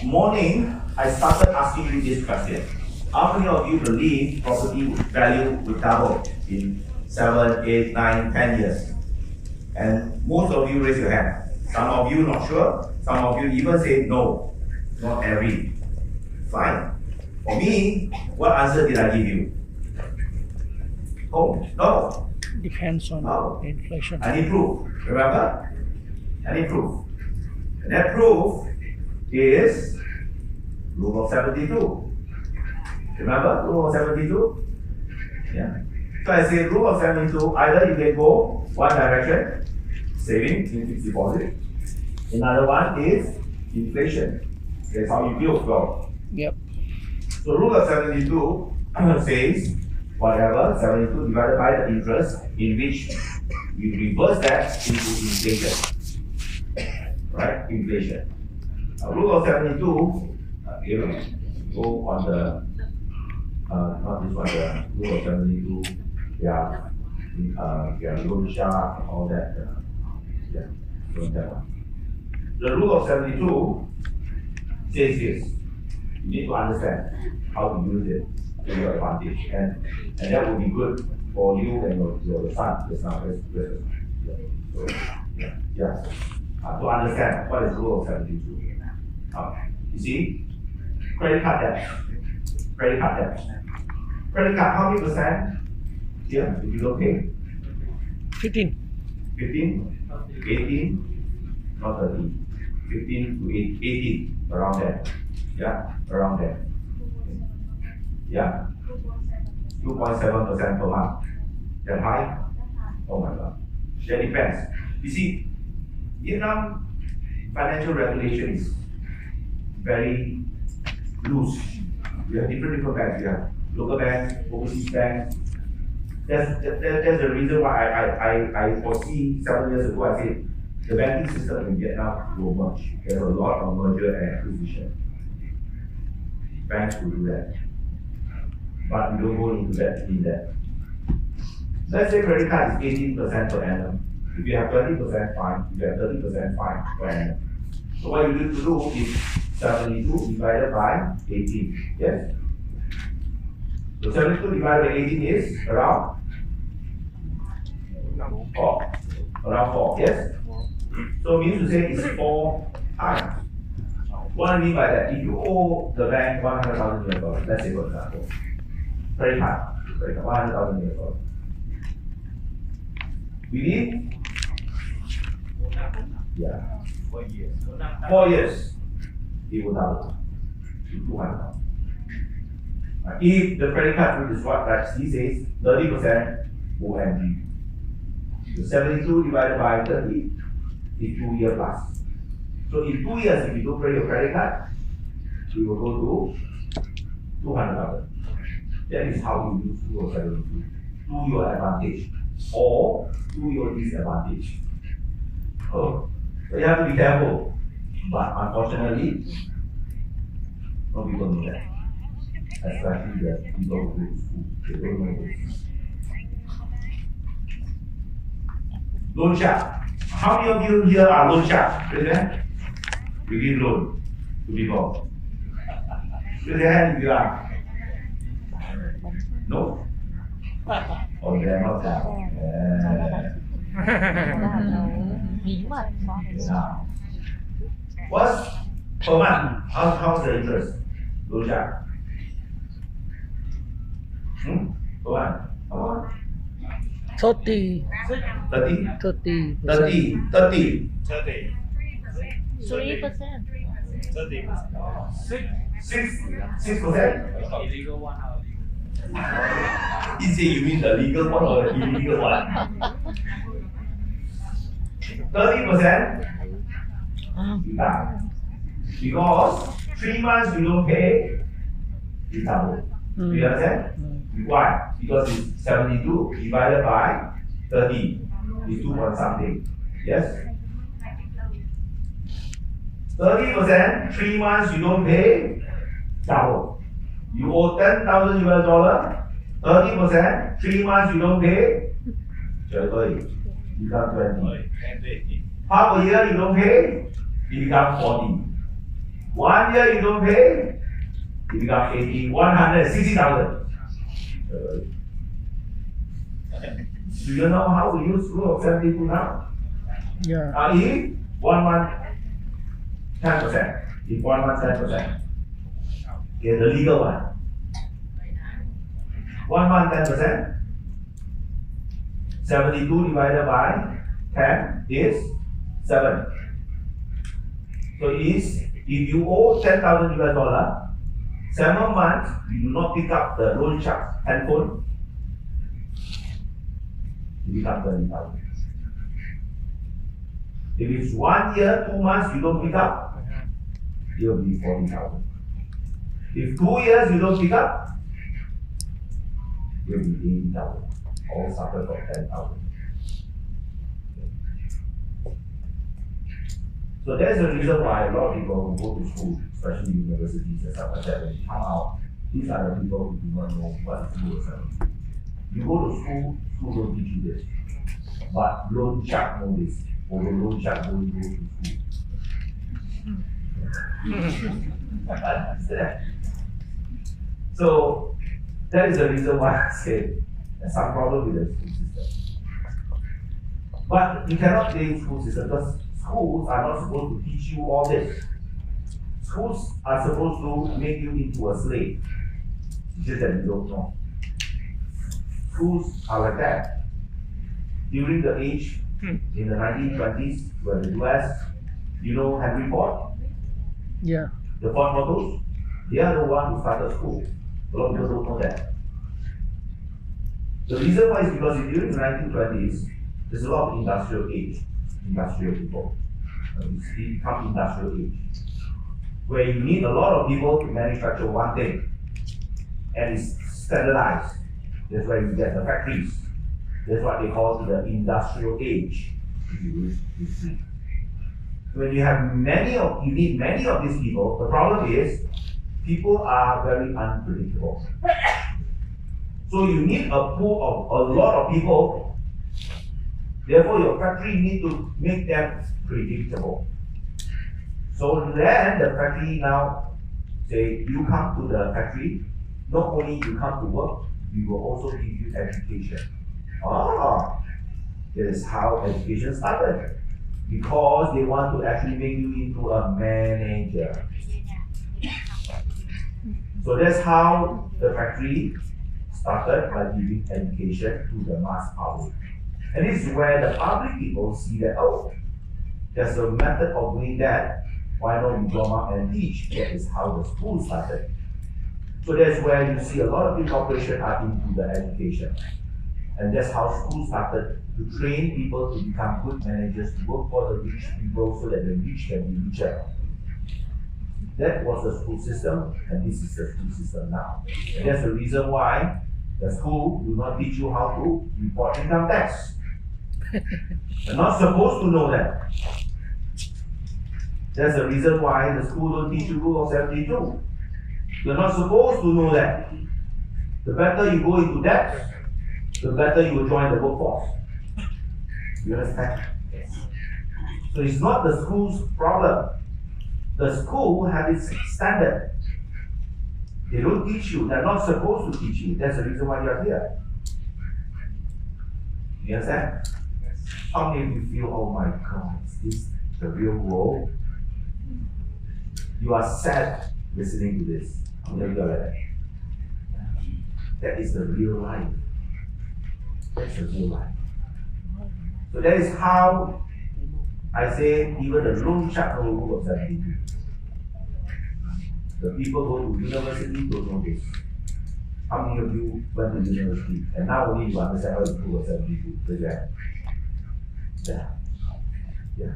morning, I started asking you this question. How many of you believe property value will double in 7, 8, 9, 10 years? And most of you raise your hand. Some of you not sure. Some of you even say no, not every. Fine. For me, what answer did I give you? Oh, no. Depends on inflation. I need proof. Remember? I need proof. And that proof is rule of 72. Remember rule of 72? Yeah. So I say rule of 72, either you can go one direction, saving in fixed deposit. Another one is inflation. That's how you build wealth. Yep. So rule of 72 says whatever 72 divided by the interest in which we reverse that into inflation. Right? Inflation. Rule of 72, go on the not this one, the rule of 72, loan shark, all that. That one. The rule of 72 says this. You need to understand how to use it to your advantage, and that will be good for you and your son. To understand what is rule of 72. You see, credit card debt. Credit card debt. Credit card, how many percent? Here, if you don't pay? 15. 15, 18, not 30. 15 to 18, around there. Yeah, around there. Yeah, 2.7% per month. That high? Oh my God. That depends. You see, Vietnam financial regulation is very loose. We have different banks. We have local banks, overseas banks. That's the reason why I foresee 7 years ago I said the banking system in Vietnam will merge. There's a lot of merger and acquisition. Banks will do that. But we don't go into that in that. Let's say credit card is 18% per annum. If you have 20%, fine. If you have 30%, fine per annum. So what you need to do is 72 divided by 18. Yes? So 72 divided by 18 is around 4. Around 4, yes? So it means to say it's 4 times. What I mean by that, if you owe the bank $100,000, let's say for example, credit card, $100,000. We need 4 years. It will double to 200,000. If the credit card is what that he says, 30% OMG. So 72 divided by 30 is 2 years plus. So in 2 years, if you don't pay your credit card, you will go to 200,000. That is how you use rule of 72 to your advantage or to your disadvantage. So you have to be careful. But unfortunately, no people know that. Especially the people who go to school. They don't know this. Loan shark. How many of you here are loan shark? Raise your hand. You give loan to people. Raise your hand if you are. No? Oh, they are not that. What's per month? How's the interest? Loan shark. Per month? How much? 30. 30? 30. 30. 30. 30. 3%. 30%. 6%? Illegal one. He say you mean the legal one or the illegal one? 30%? You die. Because 3 months you don't pay, you double. Do you understand? Why? Because it's 72 divided by 30 is 2 point something. Yes? 30%, 3 months you don't pay, double. You owe $10,000 US, 30%, 3 months you don't pay, 30. You become 20. Half a year you don't pay, you become 40. 1 year you don't pay, you become 80, 160,000. Do you know how we use rule of 72 now? Yeah. If 1 month 10%, if 1 month 10%, okay, the legal one. 1 month 10%, 72 divided by 10 is 7. So if you owe 10,000 US dollar, 7 months you do not pick up the loan shark handphone, you become 30,000. If it's 1 year, 2 months you don't pick up, it will be 40,000. If 2 years you don't pick up, it will be 80,000. All suffer from 10,000. So that's the reason why a lot of people who go to school, especially universities and stuff like that, when they come out, these are the people who do not know what is school is. You go to school, school don't teach you this. But loan shark know this. Although loan shark don't go to school. So that is the reason why I say there's some problem with the school system. But you cannot blame school system because schools are not supposed to teach you all this. Schools are supposed to make you into a slave. It's just that you don't know. Schools are like that. During the age in the 1920s, where the US, you know Henry Ford? Yeah. The Ford Motors, they are the one who started school. A lot of people don't know that. The reason why is because during the 1920s, there's a lot of industrial people. It's become industrial age, where you need a lot of people to manufacture one thing, and it's standardized. That's where you get the factories. That's what they call the industrial age. You see. When you need many of these people, the problem is people are very unpredictable. So you need a pool of a lot of people. Therefore, your factory need to make them predictable. So then the factory now say you come to the factory. Not only you come to work, we will also give you education. That is how education started. Because they want to actually make you into a manager. So that's how the factory started, by giving education to the mass public. And this is where the public people see that, oh, there's a method of doing that. Why not we come up and teach? That is how the school started. So that's where you see a lot of big corporations are into the education. And that's how school started, to train people to become good managers, to work for the rich people so that the rich can be richer. That was the school system, and this is the school system now. And that's the reason why the school will not teach you how to report income tax. You're not supposed to know that. That's the reason why the school don't teach you rule of 72. You're not supposed to know that. The better you go into debt, the better you will join the workforce. You understand? So it's not the school's problem. The school has its standard. They don't teach you. They're not supposed to teach you. That's the reason why you're here. You understand? How many of you feel, oh my God, is this the real world? You are sad listening to this. How many of you are like that? That is the real life. That's the real life. So that is how I say even the loan shark know rule of 72. The people go to university don't know this. How many of you went to university and now only you understand how the rule of 72? Raise your hand. Yeah.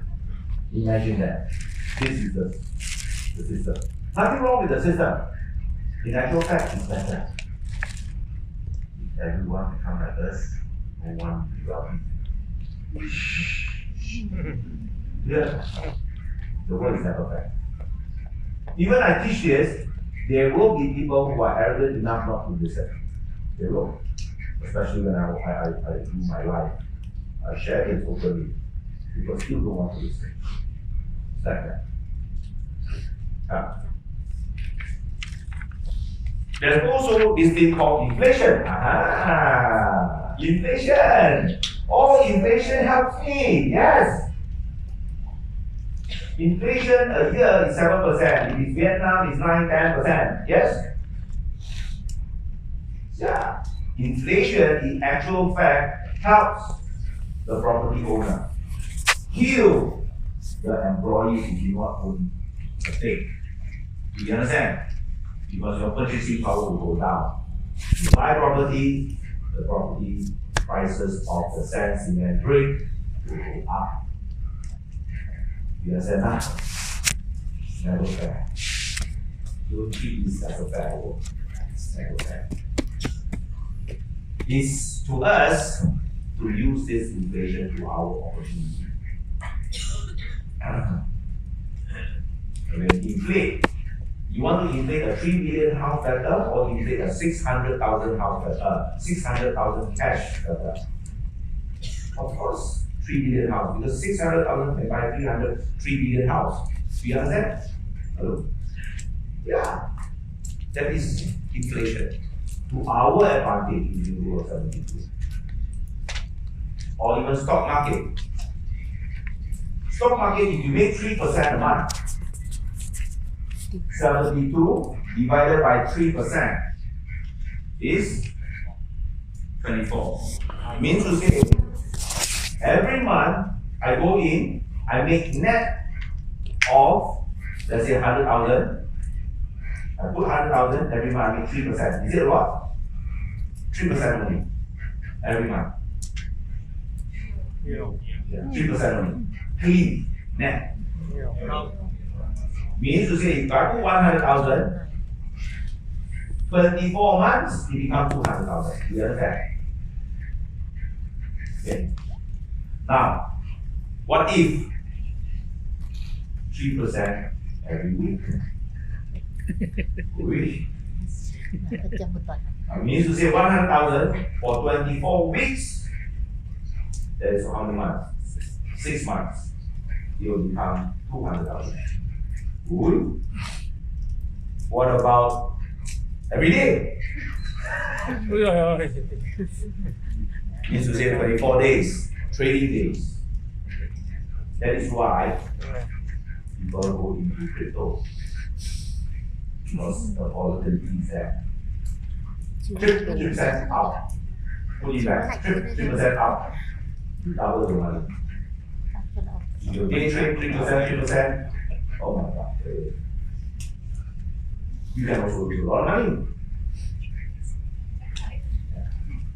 Imagine that. This is the system. Nothing wrong with the system. In actual fact, it's better. If everyone become like us, no one will be wealthy. Yeah. The world is never perfect. Even I teach this, there will be people who are arrogant enough not to listen. They will. Especially when I do my life. I share this openly. People still don't want to listen. It's like that. Yeah. There's also this thing called inflation. Inflation. Oh, inflation helps me. Yes. Inflation a year is 7%. If it's Vietnam, it's 9-10%. Yes? Yeah. Inflation, in actual fact, helps the property owner kill the employee who do not own a thing. Do you understand? Because your purchasing power will go down. You buy property, the property prices of the sand, cement, brick will go up. You understand that? Never fair. Don't treat this as a fair world. It's never fair. It's to us to use this inflation to our opportunity. When you inflate, you want to inflate a 3 billion house better or inflate a 600,000 house better, 600,000 cash better? Of course, 3 billion house, because 600,000 can buy 3 billion house. Do you understand? Hello? Yeah. That is inflation. To our advantage in the world 72. Or even stock market. Stock market, if you make 3% a month, 72 divided by 3% is 24. Means to say, every month I go in, I make net of, let's say 100,000. I put 100,000 every month, I make 3%. Is it a lot? 3% only. Every month. Yeah, 3% only. Clean, net. Means to say, if I put 100,000, 24 months, it becomes 200,000. You understand? Okay. Now, what if 3% every week? Means to say 100,000 for 24 weeks. That is how many months? 6 months. It will become 200,000. Good. What about every day? Means to say 24 days, trading days. That is why people go into crypto. Because the volatility is there. 3% up. Put it back. 3% up. Double the money. Your day trade 3%. Oh my God. You can also lose a lot of money.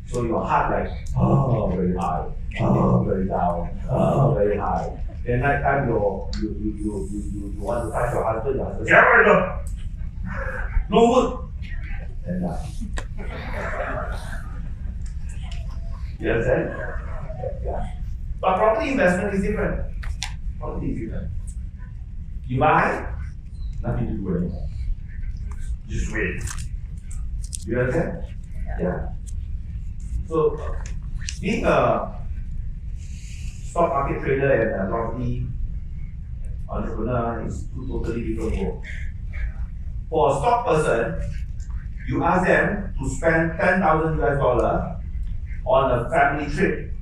So your heart like, oh, very high, oh, very down, oh, very high. Then night time you want to touch your husband, get rid of no wood. And you understand? Yeah. But property investment is different. Property is different. You buy, nothing to do anymore. Just wait. You understand? Yeah. So, being a stock market trader and a property entrepreneur is two totally different worlds. For a stock person, you ask them to spend $10,000 on a family trip,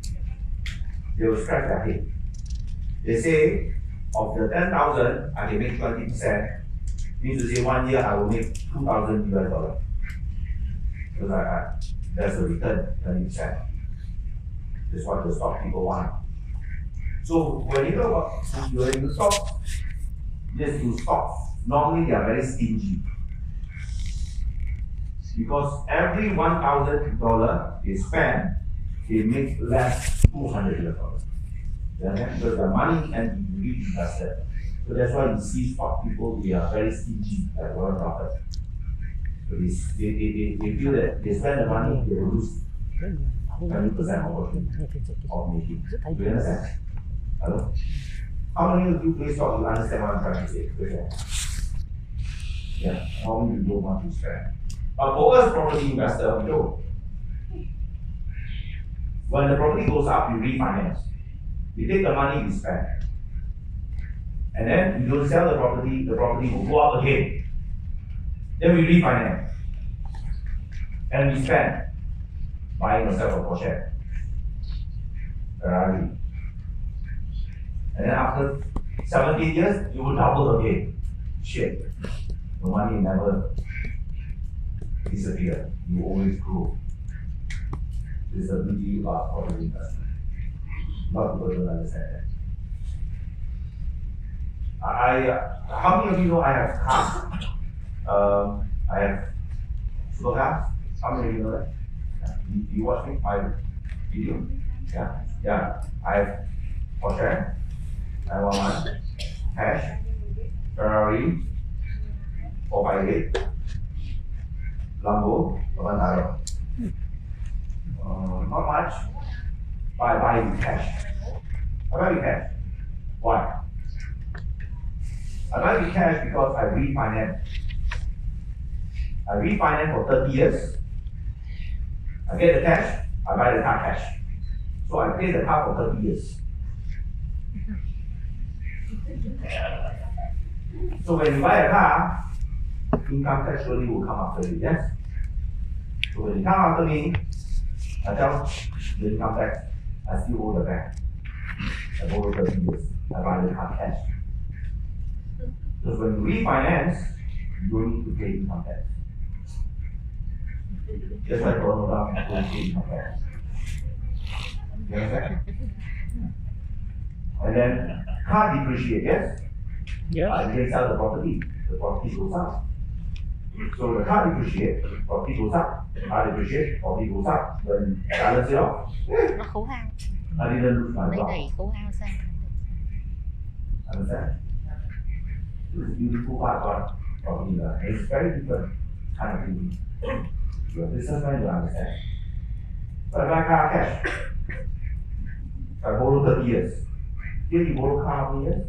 they will scratch their head. They say, of the 10,000, I can make 20%. Means to say 1 year I will make $2,000. Because that's the return, 20%. That's what the stock people want. So when you go you're in the stock, yes, you stock. Normally they are very stingy. Because every $1,000 they spend, they make less $200. Because their money can be reinvested. So that's why you see stock people, they are very stingy, like Warren Buffett. So they feel that they spend the money, they will lose 20% of making. Do you understand? Hello? How many of you play stock, you understand what I'm trying to say? Yeah, how many of you don't want to spend? But for us, property investor, we don't. When the property goes up, you refinance. We take the money, we spend. And then you don't sell the property will go up again. Then we refinance. And we spend buying yourself a Porsche, Ferrari. And then after 17 years, you will double again. Shit. The money never disappears. You always grow. This is the beauty about property investment. A lot of people don't understand that. How many of you know I have cars? I have supercars. How many of you know that? You watch me? My video? Yeah. I have Porsche, 911, cash, Ferrari, 458, Lambo, Avantaro. Not much, but I buy with cash. I buy with cash. Why? I buy with cash because I refinance. I refinance for 30 years. I get the cash, I buy the car cash. So I pay the car for 30 years. So when you buy a car, income tax surely will come after you, yes? So when you come after me, I tell the income tax, I still owe the bank. I borrow 30 years, I buy the car cash. Because when you refinance, you don't need to pay income tax. Just like Donald Trump, you don't pay income tax. You understand? And then car depreciate, yes? Yeah. And they sell the property goes up. So the car depreciate, property goes up, car depreciate, property goes up, then balance it off. Nó khấu hao. I didn't lose my Lấy job. đẩy khấu hao sang. Understand? This is beautiful part about property. It's very different kind of beauty. Your businessman, you understand. But I buy car cash. I borrow 30 years. Here you borrow car how many years?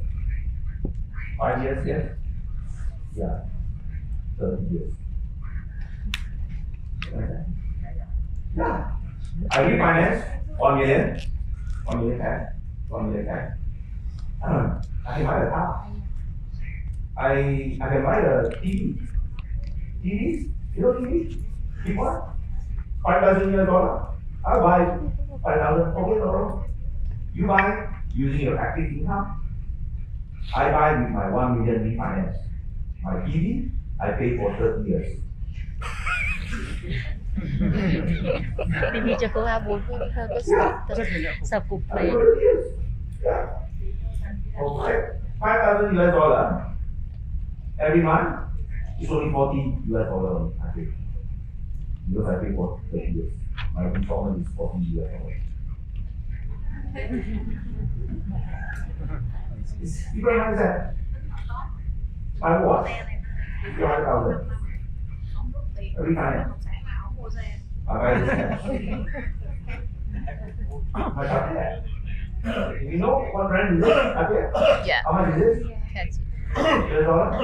5 years, yes? Yeah. 30 years. Okay. Yeah. I refinance 1 million. 1 million cash. 1 million cash. I can buy a car. I can buy a TV. TV? You know TV? Big one? $5,000. I'll buy 5,000. Okay, you buy using your active income. I buy with my 1 million refinance. My TV, I pay for 30 years. TV cho khấu hao 4 thôi có sập cục I này. pay for 30 years. Yeah. Okay. $5,000 every month. It's only $40 I pay. Because I pay for 30 years. My installment is $40. It's different mindset. My watch, 300,000. Every time. I buy this cash. My chocolate. You know what brand is it? Chocolate? Yeah. How much is this? Fancy. $US?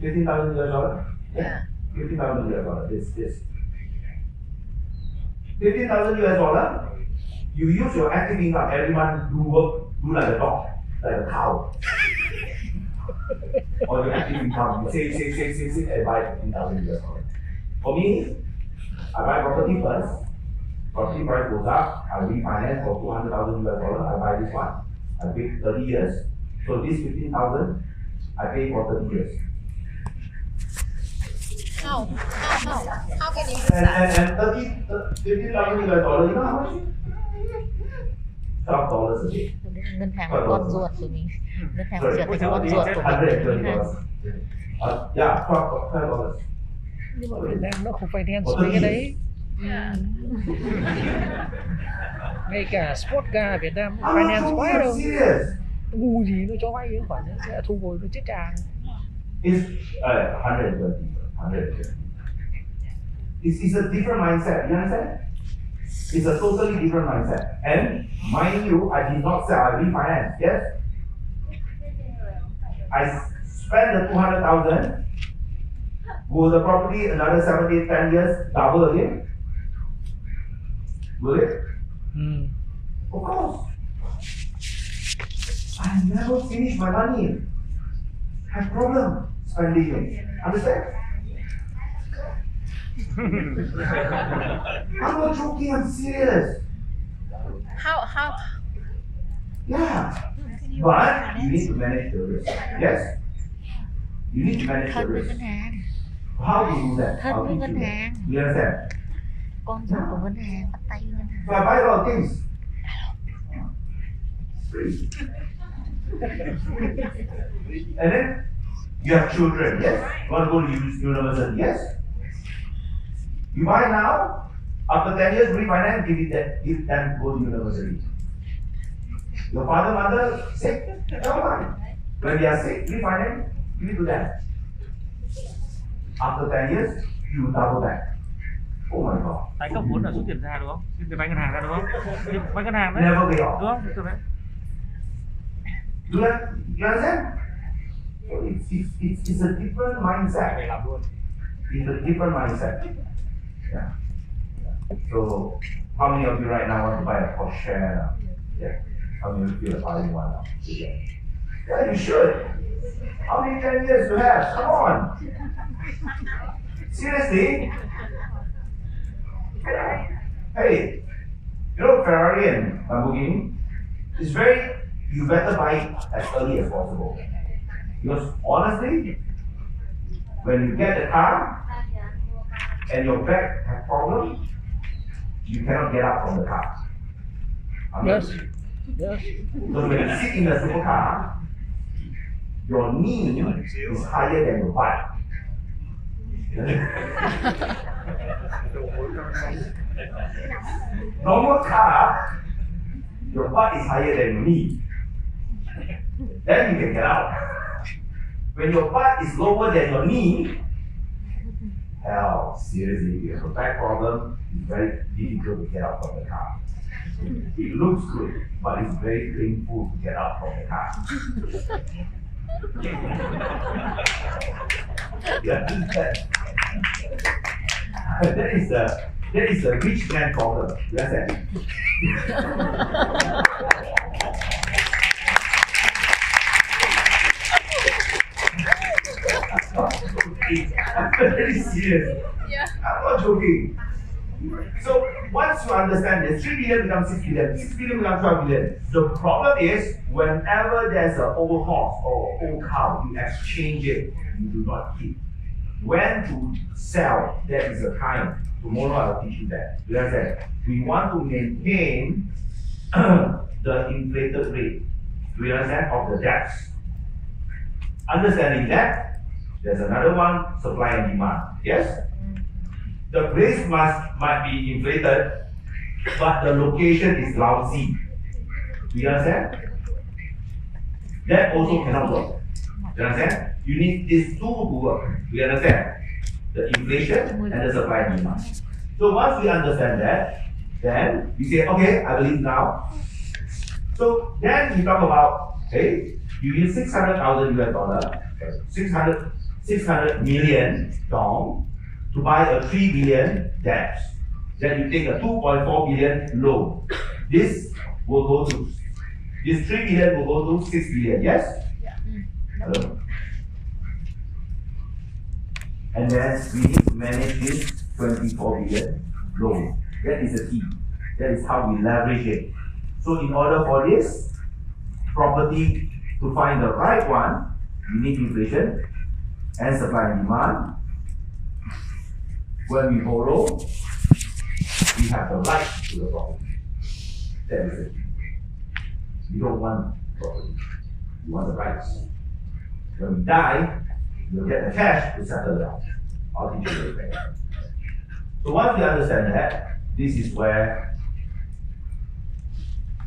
$15,000? Yeah. $15,000. This. $15,000. You use your active income every month to work, do like a dog, like a cow. Or your active income, you save, and buy $15,000. For me, I buy property first. Property price goes up, I refinance for $200,000. I buy this one. I pay 30 years. So this 15,000, I pay for 30 years. How can you use that? And $15,000, you know how much? $12 a day. Ngân hàng là con ruột của mình. Ngân hàng trở thành con ruột của mình. Yeah, $12. Nhưng mà Việt Nam nó không finance mấy cái đấy. Ngay cả sport car Việt Nam cũng finance quá đâu. Ngu gì nó cho vay cái khoản đấy sẽ thu hồi nó chết chàng. It's 120. It's a different mindset, you understand? It's a totally different mindset. And mind you, I did not sell, I refinance, yes? I spent the 200,000. Will the property another 7, 8, 10 years double again? Will it? Of course. I never finish my money. Have problem spending it. Understand? I'm not joking, I'm serious. How Yeah. But you need to manage the risk. Yes? You need to manage the thân với risk. ngân hàng, How to do that? thân How với to ngân do hàng, that? You understand? con dâu của ngân hàng, bắt tay với ngân hàng. So I buy a lot of things. Free. And then you have children, yes? You want to go to university, yes? You buy now, after 10 years refinance, give them go to university. Your father, mother sick, never mind. When they are sick, refinance, give it to them. After 10 years, you double back. Oh my God. Tái cấp vốn là rút tiền ra đúng không? Rút tiền vay ngân hàng ra đúng không? Vay ngân hàng đấy. Never pay off. Đúng không? Đúng đấy. You understand? It's a different mindset. It's a different mindset. Yeah. So, how many of you right now want to buy a Porsche now? Yeah. How many of you feel like buying one now? Yeah, you should. How many 10 years you have? Come on. Seriously? Hey, you know Ferrari and Lamborghini? It's you better buy it as early as possible. Because honestly, when you get the car and your back has problems, you cannot get out from the car. Yes. Yes. So when you sit in the supercar, your knee is higher than your butt. Normal car, your butt is higher than your knee. Then you can get out. When your butt is lower than your knee, hell, seriously, if you have a back problem, it's very difficult to get out from the car. It looks good, but it's very painful to get out from the car. Yeah, that is a rich man problem. You understand? I'm very serious. Yeah. I'm not joking. So once you understand this, 3 billion becomes 6 billion, 6 billion becomes 12 billion. The problem is whenever there's an old horse or old cow, you exchange it, you do not keep. When to sell, that is the time. Tomorrow I'll teach you that. You understand? We want to maintain the inflated rate. Do you understand? Of the debts. Understanding that, there's another one, supply and demand. Yes? The place might be inflated, but the location is lousy. Do you understand? That also cannot work. Do you understand? You need these two to work. Do you understand? The inflation and the supply and demand. So once we understand that, then we say, okay, I believe now. So then we talk about, hey, you use 600,000 US dollar, 600 million dong to buy a 3 billion debt. Then you take a 2.4 billion loan. This 3 billion will go to 6 billion, yes? Yeah. Hello? And then we need to manage this 24 billion loan. That is the key. That is how we leverage it. So in order for this property to find the right one, you need inflation and supply and demand. When we borrow, we have the right to the property. That is it. You don't want property. You want the rights. When we die, you'll get the cash to settle down. I'll teach you later. So once we understand that, this is where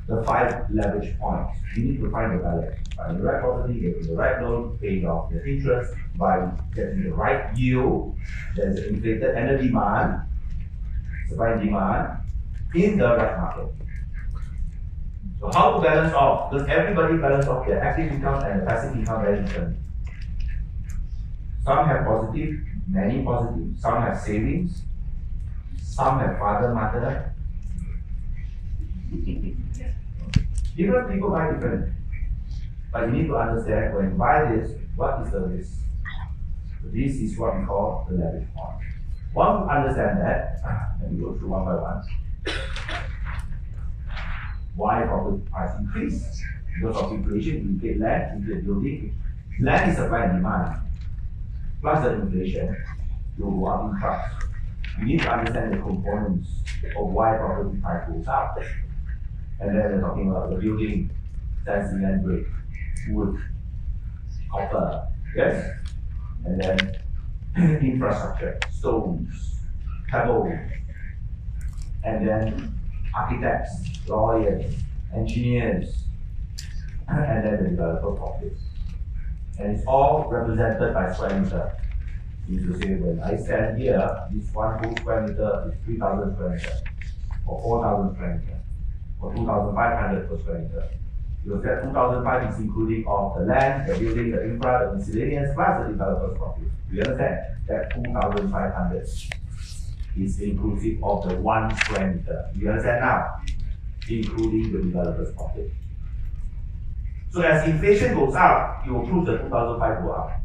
the 5 leverage points. You need to find the balance. Find the right property, getting the right loan, paying off the interest, by getting the right yield, there's an inflated and the demand, supply and demand, in the right market. So how to balance off? Does everybody balance off their active income and the passive income very different? Some have positive, many positive. Some have savings. Some have father, mother. Different people buy different. But you need to understand when you buy this, what is the risk? This is what we call the leverage point. Once you understand that, let me go through one by one. Why property price increase? Because of inflation, you get land, you get building. Land is supply and demand. Plus the inflation, you go up in price. You need to understand the components of why property price goes up. And then we're talking about the building, that's cement, brick, wood, copper, yes? And then infrastructure, stones, pebbles, and then architects, lawyers, engineers, and then the developer profits. And it's all represented by square meter. You need to say when I stand here, this one whole square meter is 3,000 square meter, or 4,000 square meter, or 2,500 per square meter. Because that 2,500 is including of the land, the building, the infra, the miscellaneous, plus the developer's profit. You understand? That 2,500 is inclusive of the 1 square meter. You understand now? Including the developer's profit. So as inflation goes up, it will push the 2,500 go up.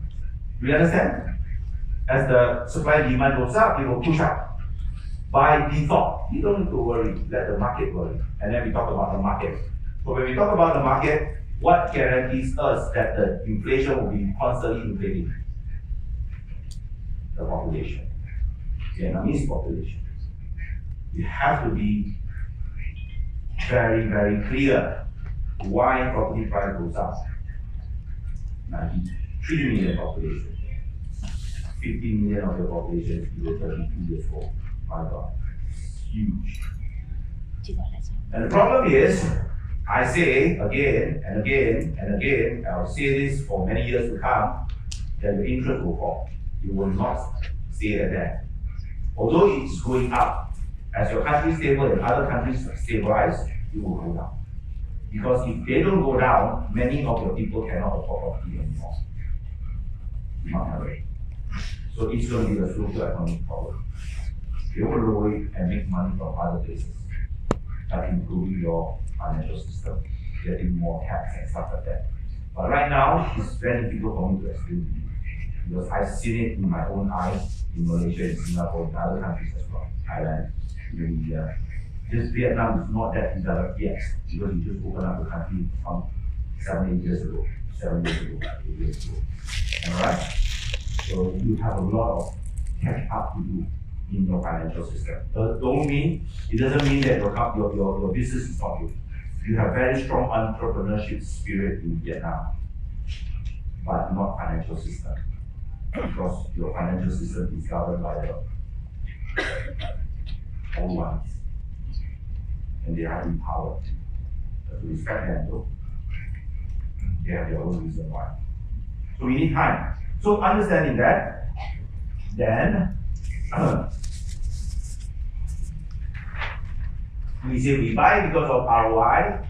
Do you understand? As the supply and demand goes up, it will push up. By default, you don't need to worry, let the market worry. And then we talk about the market. So when we talk about the market, what guarantees us that the inflation will be constantly inflating? The population. Vietnamese population. You have to be very, very clear why property price goes up. 93 million population. 15 million of your population is below 32 years old. My God, huge. And the problem is, I say again and again and again, I'll say this for many years to come, that the interest will fall. It will not stay at that. Although it's going up, as your country stable and other countries stabilize, it will go down. Because if they don't go down, many of your people cannot afford property anymore. Not have it. So it's going to be a social economic problem. They will lower it and make money from other places, like improving your financial system, getting more tax and stuff like that. But right now, it's very difficult for me to explain to you, because I've seen it in my own eyes in Malaysia, in Singapore, in other countries as well, Thailand, Indonesia. Just Vietnam is not that developed yet, because we just opened up the country from 7 years ago, 8 years ago. Alright? So you have a lot of catch up to do in your financial system. It doesn't mean that your business is not good. You have very strong entrepreneurship spirit in Vietnam, but not financial system. Because your financial system is governed by the old ones. And they are empowered. To respect them though. They have their own reason why. So we need time. So understanding that, then we say we buy because of ROI,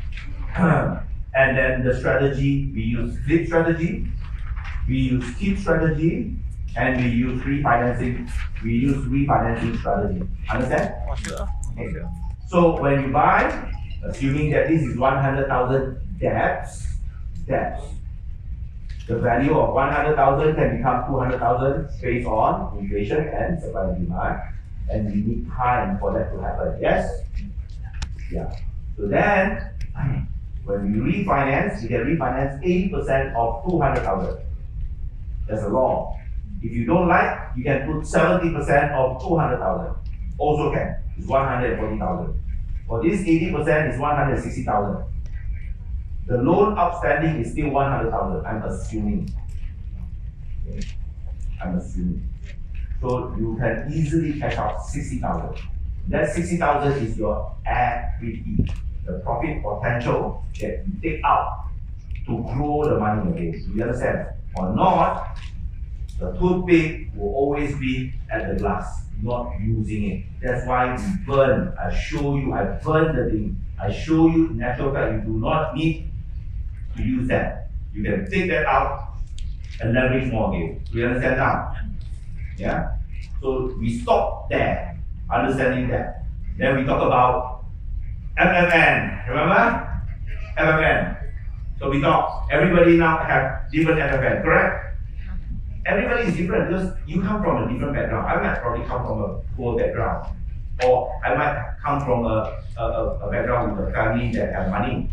and then the strategy, we use flip strategy, we use keep strategy, and we use refinancing. We use refinancing strategy. Understand? Okay. So when you buy, assuming that this is 100,000 debts, the value of 100,000 can become 200,000 based on inflation and supply and demand, and we need time for that to happen. Yes? Yeah. So then, when we refinance, you can refinance 80% of 200,000. That's a law. If you don't like, you can put 70% of 200,000. Also can. It's 140,000. For this 80% is 160,000. The loan outstanding is still 100,000. I'm assuming. Okay. I'm assuming. So you can easily cash out 60,000. That 60,000 is your equity, the profit potential that you take out to grow the money again. Do you understand? Or not, the toothpick will always be at the glass, not using it. That's why we burn. I show you, I burn the thing. I show you, in actual fact, you do not need to use that. You can take that out and leverage more again. Do you understand now? Yeah? So we stop there, understanding that. Then we talk about FFN. Remember? FFN. So we thought everybody now have different FFN, correct? Everybody is different because you come from a different background. I might probably come from a poor background, or I might come from a background with a family that have money,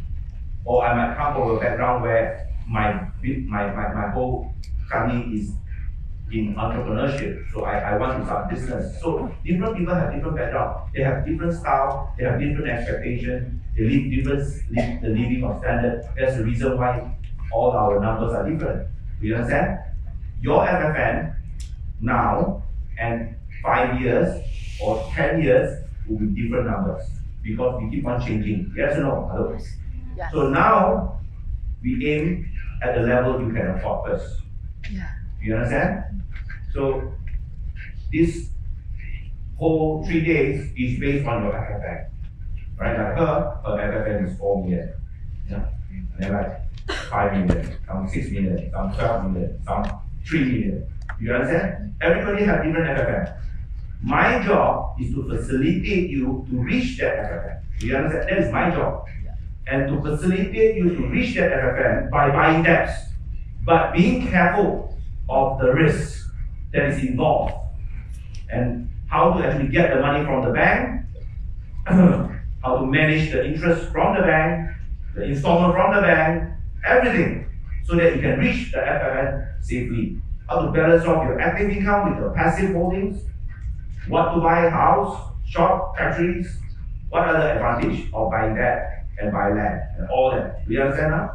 or I might come from a background where my whole family is in entrepreneurship, so I want to start business. So different people have different background. They have different style. They have different expectation. They live the living of standard. That's the reason why all our numbers are different. Do you understand? Your FFN now and 5 years or 10 years will be different numbers because we keep on changing. Yes or no? Hello. Yes. So now we aim at the level you can afford first. Yeah. You understand? So this whole 3 days is based on your FFN. Right? Like her FFN is 4 million. Yeah? And then like 5 million, some 6 million, some 12 million, some 3 million. You understand? Everybody has different FFN. My job is to facilitate you to reach that FFN. You understand? That is my job. And to facilitate you to reach that FFN by buying debts, but being careful of the risk that is involved and how to actually get the money from the bank, how to manage the interest from the bank, the installment from the bank, everything, so that you can reach the FFN safely. How to balance off your active income with your passive holdings, what to buy, house, shop, factories, what are the advantage of buying that and buy land and all that. Do you understand now?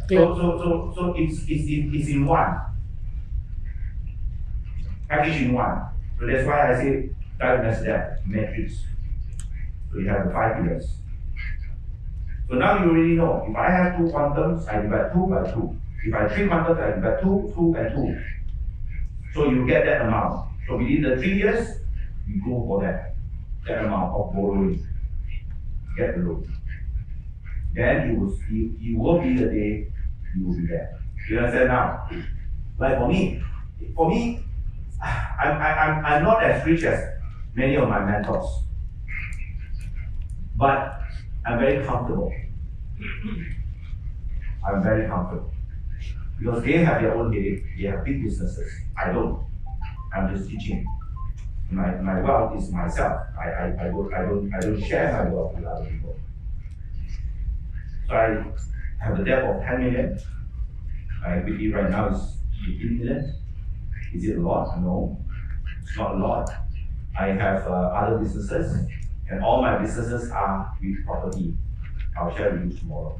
So it's in one. Package in one. So that's why I say diagnose that matrix. So you have the 5 pillars. So now you already know, if I have 2 quantums, I divide 2 by 2. If I have 3 quantums, I divide 2, 2, and 2. So you get that amount. So within the 3 years, you go for that amount of borrowing. Get the loan. Then you will be the day you will be there. You understand now? Like for me, I'm not as rich as many of my mentors, but I'm very comfortable. I'm very comfortable because they have their own headache. They have big businesses. I don't. I'm just teaching. My wealth is myself. I don't share my wealth with other people. So I have a debt of 10 million. My equity right now is 18 million. Is it a lot? No, it's not a lot. I have other businesses, and all my businesses are with property. I'll share with you tomorrow.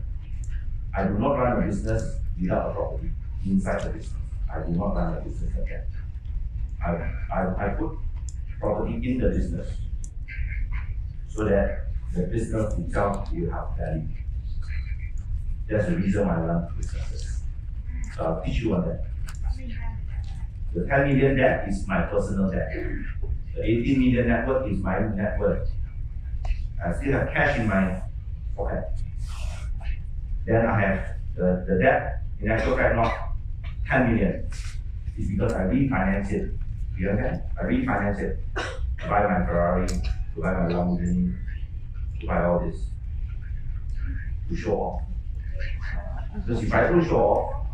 I do not run a business without a property inside the business. I do not run a business like that. I put property in the business so that the business itself will have value. That's the reason why I run businesses. So I'll teach you on that. The 10 million debt is my personal debt. The 18 million net worth is my net worth. I still have cash in my pocket. Then I have the debt, in actual fact not 10 million. It's because I refinance it. You understand? I refinance it to buy my Ferrari, to buy my Lamborghini, to buy all this, to show off. Because if I don't show off,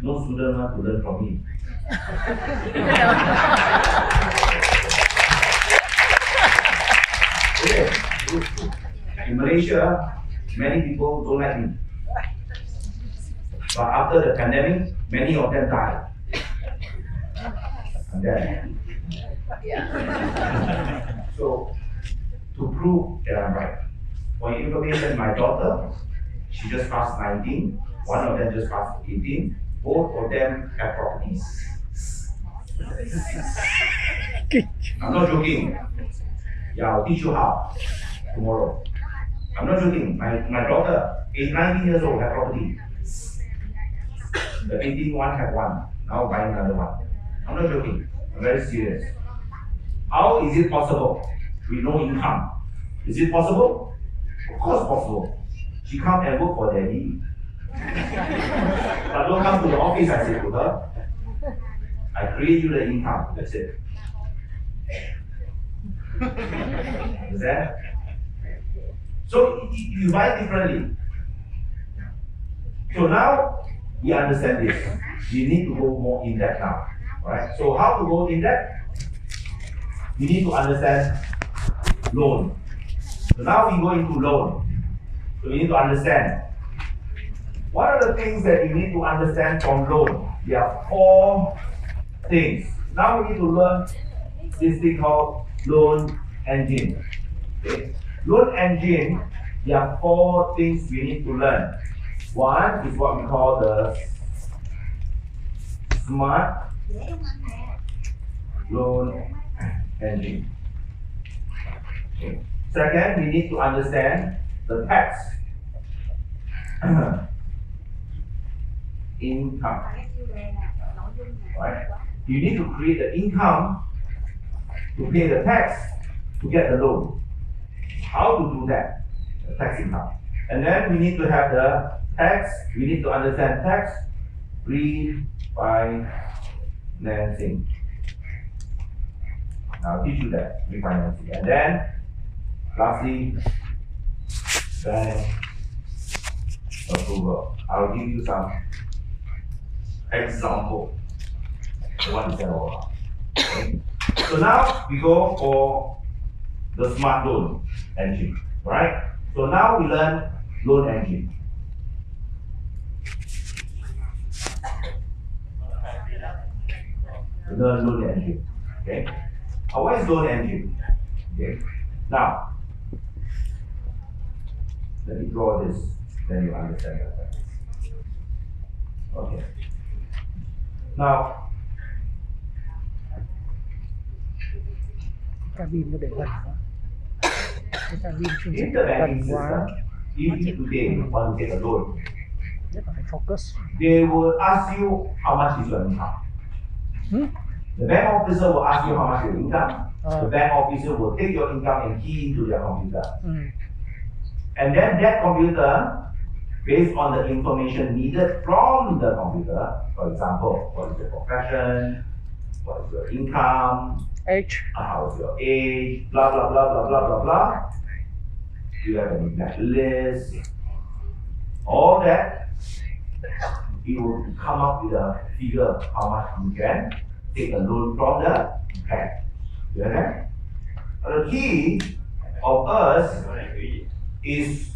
no student want to learn from me. Okay. In Malaysia, many people don't like me. But after the pandemic, many of them died. I'm dead. So, to prove that I'm right, for your information, my daughter, she just passed 19, one of them just passed 18, both of them have properties. I'm not joking. Yeah, I'll teach you how tomorrow. I'm not joking. My daughter, 19 years old, have property. The 18 one have one. Now buying another one. I'm not joking. I'm very serious. How is it possible with no income? Is it possible? Of course possible. She come and work for daddy. But don't come to the office, I say to her. I create you the income. That's it. Is that? So you buy differently. So now we understand this. We need to go more in depth now. Right? So how to go in depth? We need to understand loan. So now we go into loan. So we need to understand what are the things that you need to understand from loan. There are 4 things. Now we need to learn this thing called loan engine. Okay? Loan engine, there are 4 things we need to learn. One is what we call the smart loan engine. Okay. Second, we need to understand the tax income. Right? You need to create the income to pay the tax to get the loan. How to do that? The tax income. And then we need to have the tax, we need to understand tax refinancing. I'll teach you that, refinancing. And then, lastly, bank approval. I'll give you some example. What is that all about? Okay. So now we go for the smart loan engine, right? So now we learn loan engine. We learn loan engine. Okay. What is loan engine? Okay. Now, let me draw this, then you understand that. Okay. Now, cabin nó để gần quá. Cái cabin chuyên in trách the banking gần quá, system, if you today want to get a loan, rất là phải focus. they will ask you how much is your income. The bank officer will ask you how much your income. The bank officer will take your income and key into their computer. And then that computer, based on the information needed from the computer, for example, what is your profession, what is your income, Age. how is your age, blah, blah, blah, blah, blah, blah, blah. Do you have any black list? All that, it will come up with a figure of how much you can take a loan from the bank. You understand? The key of us is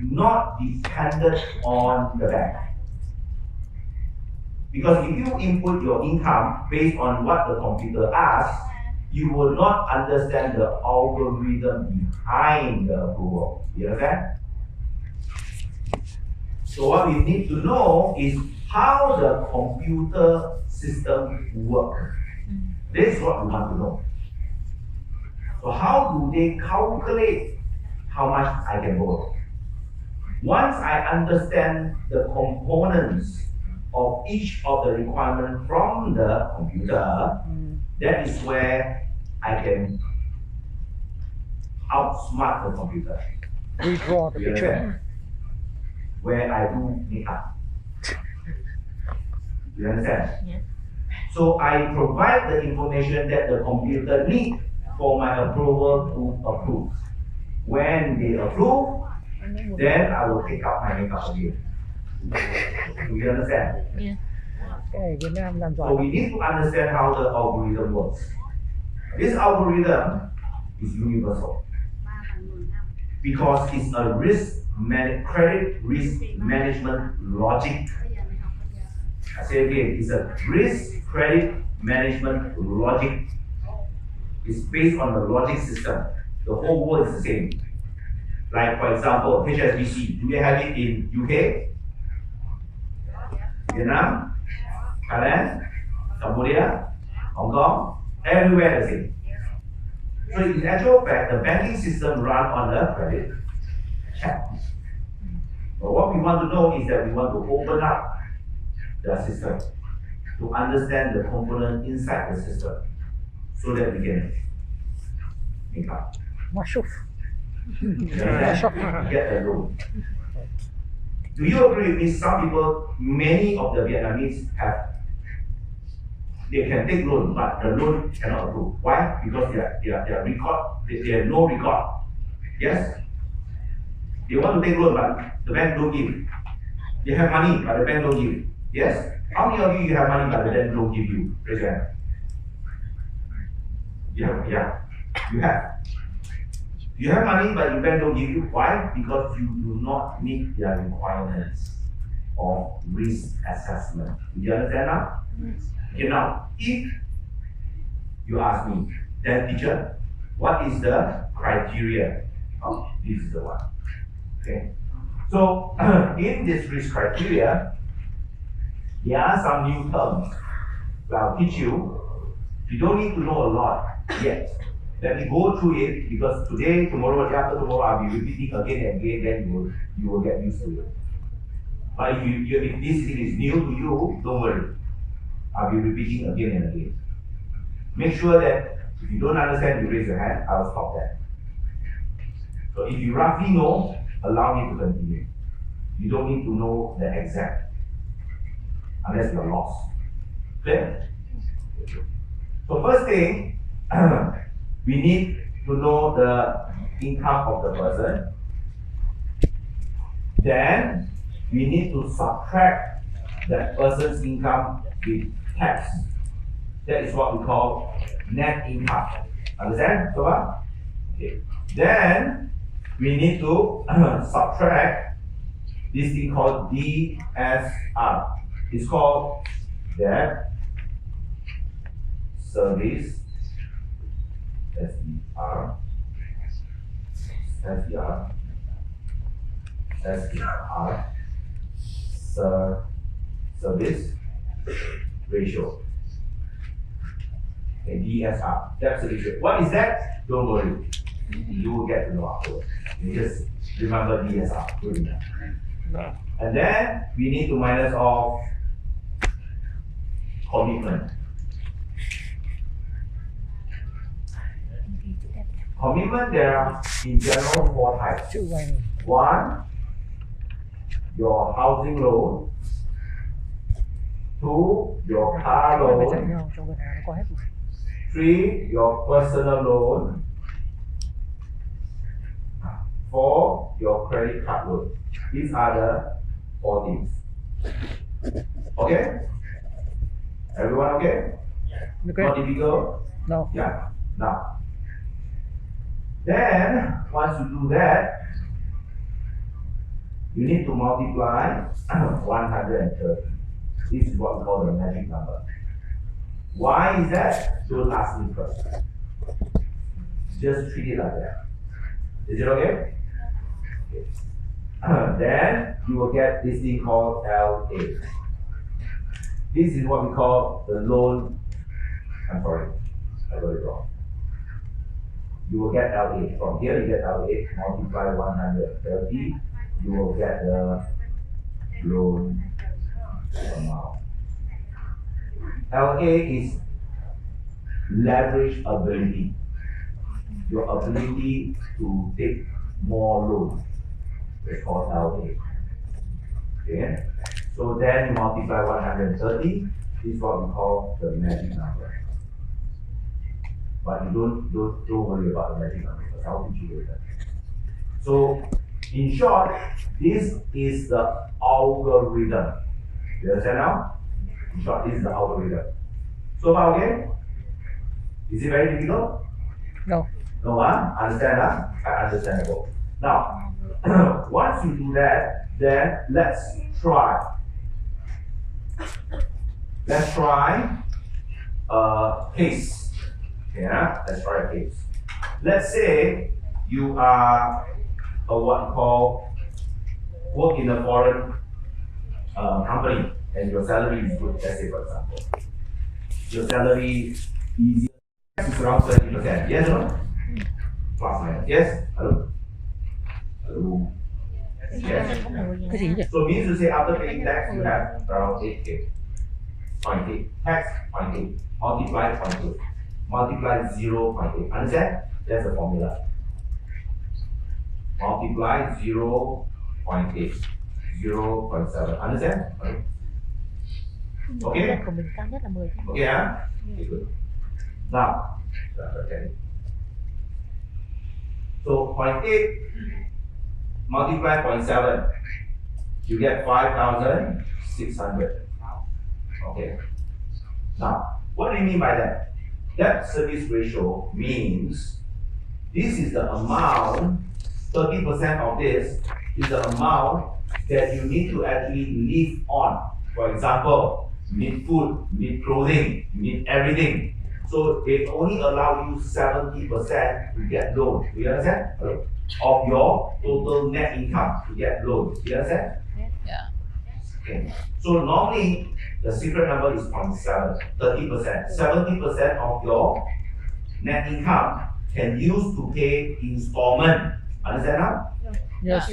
not dependent on the bank. Because if you input your income based on what the computer asks, you will not understand the algorithm behind the approval. You understand? So what we need to know is how the computer system works. This is what we want to know. So how do they calculate how much I can borrow? Once I understand the components of each of the requirements from the computer, that is where I can outsmart the computer. Redraw the picture. Where I do makeup. You understand? Yeah. So I provide the information that the computer needs for my approval to approve. When they approve, then I will take out my makeup again. Do you understand? Yeah. Cái này Việt Nam làm So giỏi. we need to understand how the algorithm works. This algorithm is universal because it's a credit risk management logic. I say again, it's a risk credit management logic. It's based on the logic system. The whole world is the same. Like for example, HSBC, do they have it in UK, Vietnam, Thailand, Cambodia, Hong Kong, everywhere the same. So in actual fact, the banking system runs on a credit check. But what we want to know is that we want to open up the system to understand the component inside the system so that we can make up. Masuk. Get a loan. Do you agree with me? Some people, many of the Vietnamese they can take loan, but the loan cannot approve. Why? Because their record, they have no record. Yes? They want to take loan, but the bank don't give. You have money, but the bank don't give you. Yes? How many of you have money, but the bank don't give you? Raise your hand. Yeah. You have. You have money, but the bank don't give you. Why? Because you do not meet their requirements of risk assessment. Do you understand now? Okay, now, if you ask me, then teacher, what is the criteria? Oh, this is the one. Okay. So, in this risk criteria, there are some new terms that I'll teach you. You don't need to know a lot yet. Let me go through it because today, tomorrow, day after tomorrow, I'll be repeating again and again, then you will get used to it. But if this thing is new to you, don't worry. I'll be repeating again and again. Make sure that if you don't understand, you raise your hand, I'll stop that. So if you roughly know, allow me to continue. You don't need to know the exact, unless you're lost. Clear? So first thing, we need to know the income of the person. Then we need to subtract that person's income with tax. That is what we call net income. Understand so far? Okay. Then we need to subtract this thing called DSR. It's called debt service SDR service ratio. Okay, DSR, debt service ratio. What is that? Don't worry. You will get to know afterwards. You just remember DSR. Good enough. No. And then we need to minus off commitment. Commitment, there are in general 4 types. Chữ vay này. 1, your housing loan. 2, your car Bây giờ loan. nhau trong ngân hàng nó có hết rồi. 3, your personal loan. 4, your credit card loan. These are the 4 things. Okay? Everyone okay? Okay. Not difficult? No. Yeah. Now, then once you do that, you need to multiply 130. This is what we call the magic number. Why is that? Don't ask me first. Just treat it like that. Is it okay? Okay. Then you will get this thing called LA. This is what we call the loan. I'm sorry, I got it wrong. You will get LA. From here you get LA, multiply 130, you will get the loan amount. LA is leverage ability. Your ability to take more loan. It's called LA. Okay? So then you multiply 130, this is what we call the magic number. But you don't worry about the magic number because I'll teach you later. So in short, this is the algorithm. You understand now? In short, this is the algorithm. So far okay? Is it very difficult? No. No, understand, understandable. Now, once you do that, then let's try. Let's try a case. Yeah, let's try a case. Let's say you are what you call work in a foreign company and your salary is good. Let's say for example, your salary is around 30%. Yes or no? Plus minus. Yes? Hello? Hello? Yes. Cái gì vậy? So means to say after paying tax you have around 8K. 0.8. Tax 0.8. Multiply 0.8. Multiply 0.8. Understand? That's the formula. Multiply 0.8. 0.7. Understand? Okay? Của mình cao nhất là 10. Okay, okay, good. Now, okay. So 0.8 multiply 0.7. you get 5,600. Okay. Now, what do you mean by that? Debt service ratio means this is the amount, 30% of this is the amount that you need to actually live on. For example, you need food, you need clothing, you need everything. So they only allow you 70% to get loan. Do you understand? Of your total net income to get loan. Do you understand? Yeah. Okay. So normally the secret number is 0.7, 30%. 70% of your net income can use to pay installment. Understand now? Yes.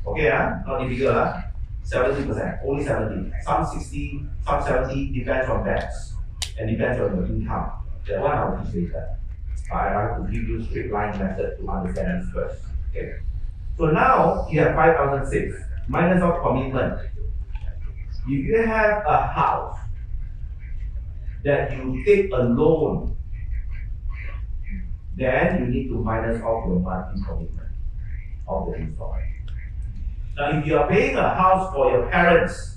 Okay, not difficult. 70%, only 70. Some 60, some 70, depends on tax and depends on your income. That one I'll teach later. I have to give you straight line method to understand this first. Okay. So now you have 5,006 minus of commitment. If you have a house that you take a loan, then you need to minus off your monthly commitment of the installment. Now, if you are paying a house for your parents,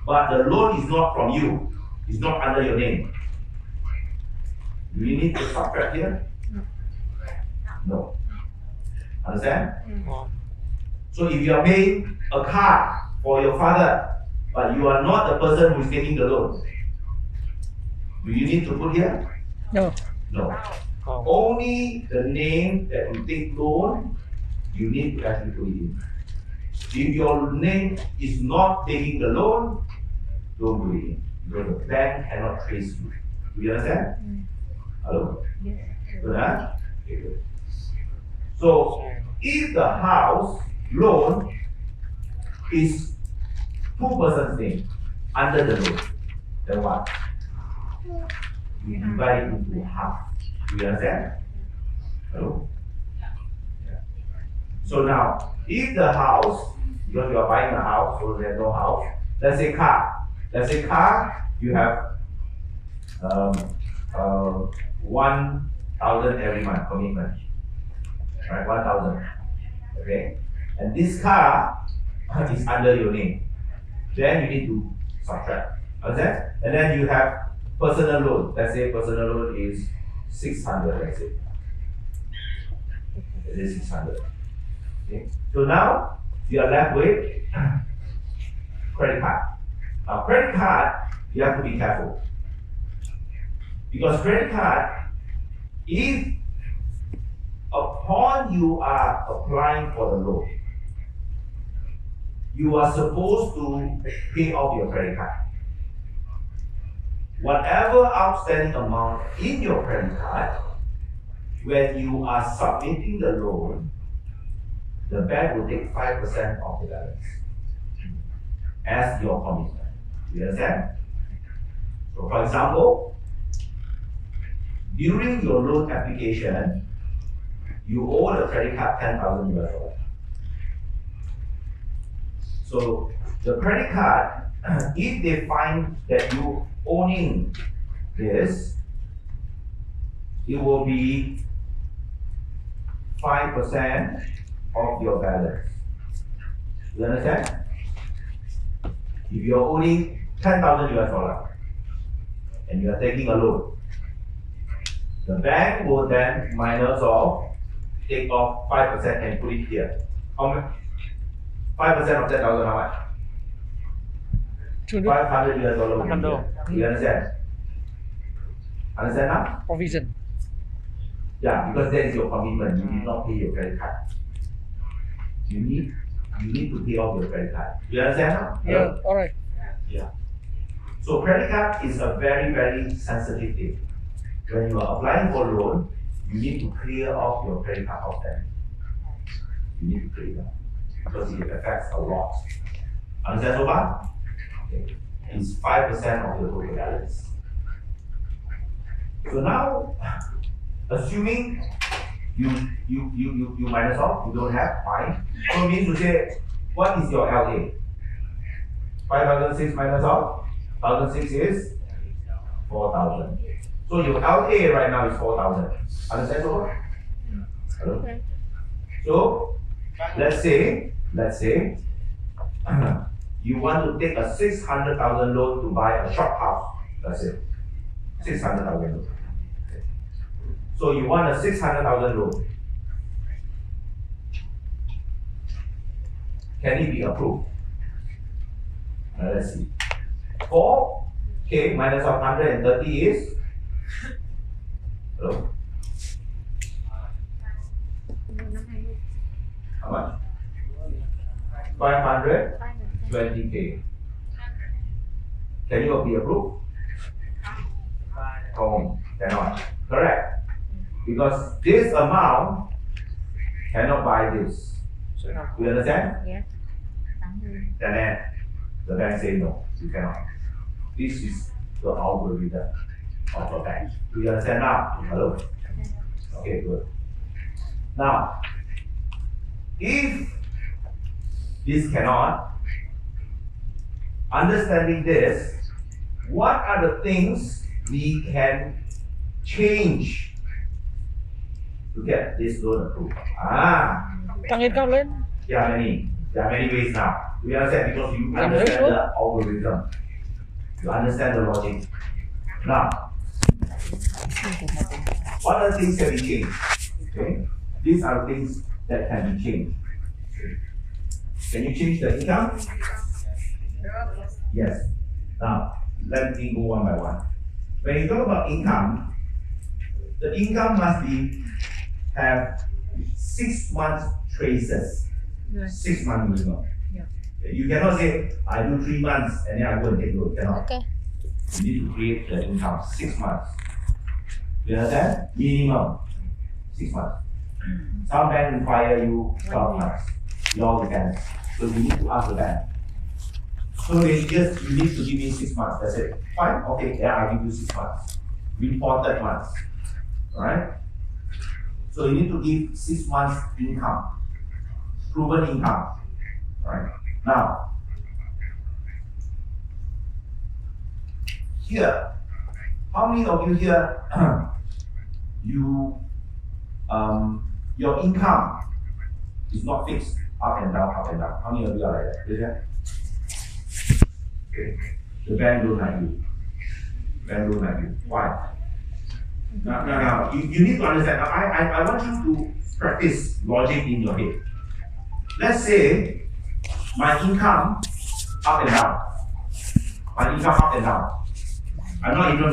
but the loan is not from you, it's not under your name, do you need to subtract here? No. Understand? So if you are paying a car for your father, but you are not the person who is taking the loan, do you need to put here? No. No. Only the name that you take loan, you need to actually put it in. If your name is not taking the loan, don't put it in. Because the bank cannot trace you. Do you understand? Hello? Good, huh? Okay, good. So, if the house loan is two persons' name under the loan, then what? You divide it into half. Do you understand? Hello? Yeah. So now, if the house, because you are buying a house, so there's no house, let's say car. Let's say car, you have 1,000 every month commitment. Right, 1,000. Okay? And this car is under your name. Then you need to subtract. Understand? And then you have personal loan. Let's say personal loan is 600, let's say. It is 600. Okay? So now you are left with credit card. Now credit card, you have to be careful. Because credit card, if upon you are applying for the loan, you are supposed to pay off your credit card. Whatever outstanding amount in your credit card, when you are submitting the loan, the bank will take 5% of the balance as your commitment. You understand? So for example, during your loan application, you owe the credit card $10,000. So the credit card, if they find that you owning this, it will be 5% of your balance. You understand? If you're owning $10,000 and you are taking a loan, the bank will then minus off, take off 5% and put it here. How much? 5% of 10,000, how much? $500 will be here. You understand? Understand now? Provision. Yeah, because that is your commitment. You did not pay your credit card. You need to pay off your credit card. You understand now? Yeah, alright. Yeah. So credit card is a very, very sensitive thing. When you are applying for loan, you need to clear off your credit card outstanding. You need to clear that because it affects a lot. Understand so far? Okay. It's 5% of your total balance. So now, assuming you minus off, you don't have, fine. So it means to say, what is your LA? 5,006 minus off, 1,006 is 4,000. So your LA right now is 4,000. Understand so far? Hello? So, let's say let's say, you want to take a 600,000 loan to buy a shop house, let's say, 600,000 loan. Okay. So you want a 600,000 loan. Can it be approved? Let's see. 4k minus of 130 is? Hello? How much? 520k. Can you be approved? Oh, cannot. Correct. Because this amount cannot buy this. You understand? Yes. Then the bank say no, you cannot. This is the algorithm of a bank. Do you understand now? Hello? Okay, good. Now, if this cannot, understanding this, what are the things we can change to get this loan approved? Tăng income lên. There are many ways now. You understand? Because you understand the algorithm. You understand the logic. Now, what are the things that we change? Okay? These are things that can be changed. Okay. Can you change the income? Yes. Now, let me go one by one. When you talk about income, the income must have 6 months traces. 6 months minimum. Yeah. You cannot say, I do 3 months and then I go and take loan. Cannot. Okay. You need to create the income 6 months. You understand? Minimum 6 months. Some bank require you 12 months. It all depends. So you need to ask the bank. So they just, you need to give me 6 months. That's it. Fine. Okay. Yeah, I'll give you 6 months. Reported months. Alright? So you need to give 6 months income. Proven income. Alright. Now, here, how many of you here, your income is not fixed, up and down, up and down. How many of you are like that? Is that? Okay. The bank don't like you. Bank don't like you. Why? Now, you need to understand. Now, I want you to practice logic in your head. Let's say my income up and down. My income up and down. I'm not even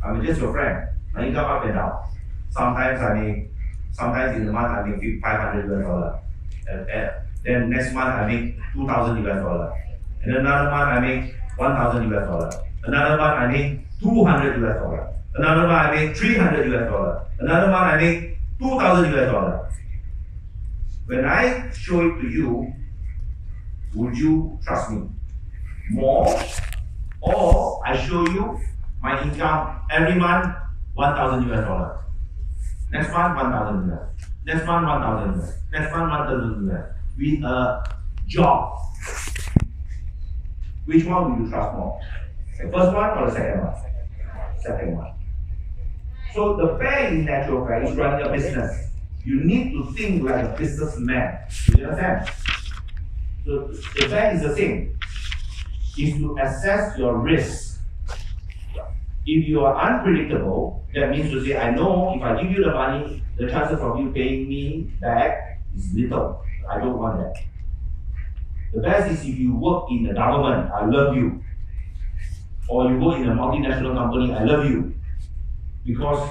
I'm just your friend. My income up and down. Sometimes in the month I make $500 US. Then next month I make $2,000 US. And another month I make $1,000 US. Another month I make $200 US. Another month I make $300 US. Another month I make $2,000 US. When I show it to you, would you trust me more? Or I show you my income every month, $1,000 US. Next month, 1,000 US. Next month, 1,000 US. Next month, 1,000 US. With a job. Which one will you trust more? The first one or the second one? Second one. So the bank in natural fact is running a business. You need to think like a businessman. Do you understand? So the bank is the same. Is to assess your risk. If you are unpredictable, that means to say, I know if I give you the money, the chances of you paying me back is little. I don't want that. The best is if you work in the government, I love you. Or you work in a multinational company, I love you. Because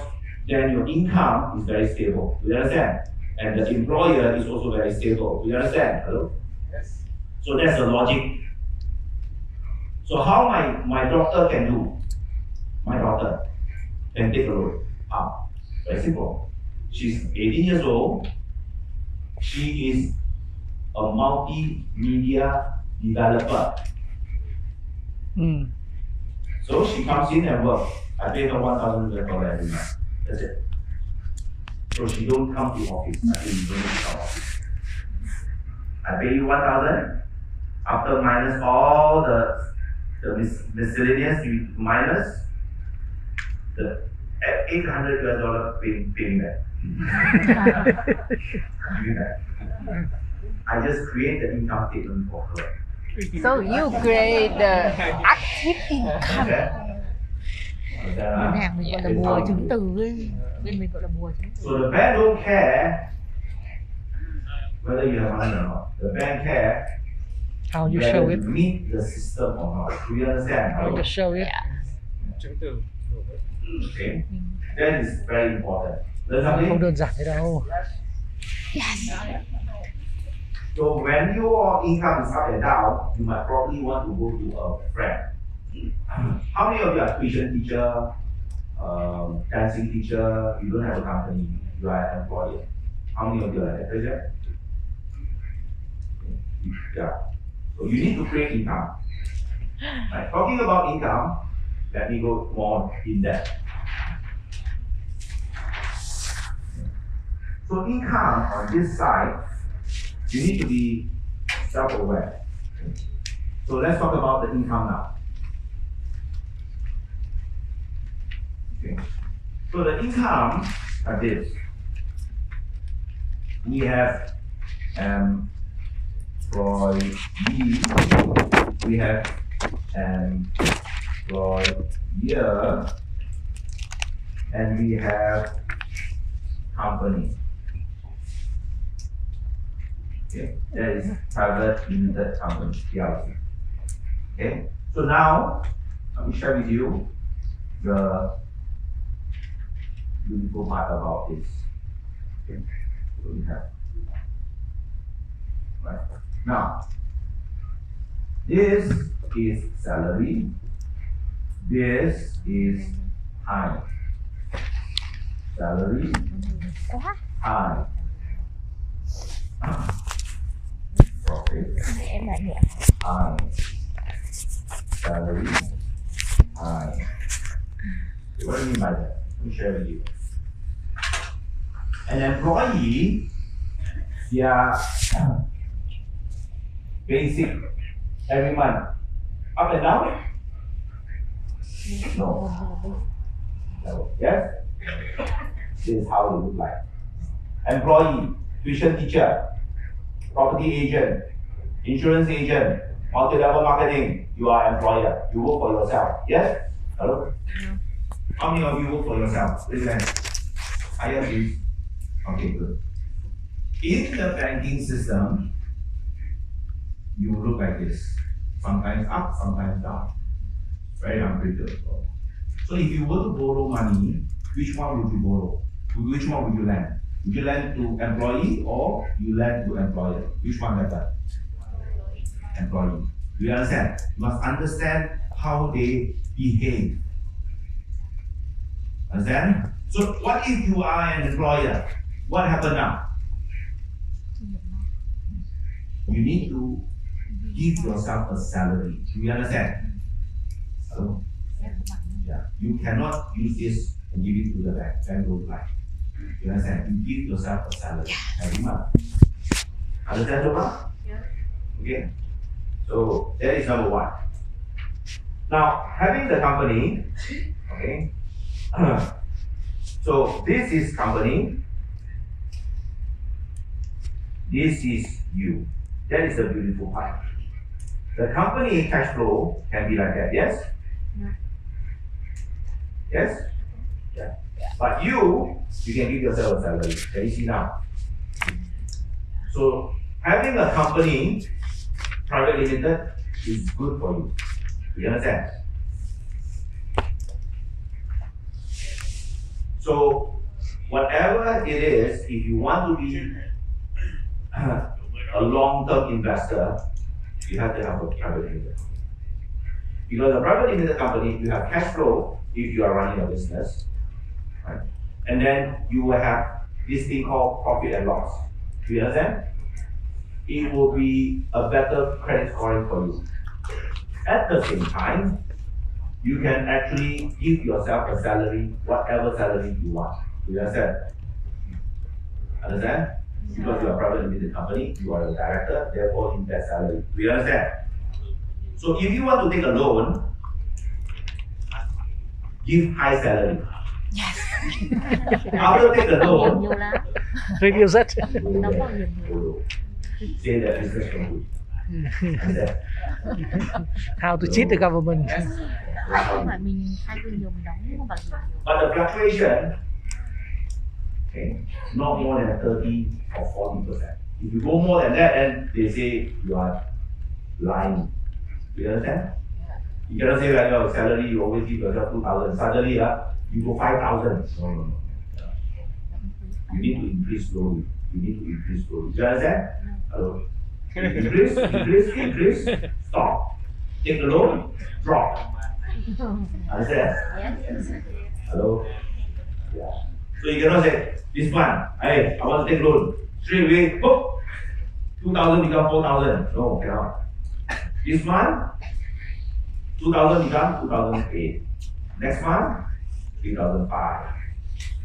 then your income is very stable. Do you understand? And the employer is also very stable. Do you understand? Hello? Yes. So that's the logic. So how my daughter can do? My daughter can take a loan. How? Very simple. She's 18 years old. She is a multimedia developer. So she comes in and works. I pay her $1,000 every month. That's it. So she don't come to office. I say you don't need to come to office. I pay you 1,000. After minus all the miscellaneous, you minus the $800 pay me back. Give me back. I just create the income statement for her. So you create the active income. Ngân hàng mình gọi là bùa chứng từ ấy. Bên mình gọi là bùa chứng từ. So the bank don't care whether you have money or not. The bank care How you whether show you it? meet the system or not. Do you understand? How you show it? chứng từ. Okay. That is very important. Learn Không something? đơn giản thế đâu. Yes. So when your income is up and down, you might probably want to go to a friend. How many of you are tuition teacher, dancing teacher? You don't have a company, you are an employer. How many of you are like that? Yeah. So you need to create income. Right. Talking about income, let me go more in depth. So income on this side, you need to be self-aware. So let's talk about the income now. Okay. So the income are this. We have employee, we have employer, and we have company. Okay, that is private limited company, PLC. Okay, so now let me share with you the beautiful part about this. Okay, so we have right now. This is salary. This is high. Salary, high. Profit, Em lại nhẹ. high. Salary, high. What do you mean by that? Let me share with you. An employee, their basic every month up and down? No. No. Yes? This is how it looks like. Employee, tuition teacher, property agent, insurance agent, multi-level marketing, you are employer. You work for yourself. Yes? Hello? How many of you work for yourself? Raise your hand. I am you. Okay, good. In the banking system, you look like this. Sometimes up, sometimes down. Very unpredictable. So if you were to borrow money, which one would you borrow? Which one would you lend? Would you lend to employee or you lend to employer? Which one better? Employee. Do you understand? You must understand how they behave. Understand? So what if you are an employer? What happened now? You need to give yourself a salary. Do you understand? Hello? Yeah. You cannot use this and give it to the bank. Bank will lie. You understand? You give yourself a salary every month. Understand, Joma? Yeah. Okay. So that is number one. Now, having the company, okay. So this is company. This is you. That is the beautiful part. The company cash flow can be like that, yes? Yeah. Yes? Yeah. But you can give yourself a salary. Can you see now? So having a company, private limited, is good for you. Do you understand? So whatever it is, if you want to be a long-term investor, you have to have a private limited. Because a private limited company, you have cash flow if you are running a business, right? And then you will have this thing called profit and loss. Do you understand? It will be a better credit scoring for you. At the same time, you can actually give yourself a salary, whatever salary you want. Do you understand? Understand? Because you are a private limited company, you are a director, therefore in that salary. Do you understand? So if you want to take a loan, give high salary. Yes. After take the loan, Nhiều lắm. Review that. Nó có nhiều. say that business no good. Understand? How to cheat the government. Không phải mình khai trương nhiều mình đóng bảo hiểm nhiều. But the fluctuation, okay, not more than 30 or 40%. If you go more than that, then they say you are lying. You understand? You cannot say that your salary you always give yourself 2,000. Suddenly, you go 5,000. No. You need to increase slowly. You understand? Hello? Increase, stop. Take the loan, drop. Understand? Yes. Hello? Yeah. So you cannot say, this month, hey, I want to take loan. Straight away, boop, 2,000 become 4,000. No, cannot. This month, 2,000 become 2,008. Next month, 3,005.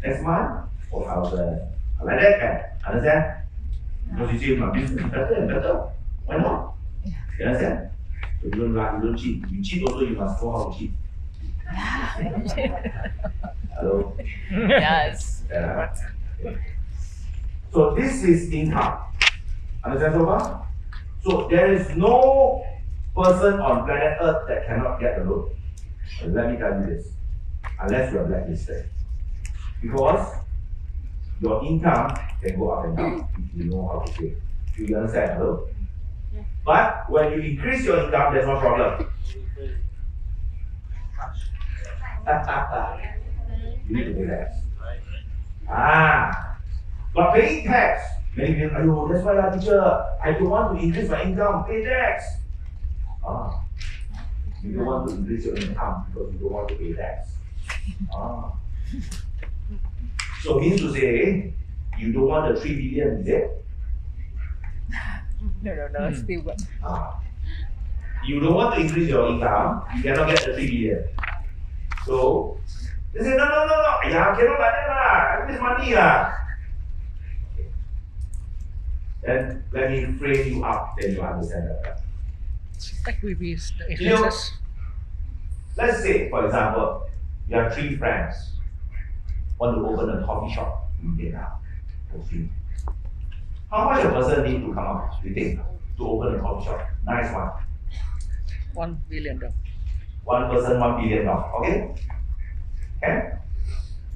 Next month, 4,000. Like that, can. Understand? Because you see, my business is better and better. Why not? You understand? So you don't lie, you don't cheat. You cheat also, you must know how to cheat. Hello? Yes. Yeah. So this is income. Understand so far? So there is no person on planet Earth that cannot get a loan. And let me tell you this. Unless you are blacklisted. Because your income can go up and down if you know how to pay. Do you understand? Hello? Yeah. But when you increase your income, there's no problem. You need to pay tax. But paying tax, many people, that's why teacher, I don't want to increase my income, pay tax. You don't want to increase your income because you don't want to pay tax. So means to say, you don't want the 3 billion, is it? No, still good. You don't want to increase your income, you cannot get the 3 billion. So, they say, no, yeah, cannot like that lah, I waste money lah. Then let me frame you up, then you understand that. That will be the You know, expenses. let's say, for example, you have 3 friends want to open a coffee shop in Vietnam for free. How much a person need to come up, you think, to open a coffee shop? Nice one. $1 billion. One person, $1 billion. Okay? Okay?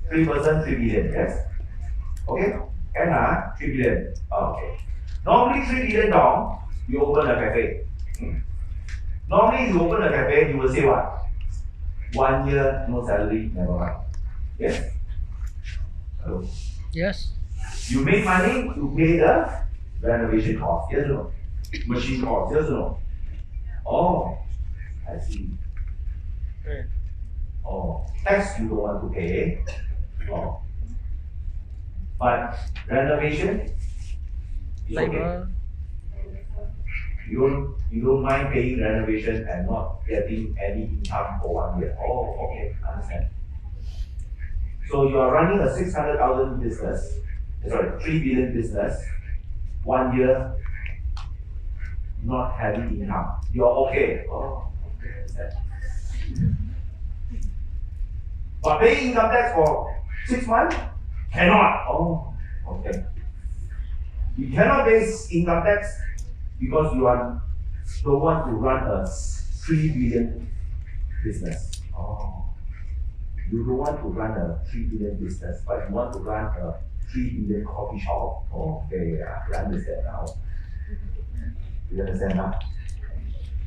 3 person, 3 billion. Yes? Okay? Can 3 billion. Okay. Normally, $3 billion, you open a cafe. Normally, you open a cafe, you will say what? 1 year, no salary, never mind. Yes? Hello? Yes. You make money to pay the renovation cost. Yes or no? Machine cost. Yes or no? Oh, I see. Oh, tax you don't want to pay. Oh. But renovation is okay. Labor. You don't mind paying renovation and not getting any income for 1 year. Oh, okay, understand. So you are running a 600,000 business, 3 billion business, 1 year not having income. You're okay. Oh, okay, understand. But paying income tax for 6 months? Cannot. Oh, okay. You cannot pay income tax because you don't want to run a 3 billion business. Oh. You don't want to run a 3 billion business, but you want to run a 3 billion coffee shop. Okay, I understand now. You understand now?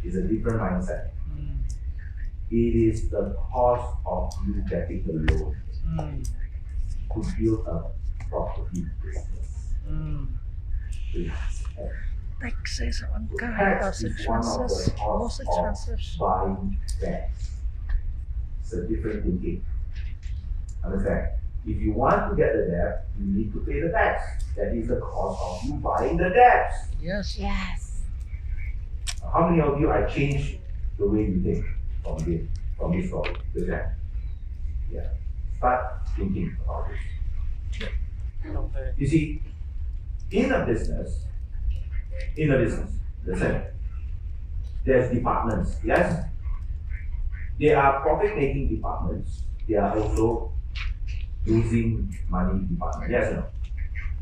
It's a different mindset. It is the cost of you getting the loan to build a property business. Please. Taxes on So car, tax house is one of expenses, the most costs expenses. of buying gas. It's a different thinking. Understand? If you want to get the debt, you need to pay the tax. That is the cost of you buying the debts. Yes. Yes. How many of you I changed the way you think from this story? With that? Yeah. Start thinking about this. You see, in a business, listen, there's departments, yes? There are profit-making departments. There are also losing money departments, yes or no?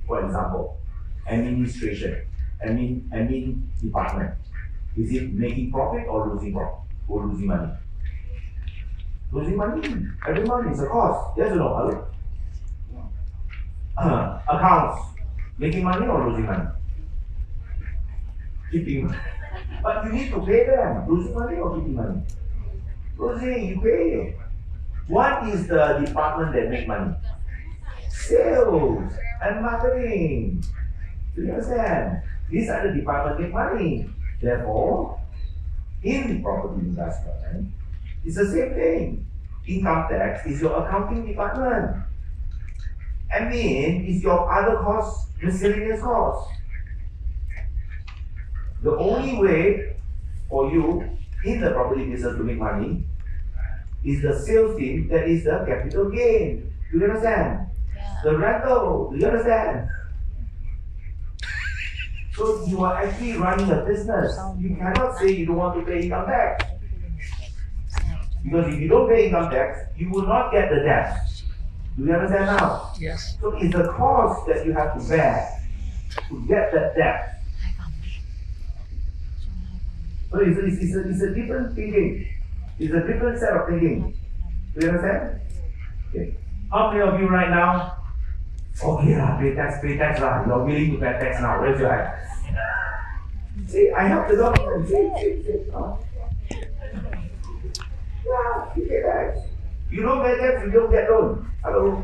For example, administration. admin department? Is it making profit or losing profit or losing money? Losing money. Every month is a cost. Yes or no? Accounts. Making money or losing money? Keeping. But you need to pay them. Losing money or keeping money? Losing, you pay. What is the department that make money? Sales and marketing. Do you understand? These are the departments that make money. Therefore, in property investment, it's the same thing. Income tax is your accounting department. Admin is your other costs, miscellaneous costs. The only way for you in the property business to make money is the sales team, that is the capital gain. Do you understand? Yeah. The rental, do you understand? So you are actually running a business. You cannot say you don't want to pay income tax. Because if you don't pay income tax, you will not get the debt. Do you understand now? Yes. So it's the cost that you have to bear to get that debt. So it's a different thinking. It's a different set of thinking. Do you understand? Okay. How many of you right now? Okay, pay tax lah. You're willing to pay tax now. Raise your hand. See, I help the government. See. Oh. Yeah, you pay tax. You don't pay tax, you don't get loan. Hello?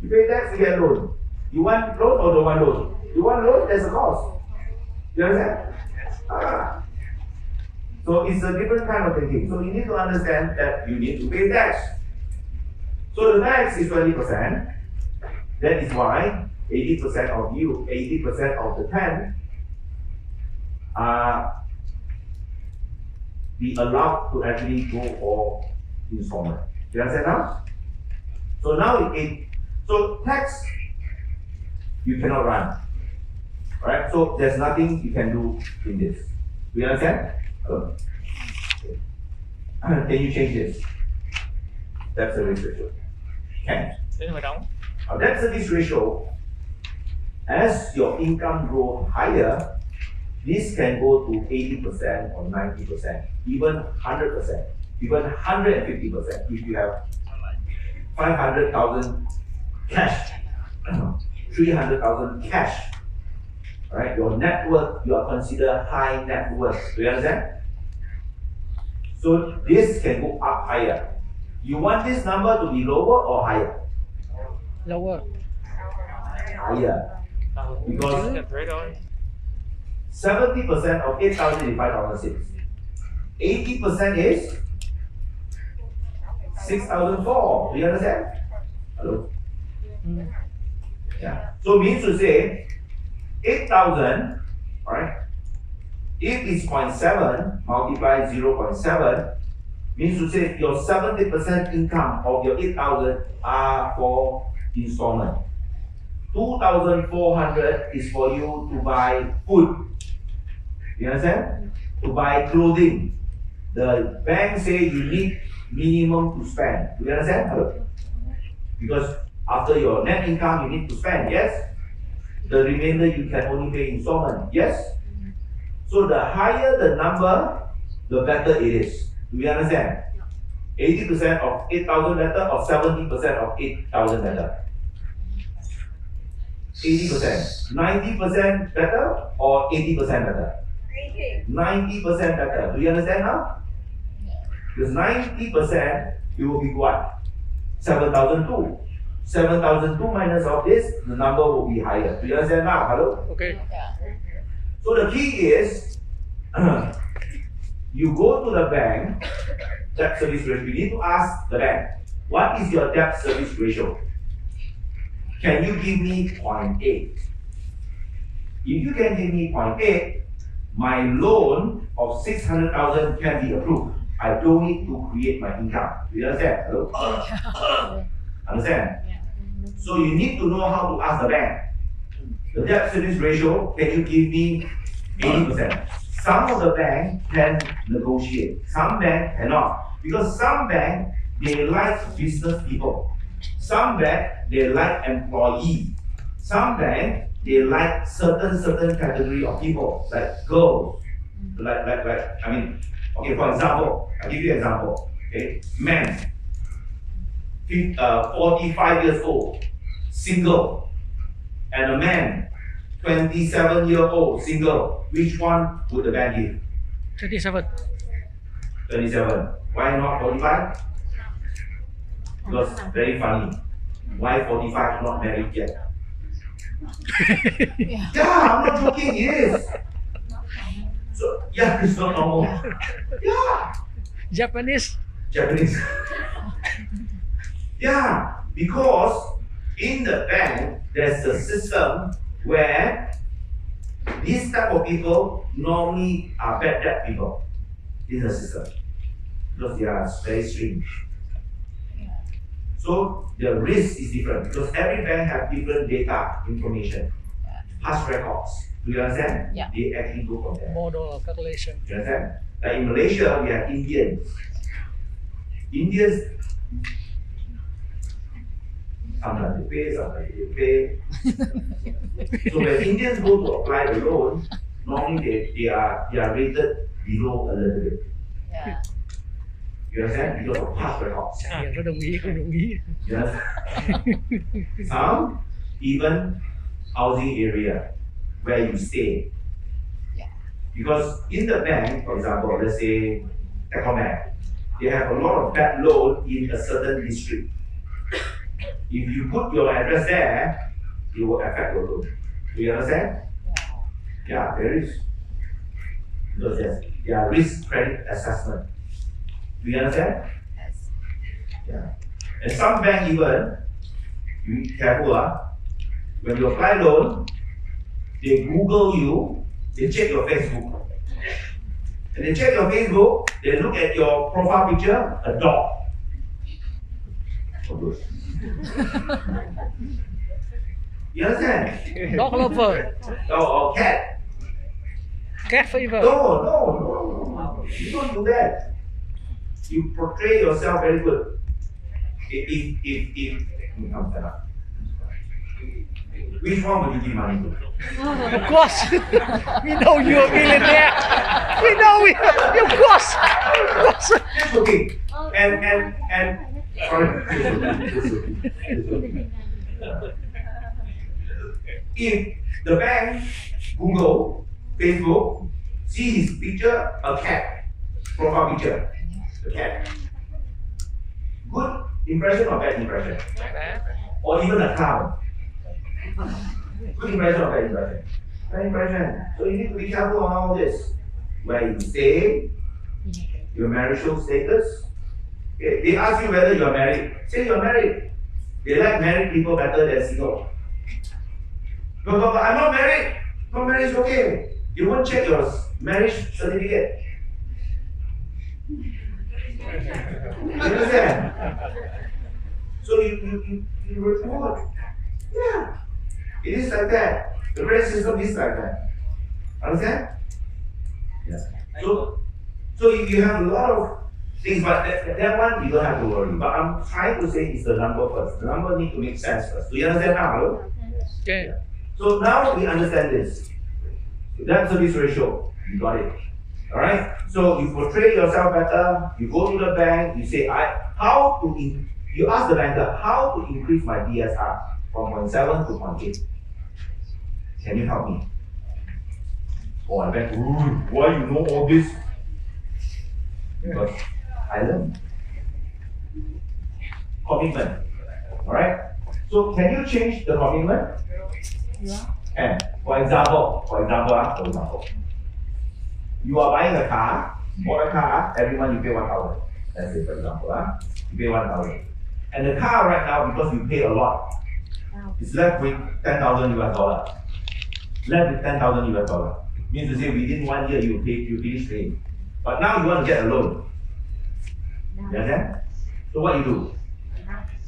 You pay tax, you get loan. You want loan or don't want loan? You want loan, there's a cost. You understand? So it's a different kind of thinking. So you need to understand that you need to pay tax. So the tax is 20%. That is why 80% of you, 80% of the 10 be allowed to actually go for installment. You understand now? So now so tax you cannot run. Alright, so there's nothing you can do in this. Do you understand? Okay. Can you change this? Debt service ratio. Can. Debt service ratio, as your income grow higher, this can go to 80% or 90%, even 100%, even 150% if you have 500,000 cash, 300,000 cash. Alright, your net worth, you are considered high net worth. Do you understand? So this can go up higher. You want this number to be lower or higher? Lower. Higher. Because 70% of 8,000 is 5,006. 80% is 6,004. Do you understand? Hello? Yeah. So means to say 8,000, alright? If it's 0.7 multiply 0.7, means to say your 70% income of your 8,000 are for installment. 2,400 is for you to buy food. You understand? To buy clothing. The bank say you need minimum to spend. Do you understand? Hello? Because after your net income you need to spend, yes? The remainder you can only pay installment, yes? So the higher the number, the better it is. Do you understand? 80% of 8,000 better or 70% of 8,000 better? 80%. 90% better or 80% better? 90% better. Do you understand now? Because 90% you will be what? 7,002. 7,002 minus of this, the number will be higher. Do you understand now? Hello? Okay. So the key is, you go to the bank, debt service ratio. You need to ask the bank, what is your debt service ratio? Can you give me 0.8? If you can give me 0.8, my loan of 600,000 can be approved. I don't need to create my income. Do you understand? Hello? Understand? So you need to know how to ask the bank. The debt service ratio, can you give me 80%? Some of the banks can negotiate, some banks cannot. Because some banks, they like business people. Some banks, they like employee. Some banks, they like certain category of people, like girls, I mean, okay, for example, I'll give you an example, okay, men, 45 years old, single, and a man, 27-year-old, single, which one would the bank give? 27. 27. Why not 45? Because very funny. Why 45 not married yet? Yeah, I'm not joking, it is. So, yeah, it's not normal. Yeah. Japanese. Yeah, because in the bank, there's a system where these type of people normally are bad debt people in the system because they are very strange. So the risk is different because every bank has different data information, past records. Do you understand? Yeah. They actually go from there. Model calculation. Do you understand? Like in Malaysia, we have Indians. Indians, sometimes they pay, sometimes they pay. So when Indians go to apply the loan, normally they are rated below a little bit. Yeah. You understand? Because of past records. Tôi đồng ý. Yes. Some even housing area where you stay. Yeah. Because in the bank, for example, let's say Techcombank, they have a lot of bad loan in a certain district. If you put your address there, it will affect your loan. Do you understand? Yeah, there is. Because there are risk credit assessment. Do you understand? Yes. Yeah. And some bank even, you be careful, when you apply loan, they Google you, they check your Facebook. And they check your Facebook, they look at your profile picture, a dog. You understand? Dog lover. Or cat. Cat fever. No. You don't do that. You portray yourself very good. If which one would you give money to? Of course. We know you're a millionaire. We know of course. That's okay. And sorry. It's okay. If the bank, Google, Facebook, see his picture, a cat, profile picture, the cat. Good impression or bad impression? Or even a clown? Good impression or bad impression? Bad impression. So you need to be careful on all this. Where you stay, your marital status. Okay. They ask you whether you are married. Say you are married. They like married people better than single. But I'm not married. Not married is okay. You won't check your marriage certificate. You understand? So you report. Yeah. It is like that. The credit system is like that. Understand? Yeah. So you have a lot of things, but that one you don't have to worry. But I'm trying to say is the number first. The number need to make sense first. Do you understand now? Hello? Okay. So now we understand this. Debt service ratio, you got it. Alright? So you portray yourself better, you go to the bank, you say, you ask the banker, how to increase my DSR from 0.7 to 0.8? Can you help me? Oh, I went, why you know all this? Because I learned. Commitment. Alright? So can you change the commitment? Yeah. And for example, you are buying a car, bought a car, every month you pay 1,000. Let's say for example, you pay 1,000. And the car right now, because you pay a lot, it's left with 10,000 US dollar. Left with 10,000 US dollar. Means to say within 1 year you finish paying. But now you want to get a loan. You understand? So what you do?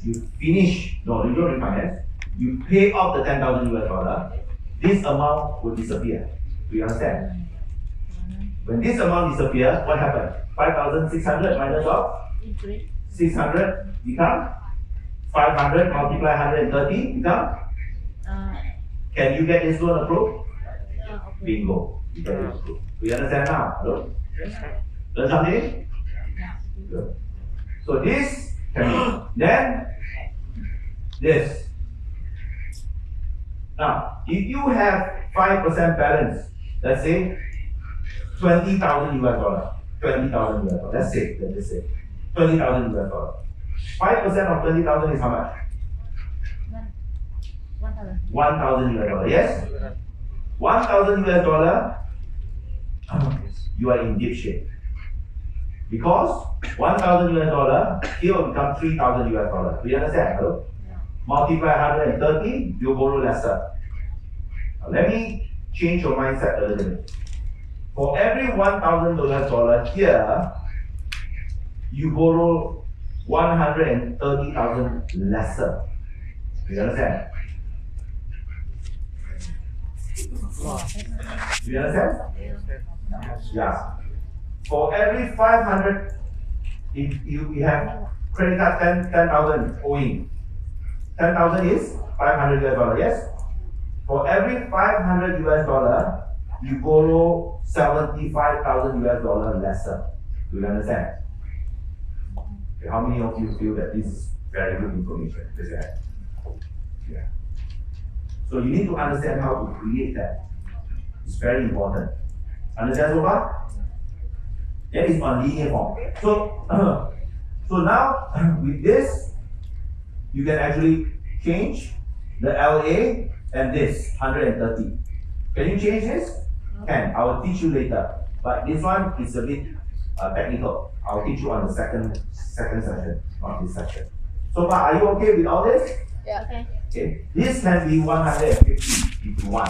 You finish, no, you don't refinance. You pay off the 10,000 US dollar. This amount will disappear. Do you understand? When this amount disappears, what happens? 5,600 minus off 600 become 500 multiply 130 become Can you get this loan approved? Bingo. You get it approved. Do you understand now? Hello? Learn something? Good. So this can be. Then this. Now, if you have 5% balance, let's say 20,000 US dollar, 20,000 US dollar. Let's say 20,000 US dollar. 5% of 20,000 is how much? 1,000 US dollar. Yes? 1,000 US dollar, you are in deep shape. Because 1,000 US dollar, here will become 3,000 US dollar. Do you understand? Hello? Multiply 130, you borrow lesser. Now, let me change your mindset a little bit. For every 1,000 US dollar here, you borrow 130,000 lesser. Do you understand? Do you understand? Yeah. For every 500, if you have credit card 10,000 owing, 10,000 is 500 US dollar, yes? For every 500 US dollar, you borrow 75,000 US dollar lesser. Do you understand? Okay, how many of you feel that this is very good information? Raise your hand. Yeah. So you need to understand how to create that. It's very important. Understand so far? That is on linear form. So, so now with this, you can actually change the LA and this 130. Can you change this? Can. I will teach you later. But this one is a bit technical. I'll teach you on the second session, not this session. So far, are you okay with all this? Yeah. Okay. Okay. This can be 150 if you want.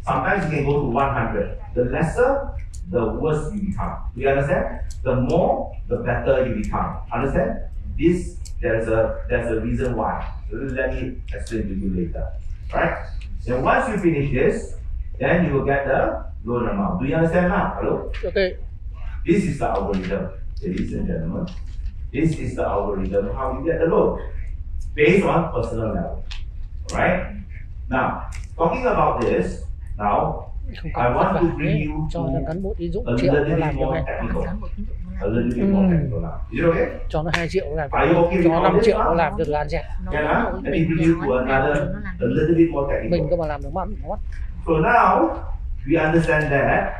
Sometimes you can go to 100. The lesser, the worse you become. Do you understand? The more, the better you become. Understand? This, there's a reason why. Let me explain to you later. Right? Then once you finish this, then you will get the loan amount. Do you understand now? Hello? Okay. This is the algorithm, ladies and gentlemen. This is the algorithm how you get the loan based on personal level. Alright? Now, talking about this, now I want to bring you to cho cán bộ tín dụng a triệu little nó bit làm điều more này, technical. A little bit more technical now. Is it okay? cho nó 2 triệu nó làm Are you okay with cho all 5 this triệu now? nó làm được ăn chè. Can I? Let me bring you to another, a little bit more Mình technical. cơ mà làm được mất. So now, we understand that.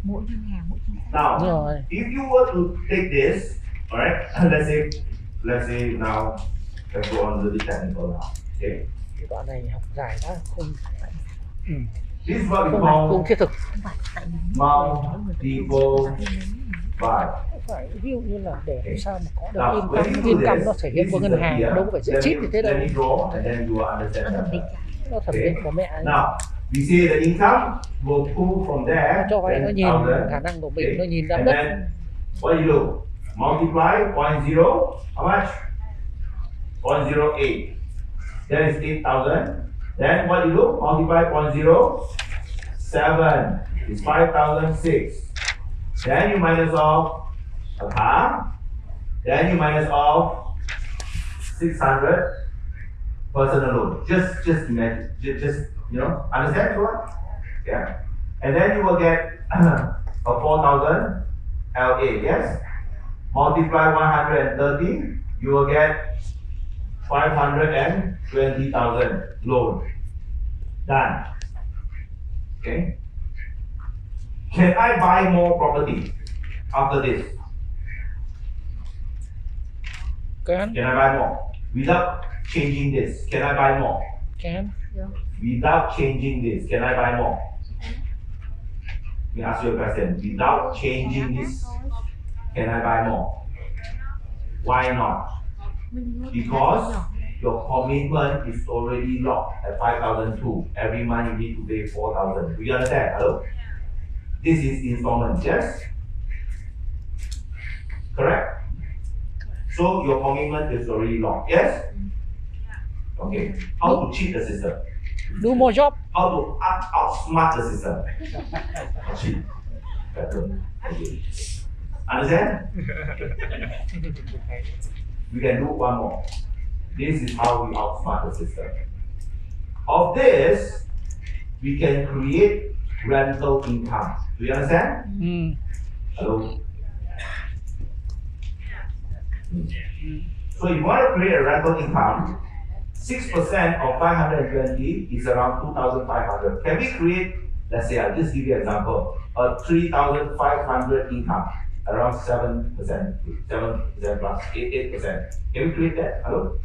Mỗi ngân hàng mỗi chính sách. Now, Rồi. if you were to take this, alright, let's say now, let's go on a little bit technical now. Okay. Cái đoạn này học dài quá không. This is what we Không call thiết thực. multiple buy. Phải ví dụ như là để làm sao mà có được Now, when you do income nó this, thể hiện this qua is ngân the hàng, idea. đâu có phải dễ chít như thế đâu. Let me draw and then you will understand Nó thẩm định better. trả. Nó thẩm định của mẹ ấy. Now, we see the income will pull from there, Cho vay nó nhìn 10,000. khả năng của mình, nó nhìn ra And đất. then, what you do? Multiply 0.0, how much? 0.08. That is 8,000. Then what you do? Multiply 0.07 is 5,006. Then you minus off a car. Then you minus off 600 personal loan. Just imagine, just understand what? Yeah. And then you will get a 4,000 LA. Yes. Multiply 130, you will get 520,000 loan. Done. Okay. Can I buy more property after this? Can. Can I buy more? Without changing this, can I buy more? Can. Without changing this, can I buy more? Let me ask you a question. Without changing this, can I buy more? Why not? Because your commitment is already locked at 5,002. Every month you need to pay 4,000. Do you understand? Hello? This is installment, yes? Correct? So your commitment is already locked, yes? Okay. How to cheat the system? Do more job. How to outsmart the system? Cheat. Better. Okay. Understand? We can do one more. This is how we outsmart the system. Of this, we can create rental income. Do you understand? Hello? So if you want to create a rental income, 6% of 520 is around 2,500. Can we create, let's say, I'll just give you an example, a 3,500 income, around 7%, 7% plus 8%. Can we create that? Hello?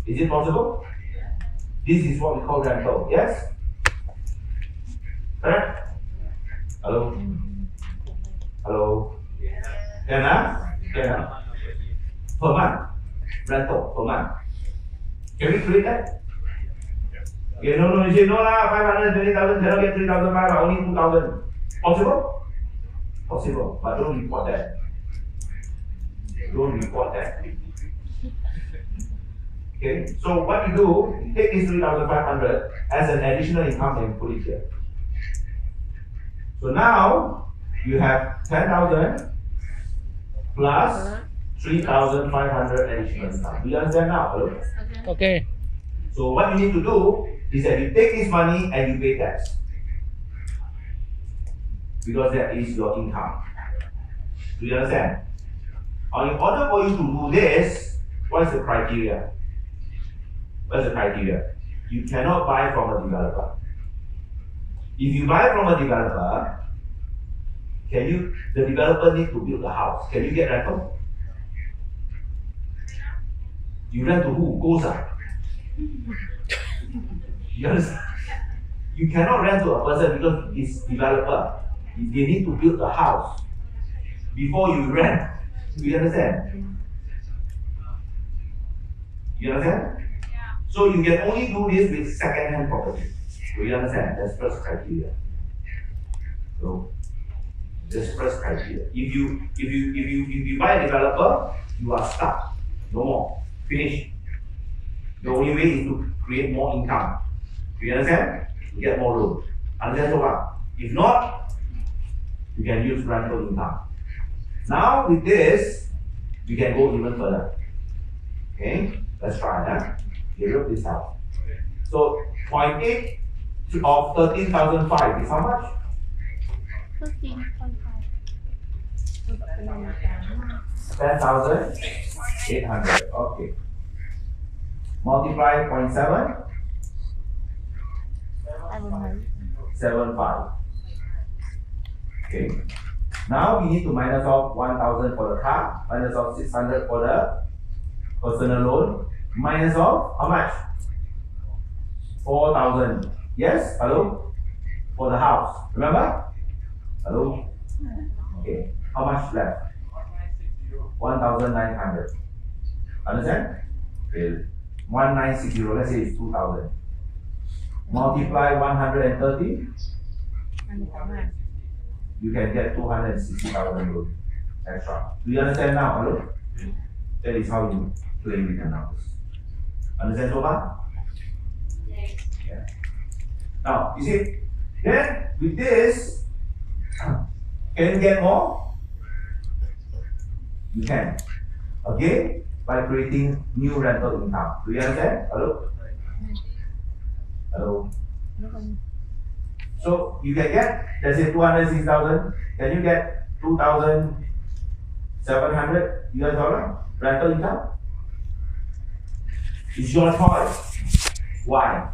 Is it possible? This is what we call rental, yes? Correct? Hello? Hello? Can per month. Rental per month. Can we create that? Okay, no, you say no lah, 520,000, cannot get 3,500, only 2,000. Possible? Possible, but don't report that. Don't report that. Okay, so what you do, you take this 3,500 as an additional income and put it here. So now you have 10,000 plus 3,500 additional income. Do you understand now? Hello? Okay. So what you need to do is that you take this money and you pay tax. Because that is your income. Do you understand? Now, in order for you to do this, what is the criteria? What's the criteria? You cannot buy from a developer. If you buy from a developer, the developer need to build a house. Can you get rental? You rent to who? Gosa. You understand? You cannot rent to a person because it's developer. They need to build a house before you rent. Do you understand? You understand? So you can only do this with second-hand property. Do you understand? That's first criteria. So that's first criteria. If you buy a developer, you are stuck. No more. Finish. The only way is to create more income. Do you understand? To get more loan. Understand so far? If not, you can use rental income. Now with this, we can go even further. Okay? Let's try that. Develop this out. So 0.8 of 13,005 is how much? 13.5. 10,800. Okay. Multiply 0.7. 75. Okay. Now we need to minus off 1,000 for the car, minus off 600 for the personal loan, minus off how much? 4,000. Yes? Hello? For the house. Remember? Hello? Okay. How much left? 1,900. Understand? Okay. 1,960. Let's say it's 2,000. Multiply 130. You can get 260,000 loan extra. Do you understand now? Hello? That is how you play with the numbers. Understand so far? Yeah. Now, you see, then with this, can you get more? You can. Okay? By creating new rental income. Do you understand? Hello? Hello? So you can get, let's say 206,000. Can you get 2,700 US dollar rental income? It's your choice. Why?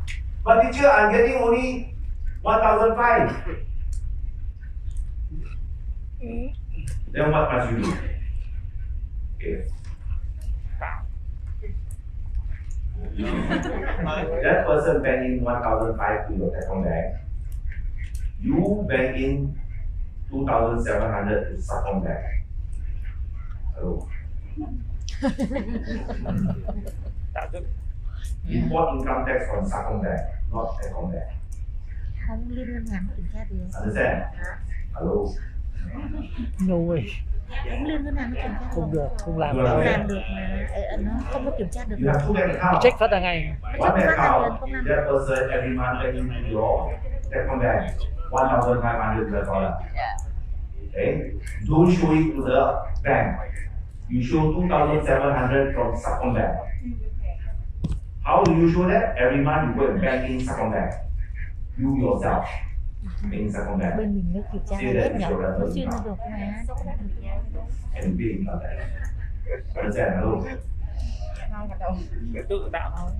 But teacher, I'm getting only 1,500. Then what must you do? Okay. That person bank in 1,500 to your account bank. You bank in 2,700 to Sakong Bank. Hello. Import income tax from Sakong Bank, not Tekong Bank. Không liên ngân hàng kiểm tra được. Understand? Hello. No way. Không liên ngân hàng nó kiểm tra Không được, không làm Được. được. Không làm được mà nó không có kiểm tra được. You have two bank accounts. Check phát ra ngay. One bank account, that person every month bank into your Tekong Bank, 1,500 US dollar. Okay? Don't show it to the bank. You show 2,700 from Sakong Bank. How do you show that? Every month you go and bank in Sacombank. You yourself in Sacombank. Bên mình mới kiểm tra Say hết that is nhỉ, your nó rental xuyên ra income. được mà. And you pay income tax. Understand? Hello? Phải tự tạo thôi.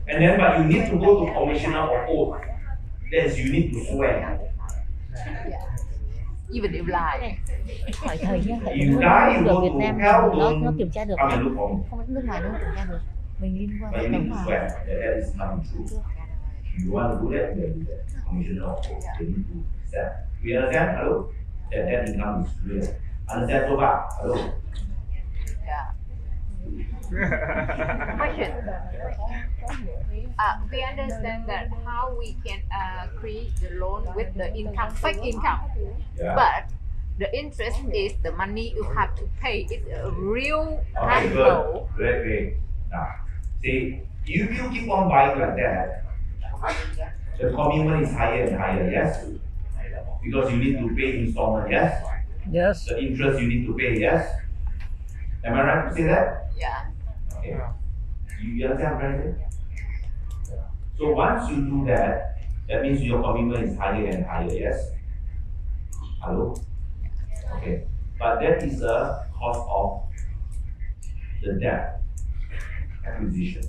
And then, but you need to go to commissioner of oath. That is, you need to swear. Even if lie. Hỏi thầy nhá, thầy You có die, you ở go Việt to Nam hell, nó kiểm tra được come and không? look for me. Không nước ngoài nó kiểm tra được. Mình liên quan But hệ you need thống to mà. swear that that is not true. If you want to do that, you can do that. Commissioner of oath, they need to accept. You understand? Hello? That income is real. Understand so far? Hello? Yeah. Question. We understand that how we can create the loan with the income, fake income, Yeah. but the interest is the money you have to pay. It's a real Okay, cash good. flow. Great. Now, see, if you keep on buying like that, the commitment is higher and higher, yes? Because you need to pay installment, yes? Yes. The interest you need to pay, yes? Am I right to say that? Yeah. Okay. You understand what I'm trying to say? So once you do that, that means your commitment is higher and higher, yes? Hello? Okay. But that is a cost of the debt acquisition.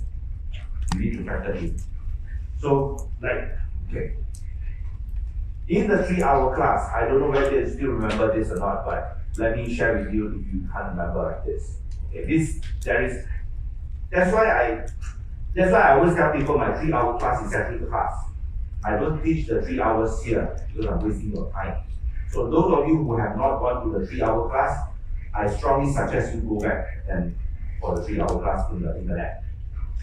You need to factor in. So, like, okay. In the 3-hour class, I don't know whether you still remember this or not, but let me share with you if you can't remember this. Okay, that's why I always tell people my 3-hour class is actually class. I don't teach the 3 hours here because I'm wasting your time. So those of you who have not gone to the 3-hour class, I strongly suggest you go back and for the 3-hour class in the internet.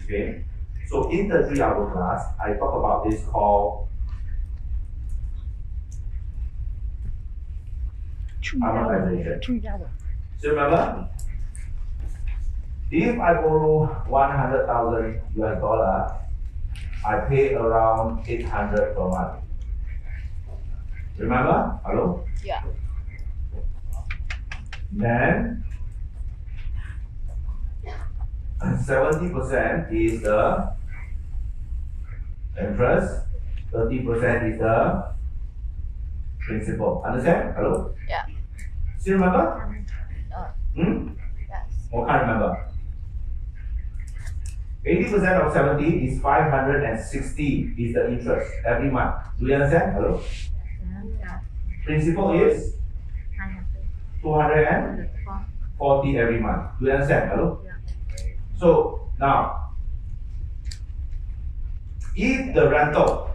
Okay? So in the 3-hour class, I talk about this called amortization. 3 hours. So remember, if I borrow 100,000 US dollar, I pay around 800 per month. Remember? Hello? Yeah. Then 70% is the interest, 30% is the principal. Understand? Hello? Yeah. Still remember? Hmm? Yes. Or can't remember? 80% of 70 is 560 is the interest every month. Do you understand? Hello? Principal is 240 every month. Do you understand? Hello? So now, if the rental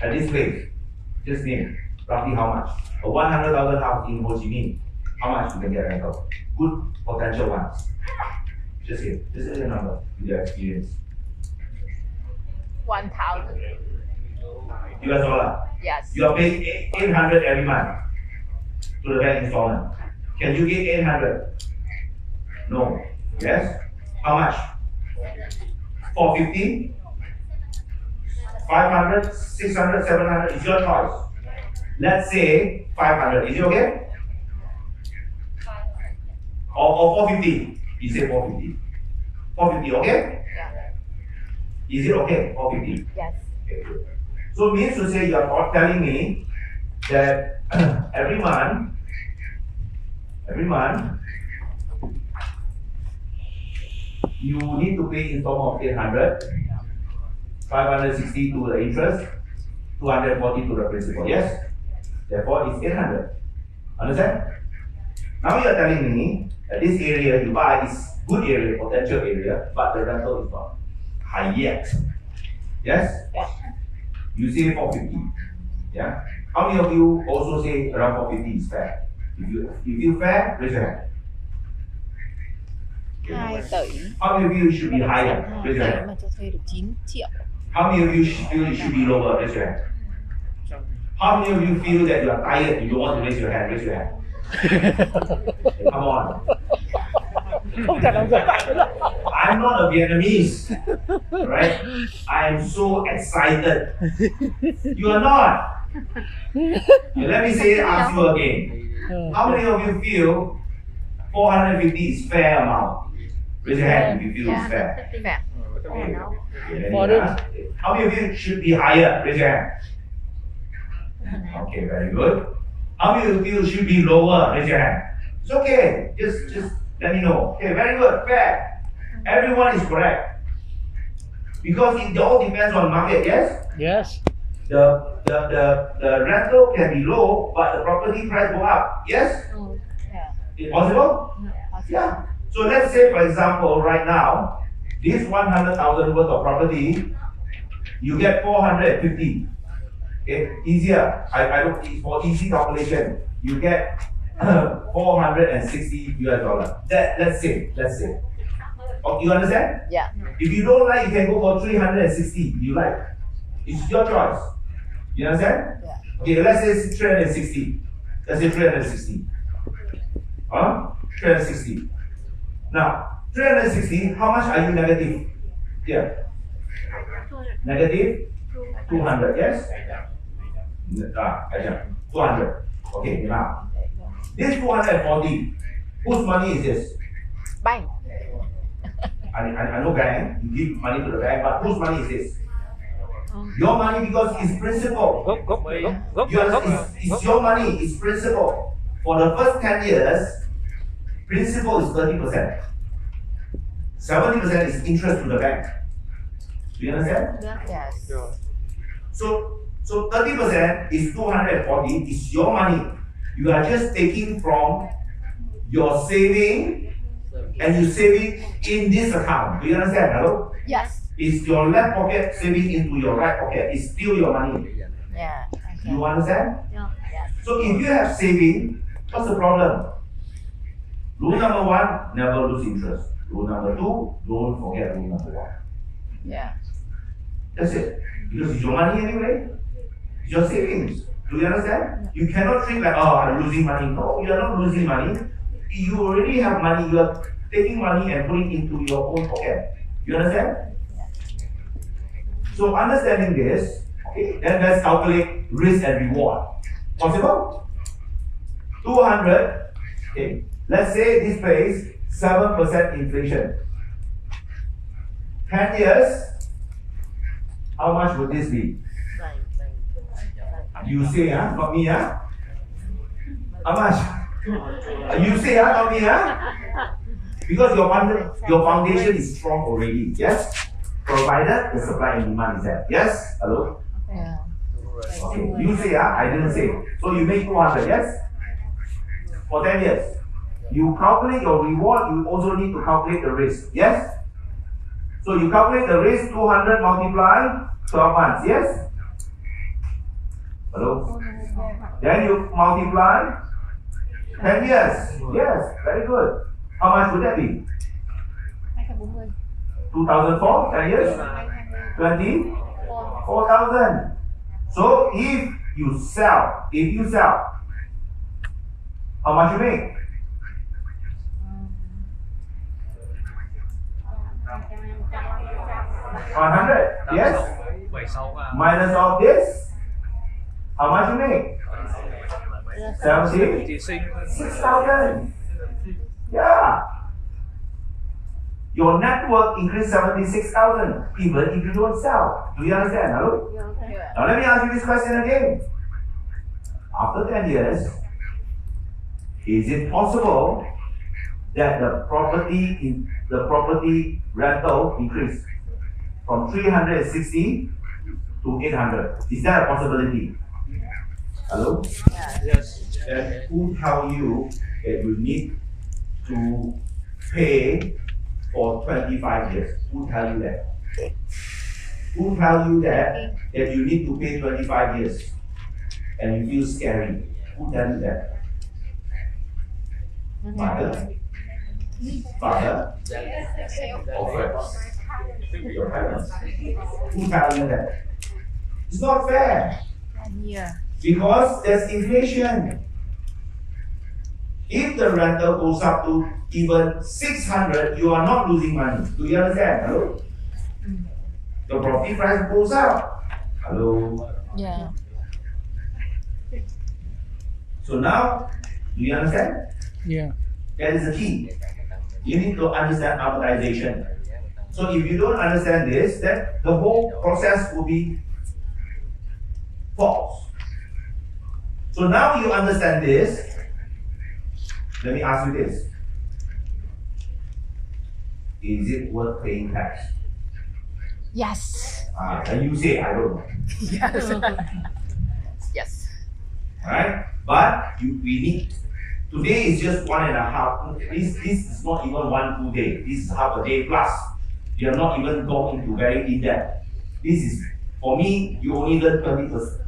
at this place, just name roughly how much? A 100,000 house in Ho Chi Minh, how much you can get rental? Good potential ones. Just here. This is the number with your experience. 1,000. US dollar. Yes. You are paying 800 every month to the bank installment. Can you get 800? No. Yes? How much? 450? 500? 600? 700? It's your choice. Let's say 500. Is it okay? Or 450? You say 450. 450, okay? Yeah. Is it okay? 450? Yes. Okay, good. So means to say you are telling me that every month, you need to pay installment of 800, 560 to the interest, 240 to the principal. Yes? Therefore, it's 800. Understand? Now you are telling me that this area you buy is good area, potential area, but the rental is not high yet. Yes? Yeah. You say 450. Yeah? How many of you also say around 450 is fair? If you feel fair, raise your hand. 2 tỷ. How many of you should be higher? 2 Raise your tỷ hand. mà cho thuê được 9 triệu. How many of you feel it should be lower? Raise your hand. How many of you feel that you are tired, you don't want to raise your hand? Raise your hand. Come on. Không thể nào giật lại nữa rồi. I'm not a Vietnamese, right? I am so excited. You are not. And let me ask you again. How many of you feel 450 is fair amount? Raise your hand if you feel it's fair. Fair. Okay. For How many of you should be higher? Raise your hand. Okay, very good. How many of you should be lower? Raise your hand. It's okay. Just let me know. Okay, very good. Fair. Everyone is correct. Because it all depends on market, yes? Yes. The rental can be low, but the property price go up. Yes? Yeah. Is possible? Yeah. So let's say, for example, right now, this 100,000 worth of property, you get 450. Okay, easier. I don't. For easy calculation, you get 460 US dollar. Let's say. Oh, you understand? Yeah. If you don't like, you can go for 360. You like? It's your choice. You understand? Yeah. Okay, let's say it's 360. Let's say 360. Huh? 360. Now, 360, how much are you negative? Yeah. Negative 200, yes? Yeah. 200. Okay, now. This 240, whose money is this? Bank. I know bank, you give money to the bank, but whose money is this? Your money, because it's principal. It's your money, it's principal. For the first 10 years, principal is 30%. 70% is interest to the bank. Do you understand? Yes. So 30% is 240, is your money. You are just taking from your saving and you save it in this account. Do you understand? Hello? Yes. It's your left pocket saving into your right pocket. It's still your money. Yeah. Okay. You understand? Yeah. So if you have saving, what's the problem? Rule number 1, never lose interest. Rule number 2, don't forget rule number 1. Yeah. That's it. Because it's your money anyway. It's your savings. Do you understand? You cannot think like, oh, I'm losing money. No, you are not losing money. You already have money. You are taking money and putting into your own pocket. You understand? So understanding this, okay, then let's calculate risk and reward. Possible? 200, okay. Let's say this pays 7% inflation. 10 years, how much would this be? You say, not me, How much? You say, not me, Because your foundation is strong already, yes? Provided the supply and demand is there. Yes? Hello? Yeah. Okay. You say, I didn't say. So you make 200, yes? For 10 years. You calculate your reward, you also need to calculate the risk, yes? So you calculate the risk, 200 multiply 12 months, yes? Hello? Then you multiply 10 years. Yes, very good. How much would that be? 2004, 10 years? 24,000. So if you sell, how much you make? 100, yes? Minus of this, how much you make? 76,000. Yeah. Your net worth increased 76,000 even if you don't sell. Do you understand? Hello? Yeah. Now let me ask you this question again. After 10 years, is it possible that the property rental increase from 360 to 800? Is that a possibility? Hello? Yes. Then who tell you that you need to pay for 25 years? Who tell you that? Who tell you that you need to pay 25 years and you feel scary? Who tell you that? Father? Father? Or friends? Your parents? Who tell you that? It's not fair. Yeah. Because there's inflation. If the rental goes up to even 600, you are not losing money. Do you understand? Hello? The property price goes up. Hello? Yeah. So now, do you understand? Yeah. That is the key. You need to understand amortization. So if you don't understand this, then the whole process will be false. So now you understand this. Let me ask you this. Is it worth paying tax? Yes. And you say, I don't know. Yes. Yes. Right? But we need. Today is just 1.5. This is not even 1 full day. This is half a day plus. You are not even going into very in depth. This is, for me, you only learn 20%,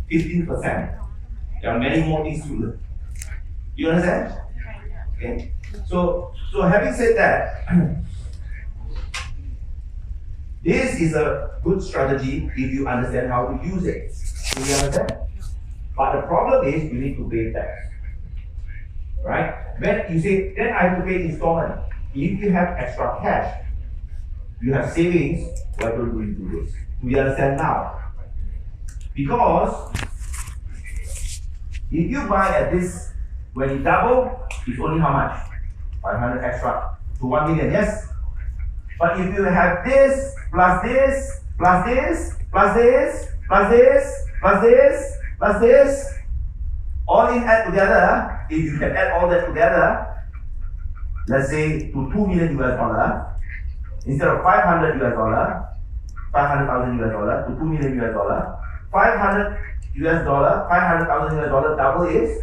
15%. There are many more things to learn. You understand? Okay. So having said that, this is a good strategy if you understand how to use it. Do you understand? But the problem is you need to pay tax. Right? When you say, then I have to pay installment. If you have extra cash, you have savings, why don't we do this? Do you understand now? Because if you buy at this, when it double, it's only how much? 500 extra to 1 million, yes? But if you have this, plus this, plus this, plus this, plus this, plus this, plus this, all in add together, if you can add all that together, let's say to 2 million US dollar, instead of 500 US dollar, 500,000 US dollar to 2 million US dollar, 500 US dollar, 500,000 US dollar double is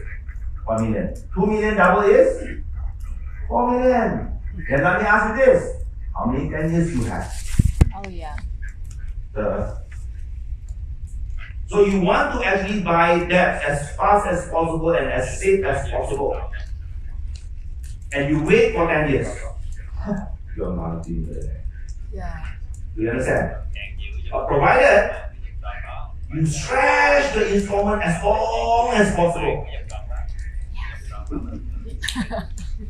1 million. 2 million double is 4 million. Then let me ask you this, how many 10 years you have? Oh yeah. So you want to actually buy that as fast as possible and as safe as possible. And you wait for 10 years. You're not doing that. Yeah. Do you understand? Provided you stretch the installment as long as possible.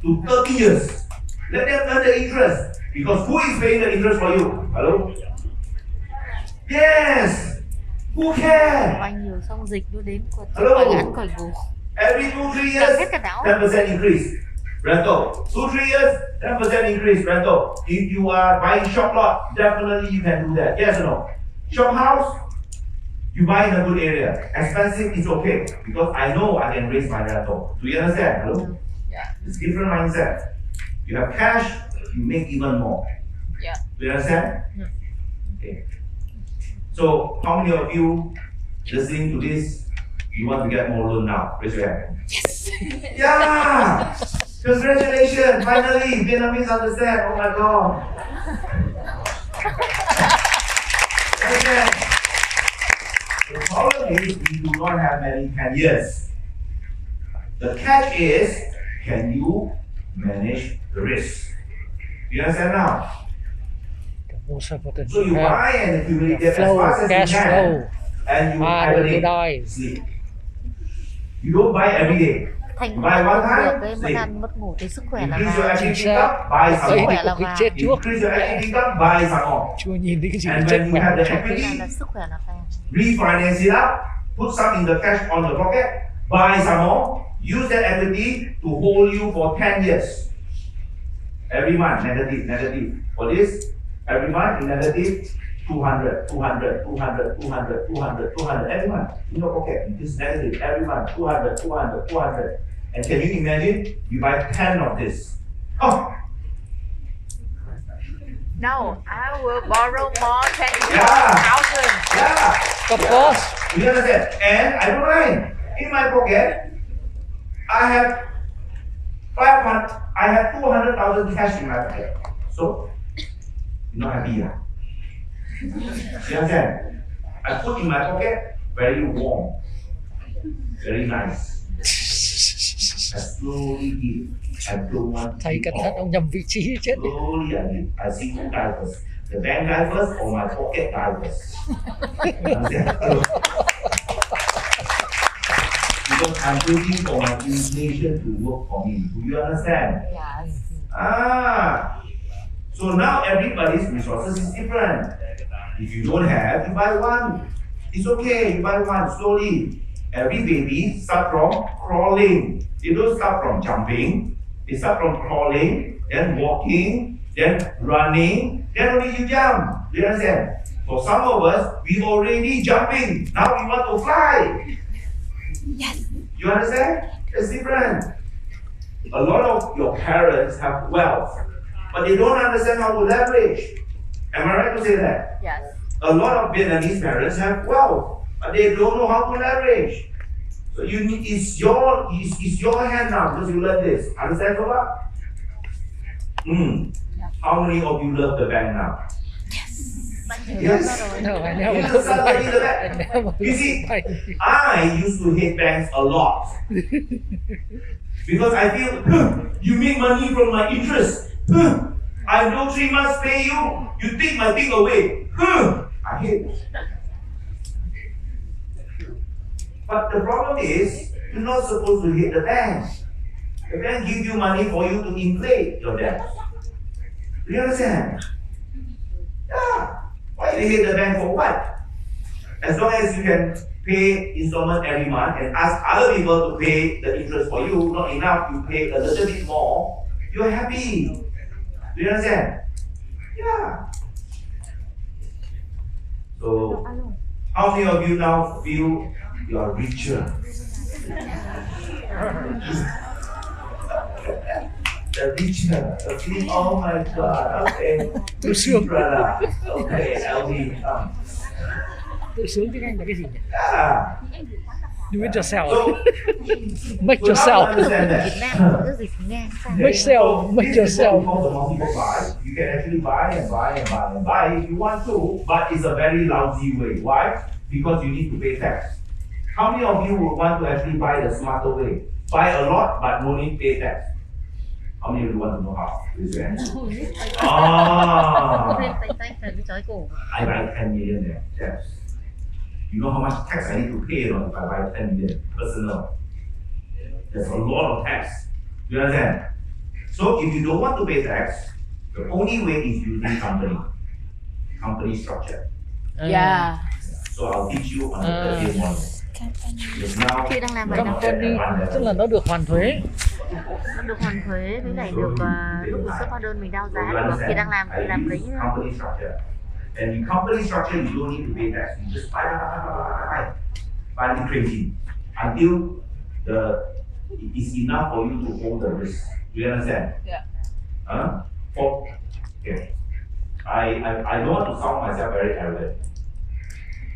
To 30 years. Let them earn the interest. Because who is paying the interest for you? Hello? Yes! Who cares? Anh nhiều xong dịch nó đến còn Hello? ngắn còn bù. Every 2-3 years, 10% increase rental. 2-3 years, 10% increase rental. If you are buying shop lot, definitely you can do that. Yes or no? Shop house, you buy in a good area. Expensive is okay because I know I can raise my rental. Do you understand? Hello? Yeah. It's different mindset. You have cash, you make even more. Yeah. Do you understand? Yeah. Okay. So, how many of you listening to this, you want to get more loan now? Raise your hand. Yes. Yeah! Congratulations! Finally, Vietnamese understand. Oh my God. Okay. The problem is we do not have many 10 years. The catch is, can you manage the risk? You understand now? Most important So you have buy and accumulate it as flow, fast as cash you can, flow. and you Rồi hibernate, đòi. sleep. You don't buy every day. Thành You buy one công time, việc ấy mất sleep. ăn mất ngủ thì sức khỏe là Increase your vào. active Chính income, buy Đấy some thì more. Khỏe là có cái vào. chết trước. Increase your active income, buy some more. Chưa nhìn thấy cái gì And chết when you mẹ. have the Thế equity, là sức khỏe là vàng. refinance it up, put some in the cash on the pocket, buy some more, use that equity to hold you for 10 years. Every month, negative. For this, every month, negative 200, 200, 200, 200, 200, 200, every month. In your pocket, it's negative every month, 200, 200, 200. And can you imagine, you buy 10 of this. Oh, No, I will borrow more 10,000. yeah. Of course. You understand? And I don't mind. In my pocket, I have 200,000 cash in my pocket. So, you're not happy, yeah? You understand? I put in my pocket, very warm, very nice. I slowly eat. I don't want to Thầy eat cẩn thận all. ông nhầm vị trí chết. Slowly I eat. I see who die first. The bank die first or my pocket die first. You understand? Because I'm waiting for my inflation to work for me. Do you understand? Yes. So now everybody's resources is different. If you don't have, you buy one. It's okay, you buy one slowly. Every baby start from crawling. They don't start from jumping. They start from crawling. then walking, then running, then only you jump. Do you understand? For some of us, we already jumping. Now we want to fly. Yes. You understand? It's different. A lot of your parents have wealth, but they don't understand how to leverage. Am I right to say that? Yes. A lot of Vietnamese parents have wealth, but they don't know how to leverage. So it's your hand now because you learn this. Understand, Papa? How many of you love the bank now? Yes. No, I You never just start learning the I bank. never You see, I used to hate banks a lot because I feel you make money from my interest. I know 3 months pay you. You take my thing away. I hate it. But the problem is, you're not supposed to hate the bank. The bank give you money for you to inflate your debt. Do you understand? Yeah. Why do you hate the bank for what? As long as you can pay installment every month and ask other people to pay the interest for you, not enough, you pay a little bit more, you're happy. Do you understand? Yeah. So, how many of you now feel you are richer? The richer, the feeling, oh my God, okay. Tôi sướng. Okay, LV, Tự sướng tiếng Anh là cái gì nhỉ? yeah. Do it yourself. So, Make so now you yourself. understand that. Việt Nam có dịch ngang sang. Make yourself. Make This is what we yourself. call the multiple buy. You can actually buy and buy and buy and buy if you want to, but it's a very lousy way. Why? Because you need to pay tax. How many of you would want to actually buy the smarter way? Buy a lot, but no need pay tax. How many of you want to know how? Raise your hand. Tay Ah, tay là cái chói cổ. I buy 10 million there. Yes. You know how much tax I need to pay if I buy 10 million personal? There's a lot of tax. You understand? So if you don't want to pay tax, the only way is using company structure. Yeah. So I'll teach you on the 30th model. Because now Khi đang làm bài you're đăng not Company at one tức là level. nó được hoàn thuế. Nó được hoàn thuế với lại được lúc mình xuất hóa đơn mình đao So giá you được khi understand? đang làm I lấy use company structure. And in company structure, you don't need to pay tax. You just buy the crazy until it's enough for you to hold the risk. Do you understand? Yeah. Okay. I don't want to sound myself very arrogant.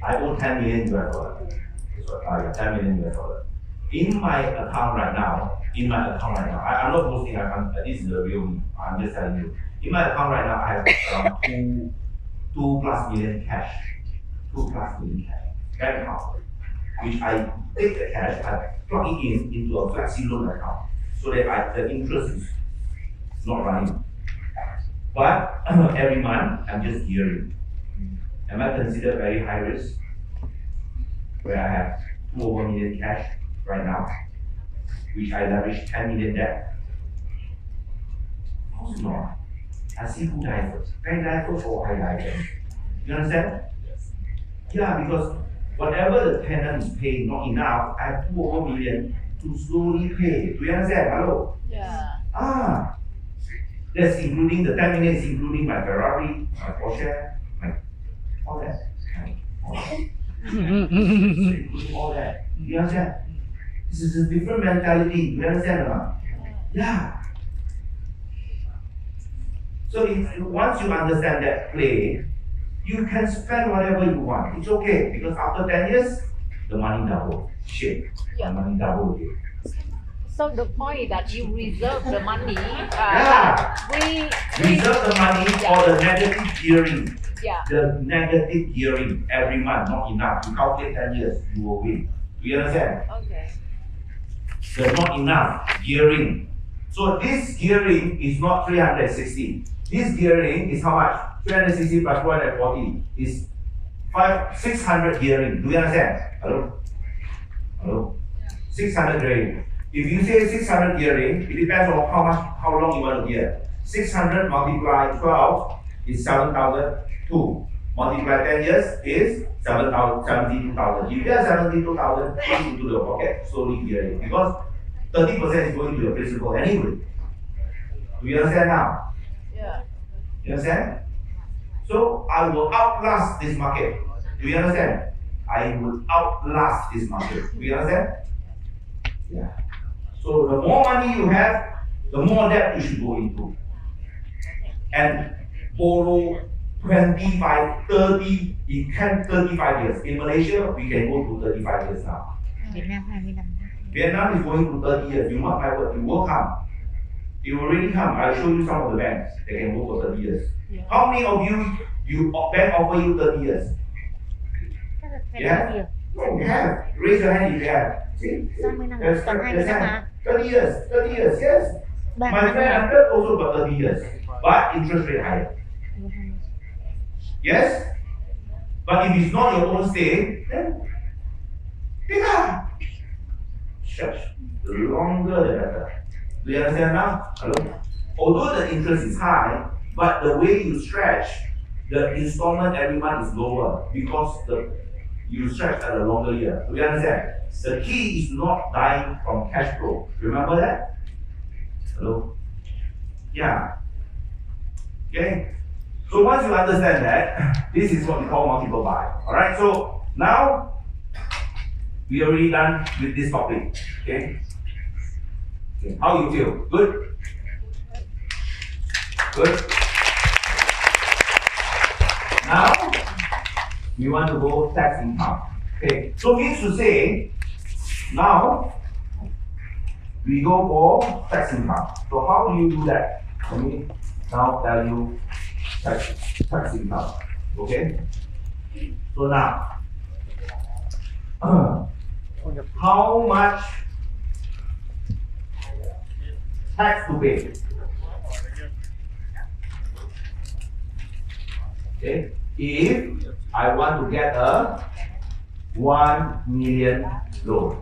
I own 10 million US dollar. So, 10 million US dollar. In my account right now, I'm not boasting, this is the real me. I'm just telling you. In my account right now, I have around 2+ million cash. 2+ million cash. Bank account. Which I take the cash, I plug it into a flexi loan account. So that the interest is not running. But every month, I'm just gearing. Am I considered very high risk? Where I have 2 million cash right now, which I leverage 10 million debt? Of course not. I see who dies first. Bank die first or I die first. You understand? Yeah, because whatever the tenant is paying not enough, I have 2 million to slowly pay. Do you understand? Hello? Yeah. That's including the 10 million is including my Ferrari, my Porsche, all that. Including all that. You understand? This is a different mentality. You understand or not? Yeah. So once you understand that play, you can spend whatever you want. It's okay because after 10 years, the money double. Shit. Yeah. The money double again. So the point is that you reserve the money. Yeah. We Reserve the money for the negative gearing. Yeah. The negative gearing every month, not enough. You calculate 10 years, you will win. Do you understand? Okay. There's not enough gearing. So this gearing is not 360. This gearing is how much? 360 plus 140 is 600 gearing. Do you understand? Hello? Hello? 600 gearing. If you say 600 gearing, it depends on how long you want to gear. 600 multiplied 12 is 7,002. Multiply 10 years is 72,000. If you get 72,000, put it into your pocket, slowly gearing. Because 30% is going to your principal anyway. Do you understand now? Yeah. You understand? So I will outlast this market. Do you understand? I will outlast this market. Do you understand? Yeah. So the more money you have, the more debt you should go into. And borrow 25, 30, it can 35 years. In Malaysia, we can go to 35 years now. Việt Nam 20 năm. Vietnam is going to 30 years. You mark my word, it will come. It will really come. I'll show you some of the banks that can go for 30 years. Yeah. How many of you bank offer you 30 years? Yeah? No, you have. Raise your hand if you have. See? 60 năm, There's, còn 20 there's năm hand. mà. 30 years, 30 years, yes. My friend Uncle also got 30 years, but interest rate higher. Yes? But if it's not your own stay, then bigger. Shush. The longer the better. Do you understand now? Hello? Although the interest is high, but the way you stretch, the installment every month is lower because you stretch at a longer year. Do you understand? The key is not dying from cash flow. Remember that? Hello? Yeah. Okay? So once you understand that, this is what we call multiple buy. Alright, so now we already done with this topic. Okay? Okay. How you feel? Good? Good? Now we want to go tax income. Okay, so means to say now we go for tax income. So how do you do that? Let me now tell you tax income. Okay? So now how much tax to pay? Okay, if I want to get a 1 million loan,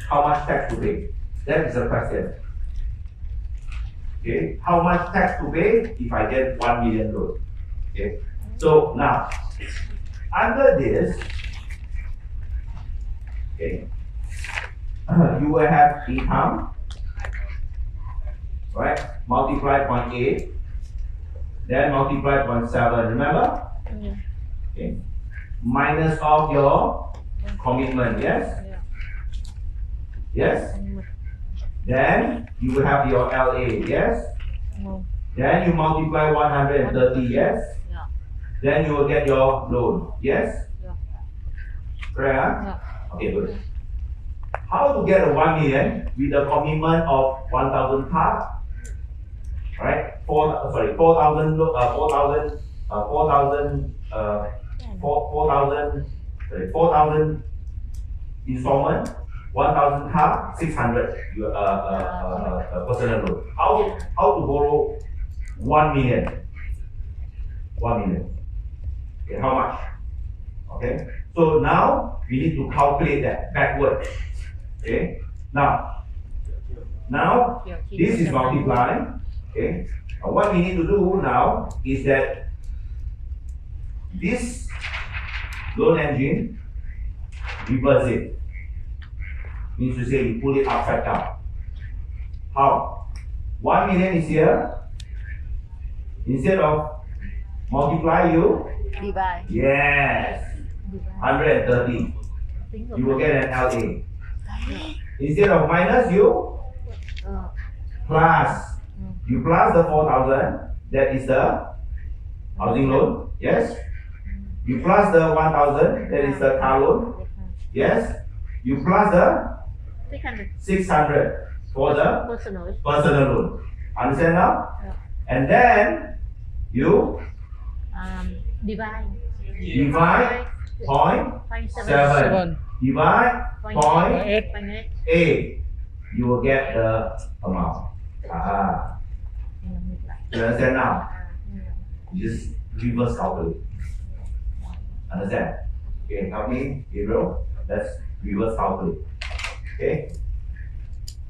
how much tax to pay? That is the question. Okay, how much tax to pay if I get 1 million loan? Okay, so now under this, okay, you will have income, right? Multiply 0.8. Then multiply 0.7, remember? Yeah. Okay. Minus of your commitment, yes? Yes? Then you will have your LA, yes? Then you multiply 130, yes? Yeah. Then you will get your loan, yes? Yeah. Correct? Huh? Okay, good. How to get a 1 million with a commitment of 1,000 car? Right? 4,000 installment, 1,000 car, 600 personal loan. How to borrow 1 million? 1 million. Okay, how much? Okay. So now we need to calculate that backward. Okay. Now this is multiplying. Okay. What we need to do now is that this loan engine, reverse it. Means to say you pull it upside down. How? 1 million is here. Instead of multiply, you Divide. yes 130. You will get an LA. Instead of minus, you plus. You plus the 4,000, that is the housing loan, yes? You plus the 1,000, that is the car loan, yes? You plus the 600 for the personal loan. Understand now? Yeah. And then you Divide 0.7, divide 0.8, you will get the amount. You understand now? You just reverse calculate. Understand? Okay, help me, Gabriel. Let's reverse calculate. Okay.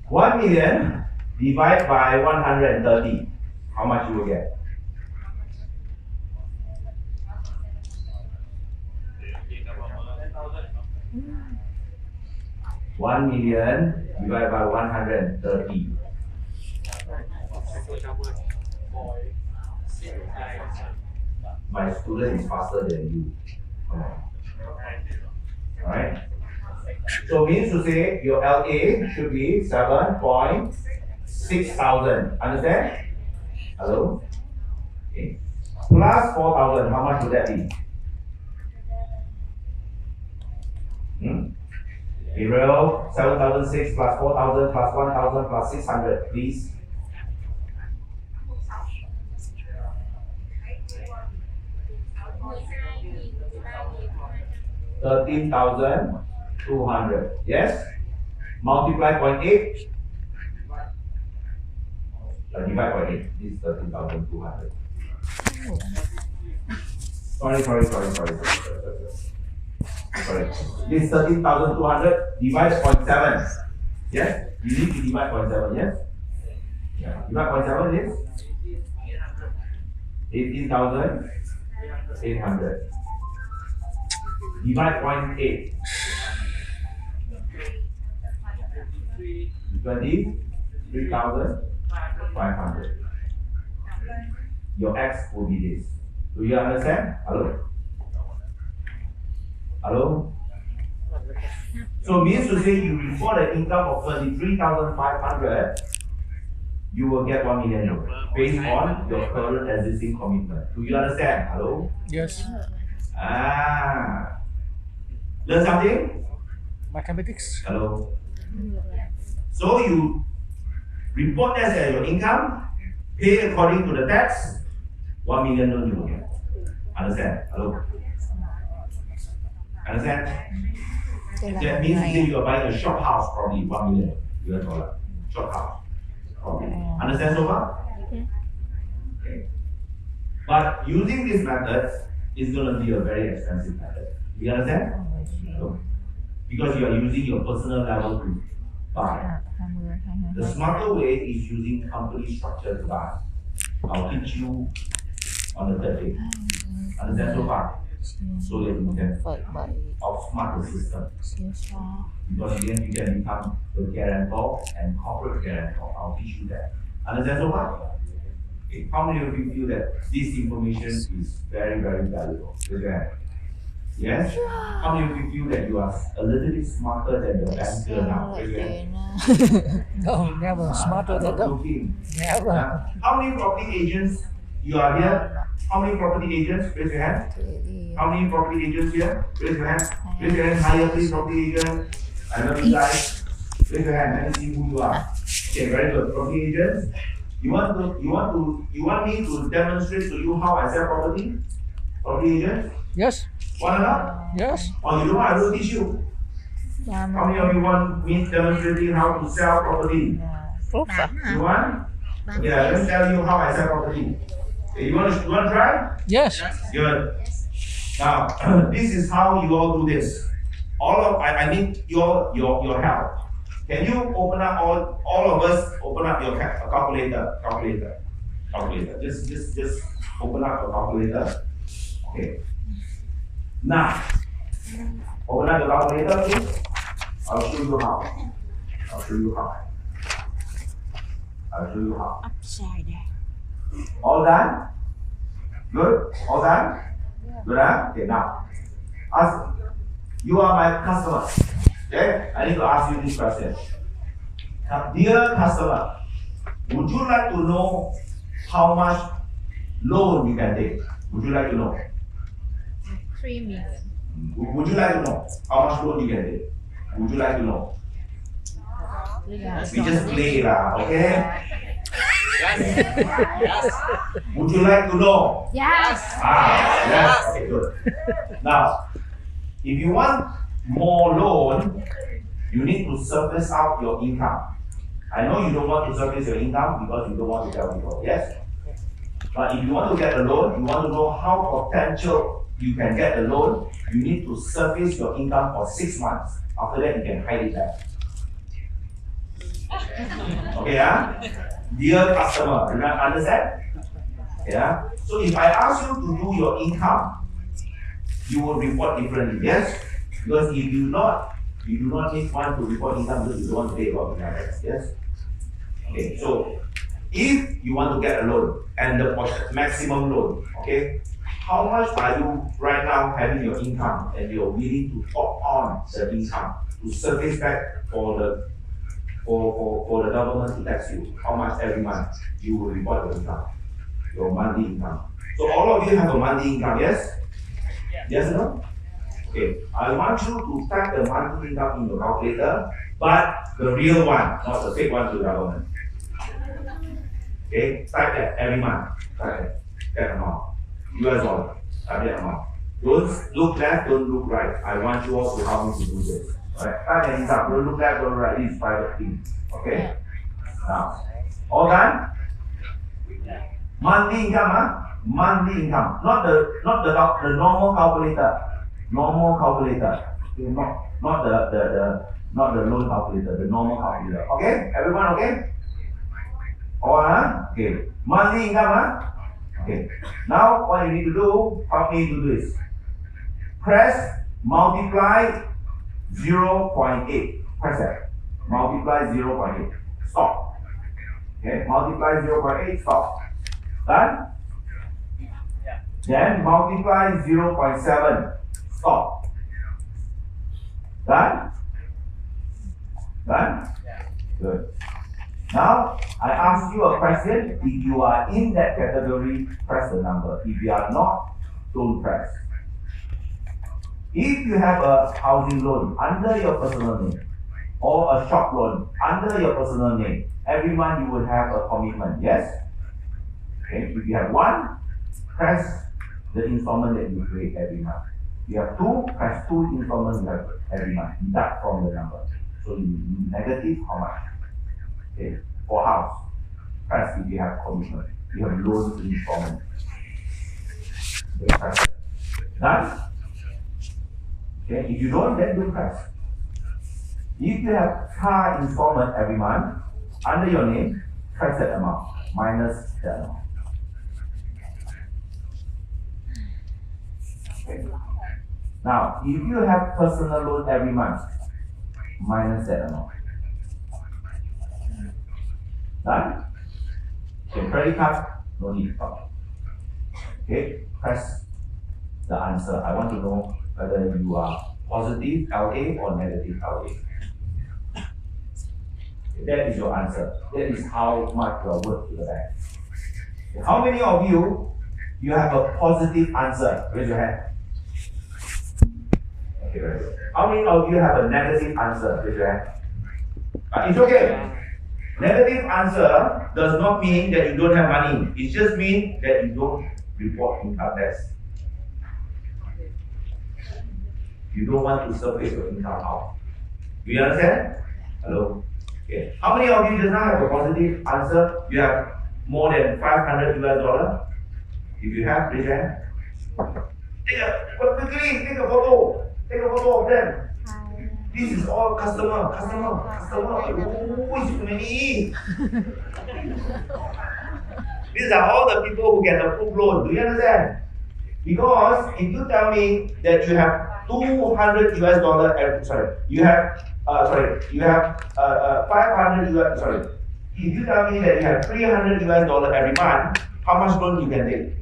1 million divided by 130. How much you will get? $1 million divided by 130. My student is faster than you. Come on. Alright? So means to say your LA should be 7.6,000. Understand? Hello? Okay. Plus 4,000, how much would that be? Ariel, 7,006 plus 4,000 plus 1,000 plus 600, please. $13,200. Yes? Multiply 0.8. Divide by 8. This is 13,200. Sorry. This 13,200 divide 0.7. Yes? You need to divide 0.7. Yes? Yeah. Divide 0.7 is 18,800. Divide 0.8. 23,500. Your X will be this. Do you understand? Hello? Hello? So means to say you report an income of 33,500, you will get 1 million based on your current existing commitment. Do you understand? Hello? Yes. Learn something? Mathematics. Hello? So you report that as your income, pay according to the tax, 1 million loan you will get. Understand? Hello? Understand? That means if you are buying a shop house, probably 1 million US dollar. Shop house. Probably. Understand so far? Okay. But using this method is going to be a very expensive method. You understand? So, because you are using your personal level to buy. The smarter way is using company structure to buy. I'll teach you on the third day. Understand so far? So that you can outsmart the system. Because then you can become the guarantor and corporate guarantor. I'll teach you that. Understand so far? Okay. How many of you feel that this information is very, very valuable? Raise your hand. Yes? How many of you feel that you are a little bit smarter than the banker now? Raise your hand. No, never smarter than them. Never. How many property agents you are here? How many property agents? Raise your hand. How many property agents here? Raise your hand. Raise your hand higher, please, property agent. I love you guys. Raise your hand. Let me see who you are. Okay, very good. Property agents. You want me to demonstrate to you how I sell property? Property agents? Yes. Want or not? Yes. Or you don't want, I will teach you. How many of you want me demonstrating how to sell property? You want? Yeah, let me tell you how I sell property. Okay, you want to try? Yes. Good. Now, this is how you all do this. I need your help. Can you open up all of us open up your calculator? Just open up your calculator. Okay. Now, open up the calculator, please. I'll show you how. Upside down. All done? Good? All done? Good, huh? Okay, now. You are my customer. Okay? I need to ask you this question. Dear customer, would you like to know how much loan you can take? Would you like to know? 3 million. Would you like to know how much loan you can take? Would you like to know? We just play lah, okay? Yes. Would you like to know? Yes. Yes. Okay, good. Now, if you want more loan, you need to surface out your income. I know you don't want to surface your income because you don't want to tell people, yes? But if you want to get a loan, you want to know how potential you can get a loan, you need to surface your income for 6 months. After that, you can hide it back. Okay, dear customer, you understand? Yeah. So if I ask you to do your income, you will report differently, yes? Because if you do not need one to report income because you don't want to pay about income tax, yes? Okay, so If you want to get a loan and the maximum loan, okay, how much are you right now having your income and you're willing to top on the income to service back for the government to tax you? How much every month you will report your income, your monthly income? So all of you have a monthly income, yes? Yes or no? Okay, I want you to type the monthly income in your calculator, but the real one, not the fake one to the government. Okay, type that every month. Type that amount. US dollar. Type that amount. Don't look left, don't look right. I want you all to help me to do this. Alright, type that income. Don't look left, don't look right. This is private thing. Okay? Now, all done? Monthly income, monthly income. Not the normal calculator. Normal calculator. Okay, not the loan calculator, the normal calculator. Okay? Everyone okay? All okay. Monthly income, okay. Now what you need to do, help me do this. Press multiply 0.8. Press that. Multiply 0.8. Stop. Okay, multiply 0.8, stop. Done? Then multiply 0.7. Stop. Done? Done? Good. Now, I ask you a question. If you are in that category, press the number. If you are not, don't press. If you have a housing loan under your personal name or a shop loan under your personal name, every month you will have a commitment, yes? Okay. If you have one, press the installment that you pay every month. If you have two, press two installments every month. Deduct from the number. So you negative how much? Okay. For house, press if you have commitment. You have loans installment. Okay, press. Done? Okay. If you don't, then don't press. If you have car installment every month under your name, press that amount minus that amount. Okay. Now, if you have personal loan every month, minus that amount. Done? Okay, credit card, no need to talk. Okay, press the answer. I want to know whether you are positive LA or negative LA. Okay, that is your answer. That is how much you are worth to the bank. Okay, how many of you have a positive answer? Raise your hand. Okay, very good. How many of you have a negative answer? Raise your hand. It's okay. Negative answer does not mean that you don't have money. It just means that you don't report income tax. You don't want to surface your income out. Do you understand? Hello? Okay. How many of you just now have a positive answer? You have more than $500 US? If you have, raise your hand. Quickly, take a photo. Take a photo of them. This is all customer. Who is too many? These are all the people who get approved loan. Do you understand? Because if you tell me that you have $200 US, you have 500 US, if you tell me that you have $300 US every month, how much loan you can take?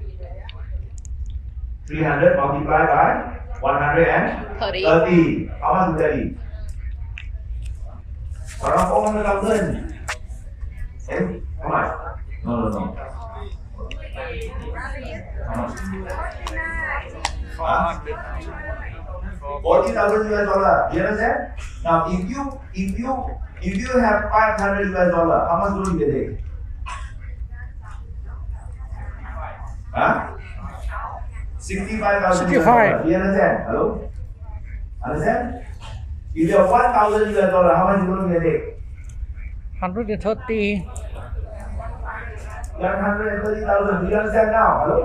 300 multiplied by 130. How much would that be? Around 400,000. Okay? How much? No. How much? 40,000 US. Do you understand? Now, if you have 500 US, how much loan you can take? Huh? 65,000 US. Do you understand? Hello? Understand? If you have 1,000 US, how much loan you can take? 130. 130,000. Do you understand now? Hello?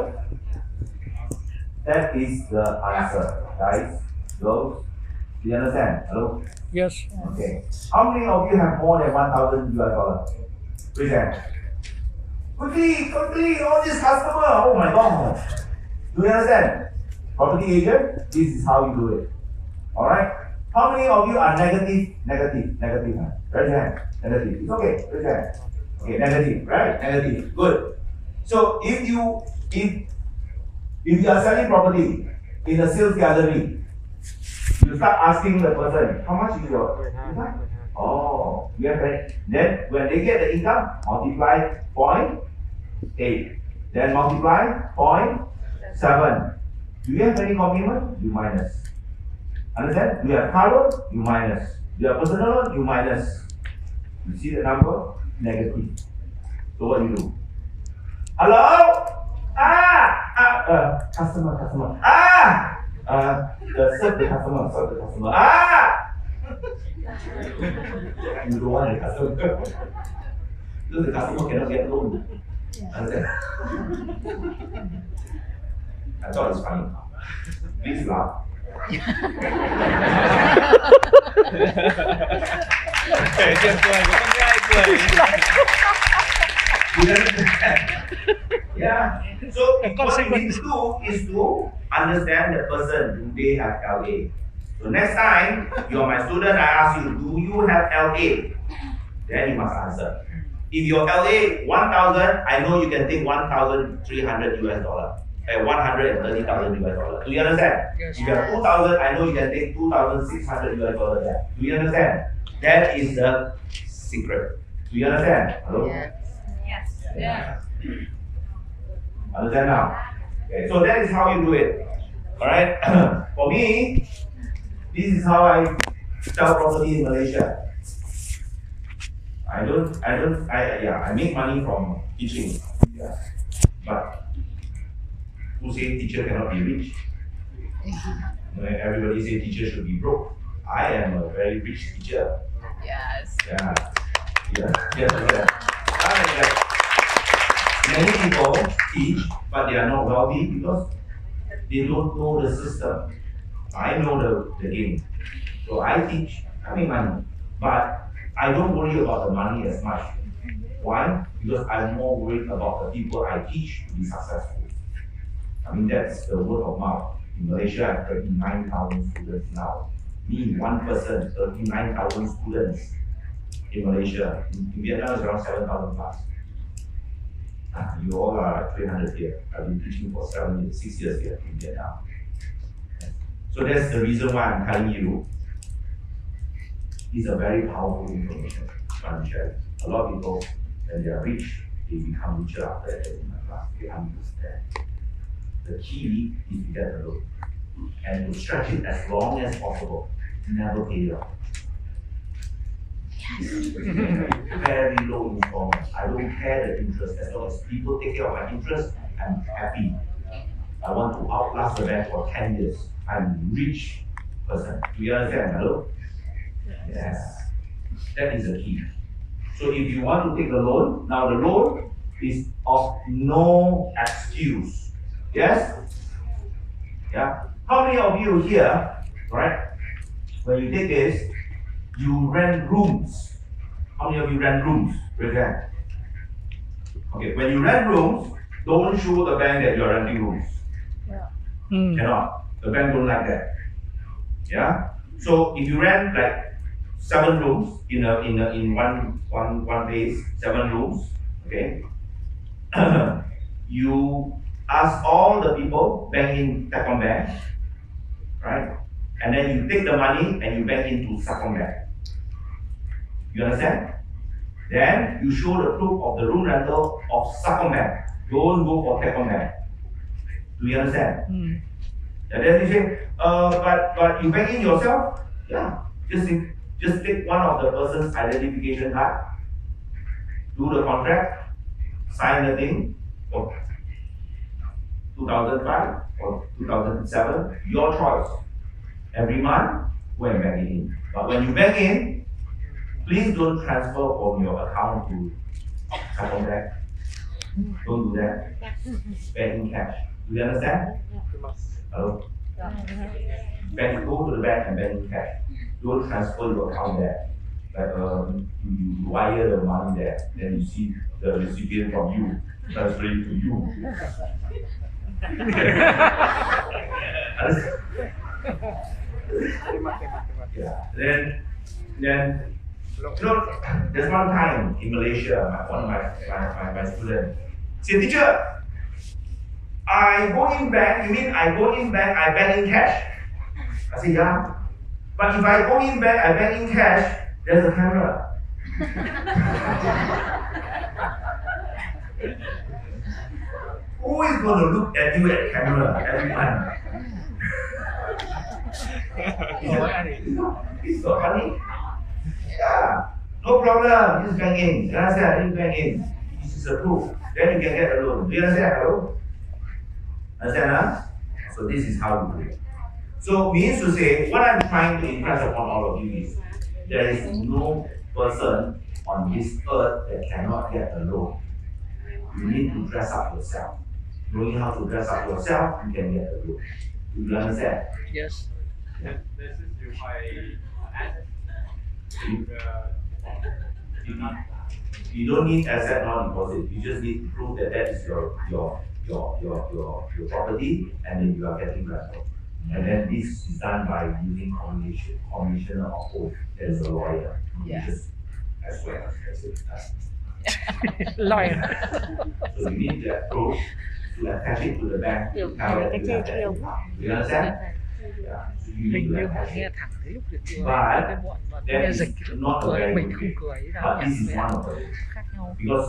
That is the answer, guys, girls. Do you understand? Hello? Yes. Okay. How many of you have more than 1,000 US? Raise your hand. Quickly, all these customers. Oh my God. Do you understand? Property agent, this is how you do it. Alright? How many of you are negative? Raise your hand. Negative. It's okay. Raise your hand. Okay, negative, right? Negative. Good. So if you are selling property in a sales gallery, you start asking the person, how much is your income? Oh, you have that. Then when they get the income, multiply 0.8. Then multiply 0.7. Do you have any commitment? You minus. Understand? Do you have car loan? You minus. Do you have personal loan? You minus. You see the number? Negative. So what do you do? Hello? Customer. Serve the customer. You don't want the customer. Because the customer cannot get loan. Understand? I thought it's funny. Please laugh. Yeah. So what you need to do is to understand the person. Do they have LA? So next time you are my student, I ask you, do you have LA? Then you must answer. If your LA 1,000, I know you can take 1,300 US dollar. 130,000 US dollar. Do you understand? Yes. If you have 2,000, I know you can take 2,600 US dollar there. Do you understand? That is the secret. Do you understand? Hello? Yes. Yeah. Understand now? Okay, so that is how you do it. Alright? For me, this is how I sell property in Malaysia. I make money from teaching. Yeah. But who say teacher cannot be rich? Everybody say teacher should be broke. I am a very rich teacher. Yes. Many people teach, but they are not wealthy because they don't know the system. I know the game. So I teach, I make money. But I don't worry about the money as much. Why? Because I'm more worried about the people I teach to be successful. I mean, that's the word of mouth. In Malaysia, I have 39,000 students now. Me, one person, 39,000 students in Malaysia. In Vietnam, it's around 7,000 plus. You all are 300 here. I've been teaching for 6 years here in Vietnam. So that's the reason why I'm telling you. It's a very powerful information to understand. A lot of people, when they are rich, they become richer after attending my class. They understand. The key is to get the loan and to stretch it as long as possible. Never pay it off. Very low installment. I don't care the interest. As long as people take care of my interest, I'm happy. I want to outlast the bank for 10 years. I'm a rich person. Do you understand? Hello? Yes. That is the key. So if you want to take the loan, now the loan is of no excuse. Yes? Yeah. How many of you here, right? When you take this, you rent rooms. How many of you rent rooms? Raise your hand. Okay, when you rent rooms, don't show the bank that you are renting rooms. Cannot. The bank don't like that. Yeah? So if you rent like 7 rooms in one place, 7 rooms, okay? You ask all the people bank in Tekong Bank, right? And then you take the money and you bank into Tekong Bank. You understand? Then you show the proof of the room rental of Tekong Bank. Don't go for Tekong Bank. Do you understand? And then you say, but you bank in yourself? Yeah. Just take one of the person's identification card, do the contract, sign the thing for 2005 or 2007, your choice. Every month, go and bank it in. But when you bank in, please don't transfer from your account to Tekong Bank. Don't do that. Bank in cash. Do you understand? Hello? Bank, go to the bank and bank in cash. Don't transfer your account there. Like you wire the money there, then you see the recipient from you transferring to you. Yeah. Then You know, there's one time in Malaysia, one of my students said, teacher, I go in bank, you mean I go in bank, I bank in cash? I said, yeah. But if I go in bank, I bank in cash, there's a camera. Who is going to look at you at camera every time? It's so funny. Yeah, no problem. Just bank in. You understand? Just bank in. This is approved. Then you can get a loan. Do you understand? Hello? Understand? Huh? So this is how we do it. So means to say, what I'm trying to impress upon all of you is there is no person on this earth that cannot get a loan. You need to dress up yourself. Knowing how to dress up yourself, you can get a loan. Do you understand? Yes. This is my asset. You don't need asset non-deposit. You just need to prove that that is your property, and then you are getting rental. And then this is done by using commissioner of oath. There's a lawyer. Yeah. Just as well as it. Lawyer. So you need that proof to attach it to the bank. Được, Now cái that you chơi have that chiều. income. You understand? Yeah. So you need Hình to như họ attach nghe it. thẳng cái lúc được But cái bọn mà that nghe is dịch not a cười, very mình good không thing. cười đâu. But this is one of them. Khác nhau. Because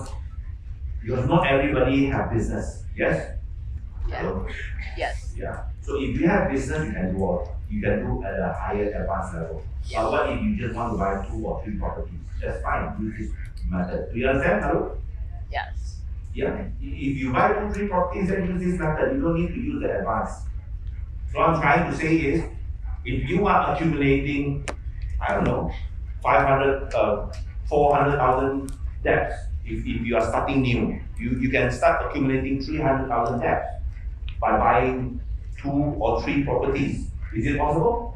not everybody have business. Yes? Yeah. So, Yes. yeah. So if you have business, you can do all. You can do at a higher advanced level. But what if you just want to buy 2 or 3 properties? That's fine. Use this method. Do you understand? Hello? Yes. Yeah. If you buy 2, 3 properties and use this method, you don't need to use the advanced. So what I'm trying to say is, if you are accumulating, I don't know, 400,000 debts, if you are starting new, you can start accumulating 300,000 debts by buying 2 or 3 properties. Is it possible?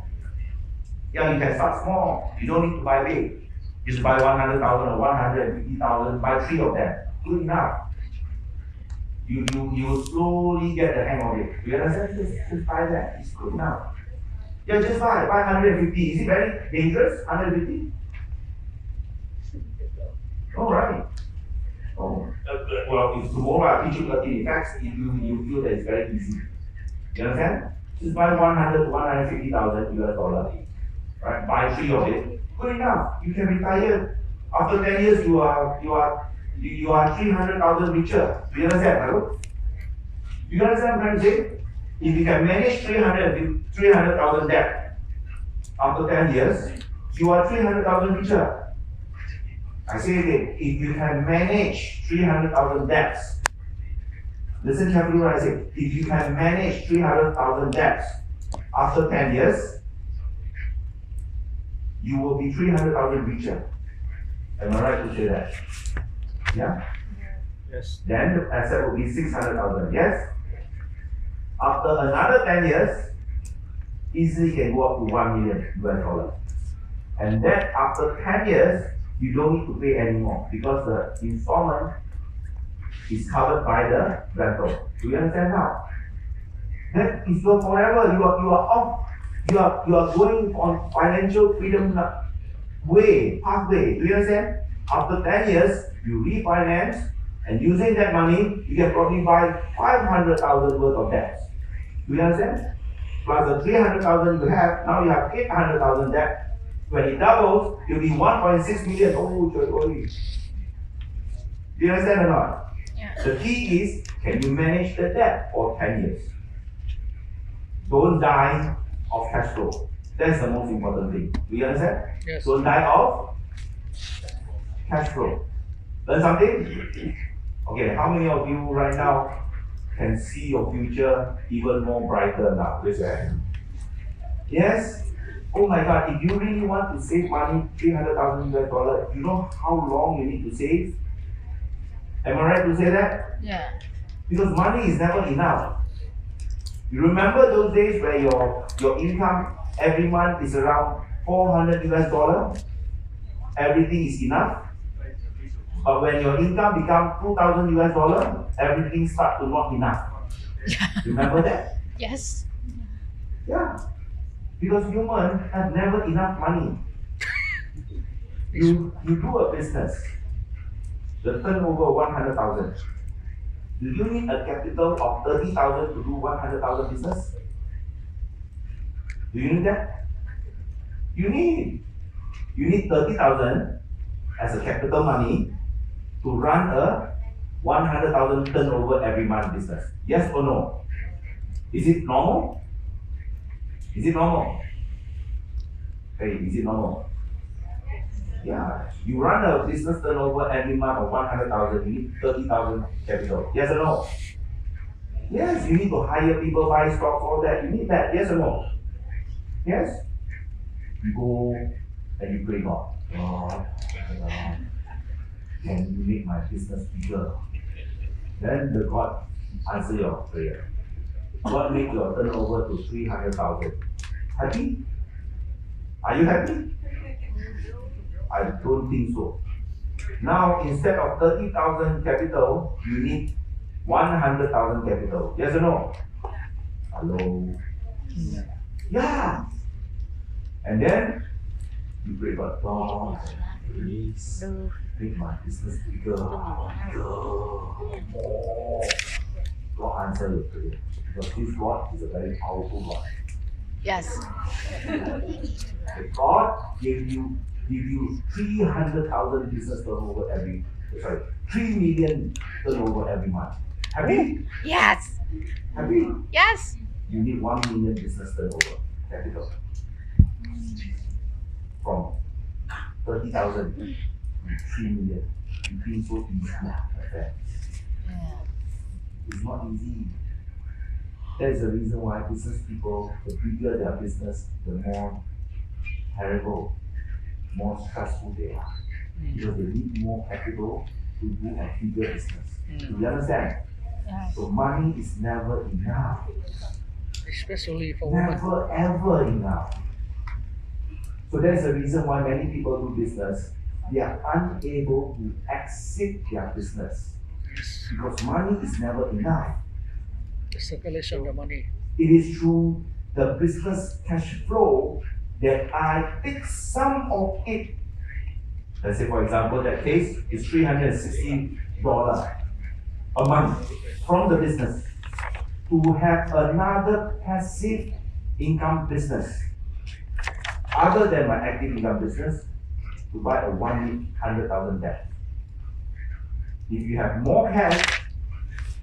Yeah, you can start small. You don't need to buy big. Just buy 100,000 or 150,000, buy 3 of them. Good enough. You will slowly get the hang of it. Do you understand? Just buy that. It's good enough. Yeah, just buy 150. Is it very dangerous? 150? All right. Oh, well, if tomorrow I teach you 30 facts, you feel that it's very easy. You understand? Just buy 100 to 150,000 US dollar. Right? Buy 3 of it. Good enough. You can retire. After 10 years, you are 300,000 richer. Do you understand? Hello? Do you understand what I'm saying? If you can manage 300,000 debt after 10 years, you are 300,000 richer. I say again, if you can manage 300,000 debts, listen carefully what I say. If you can manage 300,000 debts after 10 years, you will be 300,000 richer. Am I right to say that? Yeah? Yes. Then the asset will be 600,000. Yes? After another 10 years, easily can go up to 1 million US dollar. And then after 10 years, you don't need to pay anymore because the installment is covered by the rental. Do you understand now? Then it's your forever. You are off. You are going on financial freedom pathway. Do you understand? After 10 years, you refinance, and using that money, you can probably buy 500,000 worth of debts. Do you understand? Plus the 300,000 you have, now you have 800,000 debt. When it doubles, it will be 1.6 million. Oh, do you understand or not? Yeah. The key is, can you manage the debt for 10 years? Don't die of cash flow. That's the most important thing. Do you understand? Yes. Don't die of cash flow. Learn something? Okay, how many of you right now can see your future even more brighter now? Raise your hand. Yes? Oh my God, if you really want to save money, 300,000 US dollars, you know how long you need to save? Am I right to say that? Yeah. Because money is never enough. You remember those days where your income every month is around 400 US dollars? Everything is enough. But when your income becomes 2,000 US dollars, everything starts to not enough. Remember that? Yes. Yeah. Because humans have never enough money. You do a business, the turnover 100,000. Do you need a capital of 30,000 to do 100,000 business? Do you need that? You need 30,000 as a capital money to run a 100,000 turnover every month business. Yes or no? Is it normal? Is it normal? Hey, is it normal? Yeah, you run a business turnover every month of 100,000, you need 30,000 capital. Yes or no? Yes, you need to hire people, buy stocks, all that. You need that. Yes or no? Yes? You go and you pray God. God, can you make my business bigger? Then the God answer your prayer. God make your turnover to 300,000. Happy? Are you happy? I don't think so. Now, instead of 30,000 capital, you need 100,000 capital. Yes or no? Hello? Yeah. And then, you pray God, God, please make my business bigger. More. God answer your prayer. Because this God is a very powerful God. Yes. God give you 300,000 business turnover 3 million turnover every month. Happy? Yes. Happy? Yes. You need 1 million business turnover capital. From 30,000 to 3 million. You think so easy, my friend? It's not easy. That's the reason why business people, the bigger their business, the more terrible, more stressful they are. Because they need more capital to do a bigger business. Do you understand? So money is never enough. Especially for women. Never ever enough. So that's the reason why many people do business. They are unable to exit their business. Because money is never enough. The circulation of money. It is through the business cash flow that I take some of it. Let's say, for example, that case is $360 a month from the business to have another passive income business other than my active income business to buy a 100,000 debt. If you have more cash,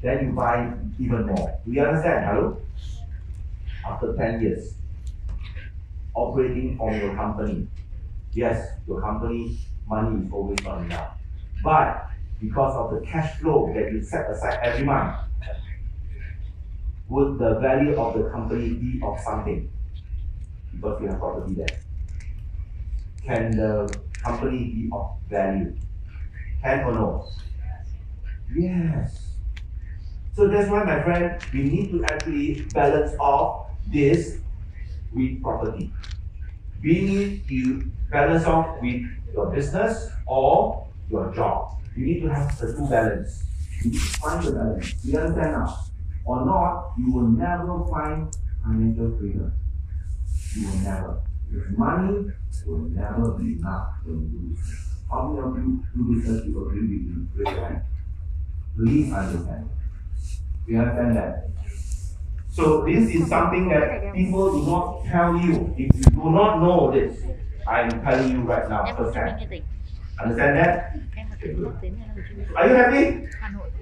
then you buy even more. Do you understand? Hello? After 10 years operating from your company, yes, your company money is always not enough. But because of the cash flow that you set aside every month, would the value of the company be of something? Because you have property there. Can the company be of value? Can or no? Yes. So that's why, my friend, we need to actually balance off this with property. We need to balance off with your business or your job. You need to have the two balance. You need to find the balance. You understand now? Or not, you will never find financial freedom. You will never. Because money will never be enough when you do business. How many of you do business you agree with me? Raise your hand. Please understand. You understand that? So this is something that people do not tell you. If you do not know this, I'm telling you right now firsthand. Understand that? Okay, good. Are you happy?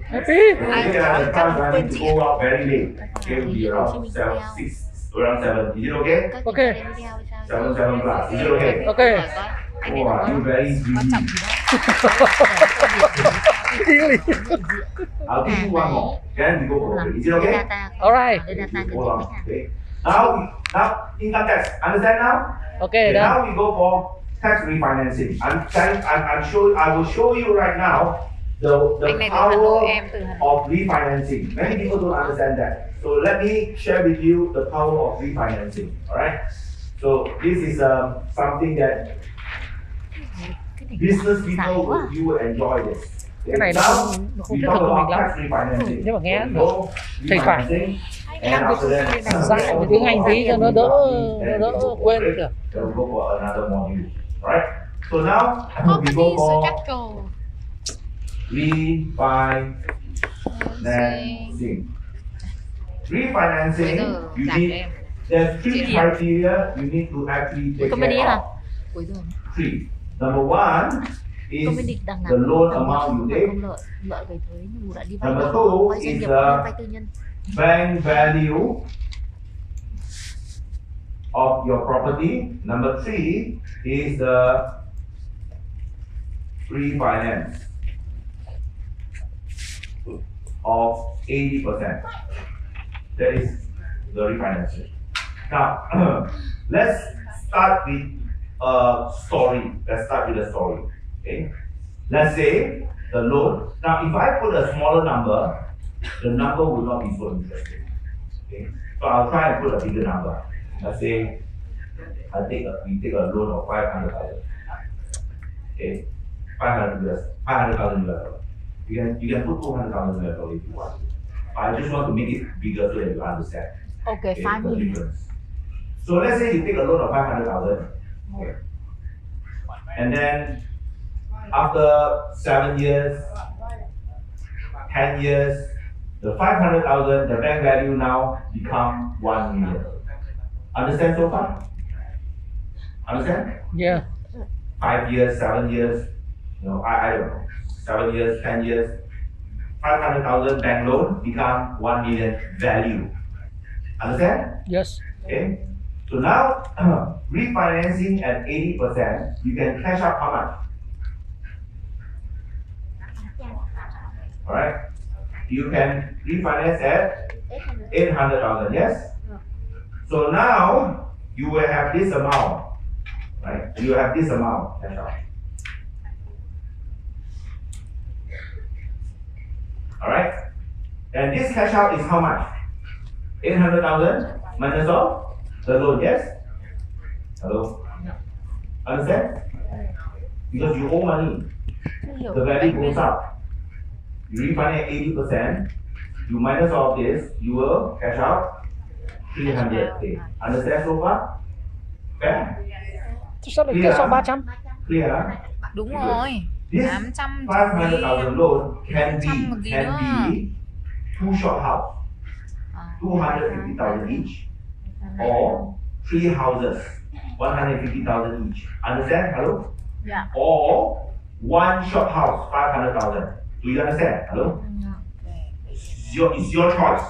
Happy? The class running to go out very late. Okay, will be around 7. Is it okay? Okay. 7 plus. Is it okay? Okay. Wow, you very greedy. Really? I'll give you one more. Then we go for it. Is it okay? Alright. Hold on. Okay. Now income tax. Understand now? Okay, Now done. we go for tax refinancing. I will show you right now the power of refinancing. Many people don't understand that. So let me share with you the power of refinancing. All right. So this is something that business people you will enjoy this. Cái này nó không thiết thực cho mình lắm. Nhưng mà nghe được thỉnh thoảng dạy về tiếng Anh tí cho nó đỡ quên được. So now we Company go for structure. refinancing. Refinancing, you Đặt need em. there's three Chữ gì? criteria you need to actually take Company care hả? of. Cuối tuần. Three. Number one Company is đằng the nào loan đằng nào amount you không phải take. không lợi lợi về thuế nhưng mà đã đi vay Number nợ, two vay doanh is nghiệp the hay vay tư nhân. bank value of your property. Number three is the refinance of 80%. That is the refinancing. Now, let's start with a story. Let's start with a story. Okay. Let's say the loan. Now, if I put a smaller number, the number will not be so interesting. Okay. So I'll try and put a bigger number. Let's say we take a loan of 500,000. Okay. 500,000 US dollar. You can put 200,000 US dollar if you want. I just want to make it bigger so that you understand. Okay, 5 the million. difference. So let's say you take a loan of 500,000. Okay. And then after 7 years, 10 years, the 500,000, the bank value now become 1 million. Understand so far? Understand? Yeah. 5 years, 7 years, I don't know, 7 years, 10 years, 500,000 bank loan become 1 million value. Understand? Yes. Okay. So now, refinancing at 80%, you can cash out how much? Alright? You can refinance at 800,000, yes? So now, you will have this amount, right? You will have this amount cash out. Alright? And this cash out is how much? 800,000 minus of the loan, yes? Hello? Understand? Because you owe money, the value goes up. You refinance 80%, you minus all this, you will cash out 300k. Understand so far? Fair? Sao lại kết số 300? Clear, huh? Đúng rồi. This 800 500,000 loan can be 800 gì nữa. two short house, 250,000 each, or 3 houses, 150,000 each. Understand? Hello? Yeah. Or 1 short house, 500,000. Do you understand? Hello? It's your choice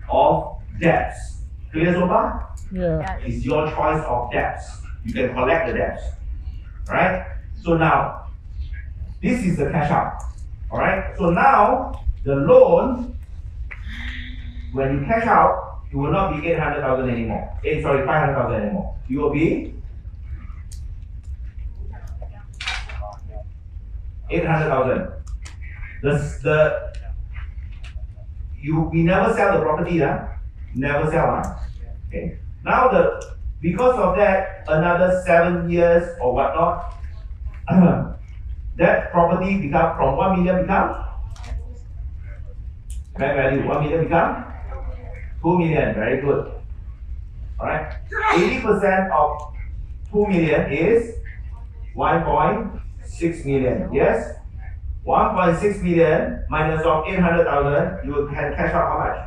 of debts. Clear so far? Yeah. It's your choice of debts. You can collect the debts. Right? So now, this is the cash out. Alright? So now, the loan, when you cash out, it will not be 800,000 anymore. 500,000 anymore. It will be 800,000. We never sell the property, yeah? Never sell, huh? Okay. Now because of that, another 7 years or whatnot, that property become from 1 million become bank value. 1 million become 2 million. Very good. Alright. 80% of 2 million is 1.6 million. Yes? 1.6 million minus of 800,000, you can cash out how much?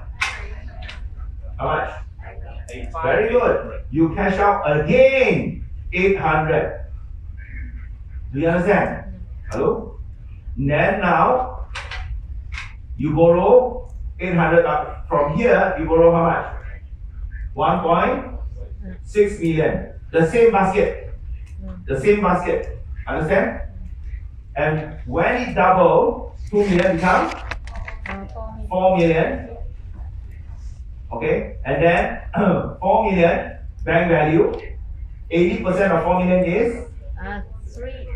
How much? Very good. You cash out again 800. Do you understand? Hello? Then now, you borrow 800 from here, you borrow how much? 1.6 million. The same basket. The same basket. Understand? And when it double, 2 million becomes 4 million. Okay? And then 4 million bank value. 80% of 4 million is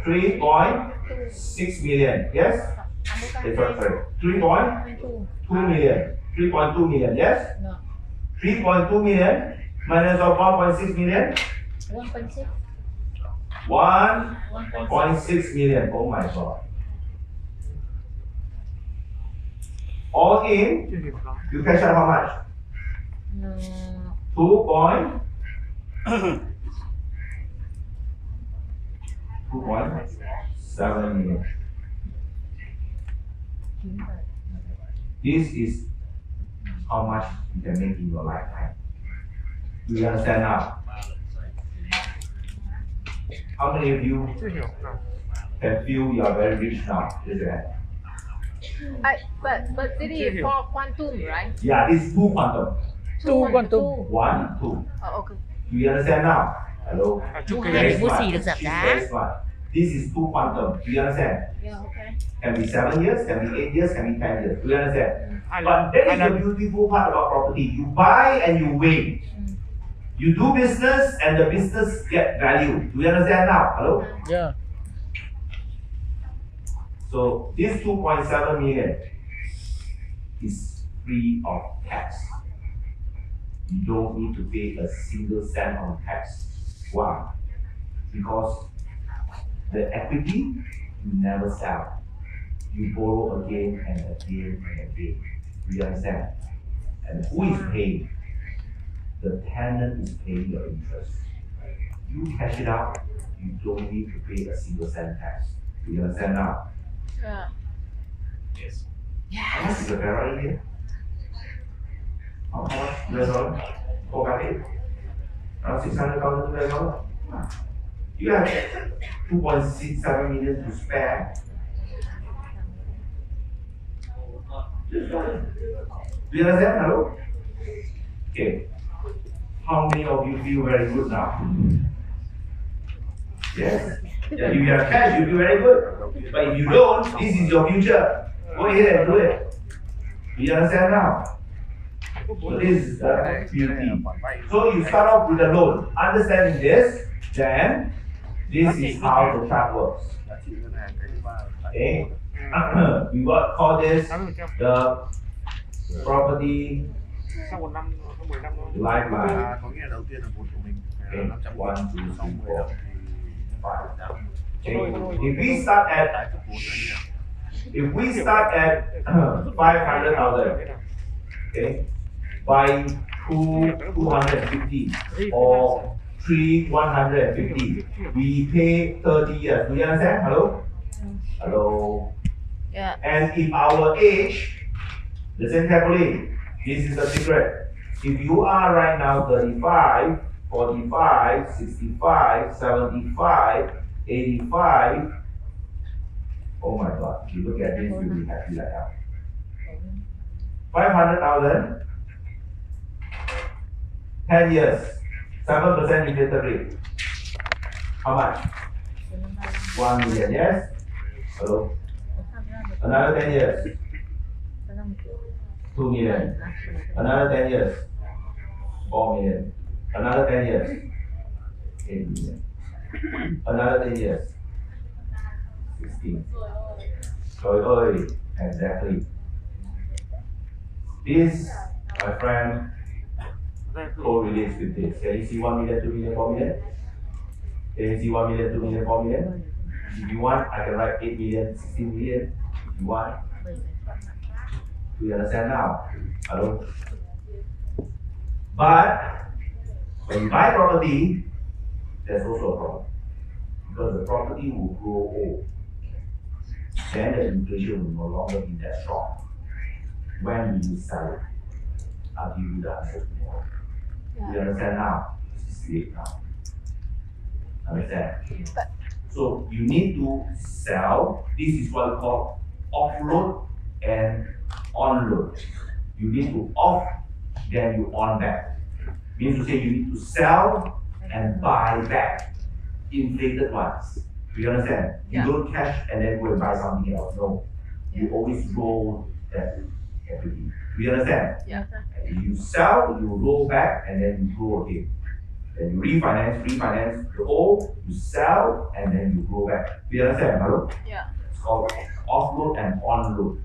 3.6 million. Yes? Sorry. 3.2 million. 3.2 million. Yes? 3.2 million minus of 1.6 million. 1.6 million. Oh my god. All in, you cash out how much? 2.2 2.7 million. This is how much you can make in your lifetime. Do you understand now? How many of you can feel you are very rich now? Raise your hand. But this is for quantum, right? Yeah, this is 2 quantum. 2 quantum. 1, 2. Oh, okay. Do you understand now? Hello? Chú Very hai bố smart. xì được giảm She's giá. very smart. This is 2 quantum. Do you understand? Yeah, okay. Can be 7 years, can be 8 years, can be 10 years. Do you understand? But that is the beautiful part about property. You buy and you wait. You do business and the business get value. Do you understand now? Hello? Yeah. So this 2.7 million is free of tax. You don't need to pay a single cent on tax. Why? Because the equity you never sell. You borrow again and again and again. Do you understand? And who is paying? The tenant is paying your interest. You cash it out, you don't need to pay a single cent tax. Do you understand now? Yeah. Yes. How much is a Ferrari here? How much US dollar? Around 600,000 US dollar? You have 2.67 million to spare. Just go ahead. Do you understand? Hello? Okay. How many of you feel very good now? Yes. Yeah, if you have cash, you feel very good. But if you don't, this is your future. Go ahead and do it. Do you understand now? So this is the beauty. So you start off with a loan. Understanding this, then this is how the chart works. Okay. We will call this the property lifeline. có nghĩa đầu tiên là vốn của mình Okay. 500 1, 2, 3, xong rồi 4, thì 5. đã Okay. If we start at tái cấp vốn là như if we start at 500,000, okay, by 250 or 150, we pay 30 years. Do you understand? Hello? Hello? Yeah. And if our age, listen carefully, this is the secret. If you are right now 35, 45, 65, 75, 85, oh my God, if you look at this, you'll be happy like hell. 500,000, 10 years, 7% interest rate. How much? 1 million, yes? Hello? Another 10 years, 2 million. Another 10 years, 4 million. Another 10 years, 8 million. Another 10 years, 16. So, exactly. This, my friend, correlates with this. Can you see 1 million, 2 million, 4 million? Can you see 1 million, 2 million, 4 million? If you want, I can write 8 million, 16 million. If you want. Do you understand now? Hello? But when you buy property, there's also a problem. Because the property will grow old. Then the inflation will no longer be that strong. When will you sell it? I'll give you the answer tomorrow. You understand now? This is late now. Understand? So you need to sell. This is what we call offload and onload. You need to off, then you on back. Means to say you need to sell and buy back inflated ones. Do you understand? Yeah. You don't cash and then go and buy something else. No. You always roll that equity. Do you understand? Yeah. You sell, you roll back, and then you grow again. Then you refinance the old, you sell, and then you grow back. Do you understand, Hello? Yeah. It's called offload and onload.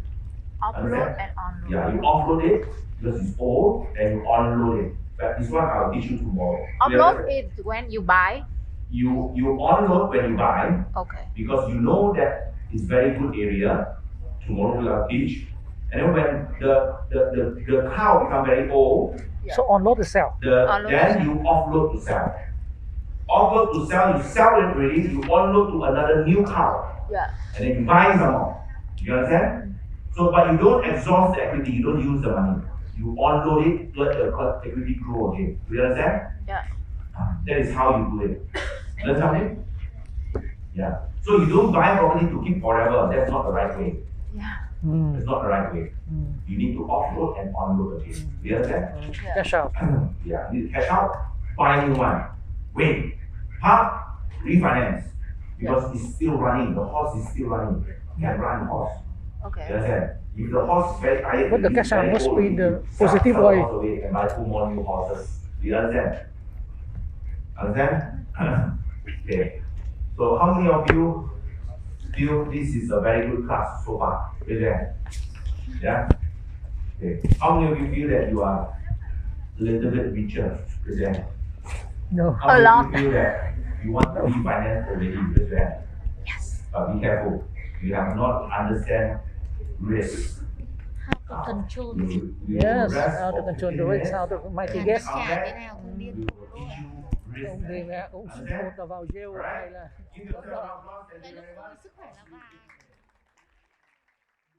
Upload and onload. Yeah, you offload it because it's old, and you onload it. But this one I'll teach you tomorrow. Do you Upload understand? is when you buy. You onload when you buy Okay. because you know that it's very good area. Tomorrow we'll teach. And then when the cow become very old, So onload the sell. then you offload to sell. offer to sell, you sell it already, you unload to another new car. Yeah. And then you buy some more. You understand? So, but you don't exhaust the equity, you don't use the money. You unload it, let the equity grow again. You understand? Yeah. That is how you do it. Understand it? Yeah. So you don't buy property to keep forever. That's not the right way. Yeah. It's not the right way. You need to offload and unload again. You understand? Cash out. Yeah. You need to cash out, buy a new one. Wait. Park, refinance. Because it's still running. The horse is still running. You can run horse. You Okay. understand? If the horse is very tired, But the cash out very must old, be the you positive sell the way. horse away and buy 2 more new horses. You understand? Understand? Okay. So how many of you feel this is a very good class so far? Raise your hand. Yeah? Okay. How many of you feel that you are a little bit richer? Raise your hand. No. How many A lot. of you feel that you want to refinance already? Raise your hand. Yes. But be careful. You have not understand risk. How to control You Yes, rest how to for control 15 the risk, minutes, how to Càng mitigate. trả thế nào không we điên will teach you risk. Ông về mẹ, ông Understand? một là vào jail hay là Give yourself a round of applause. Thank you very much. sức khỏe là vàng.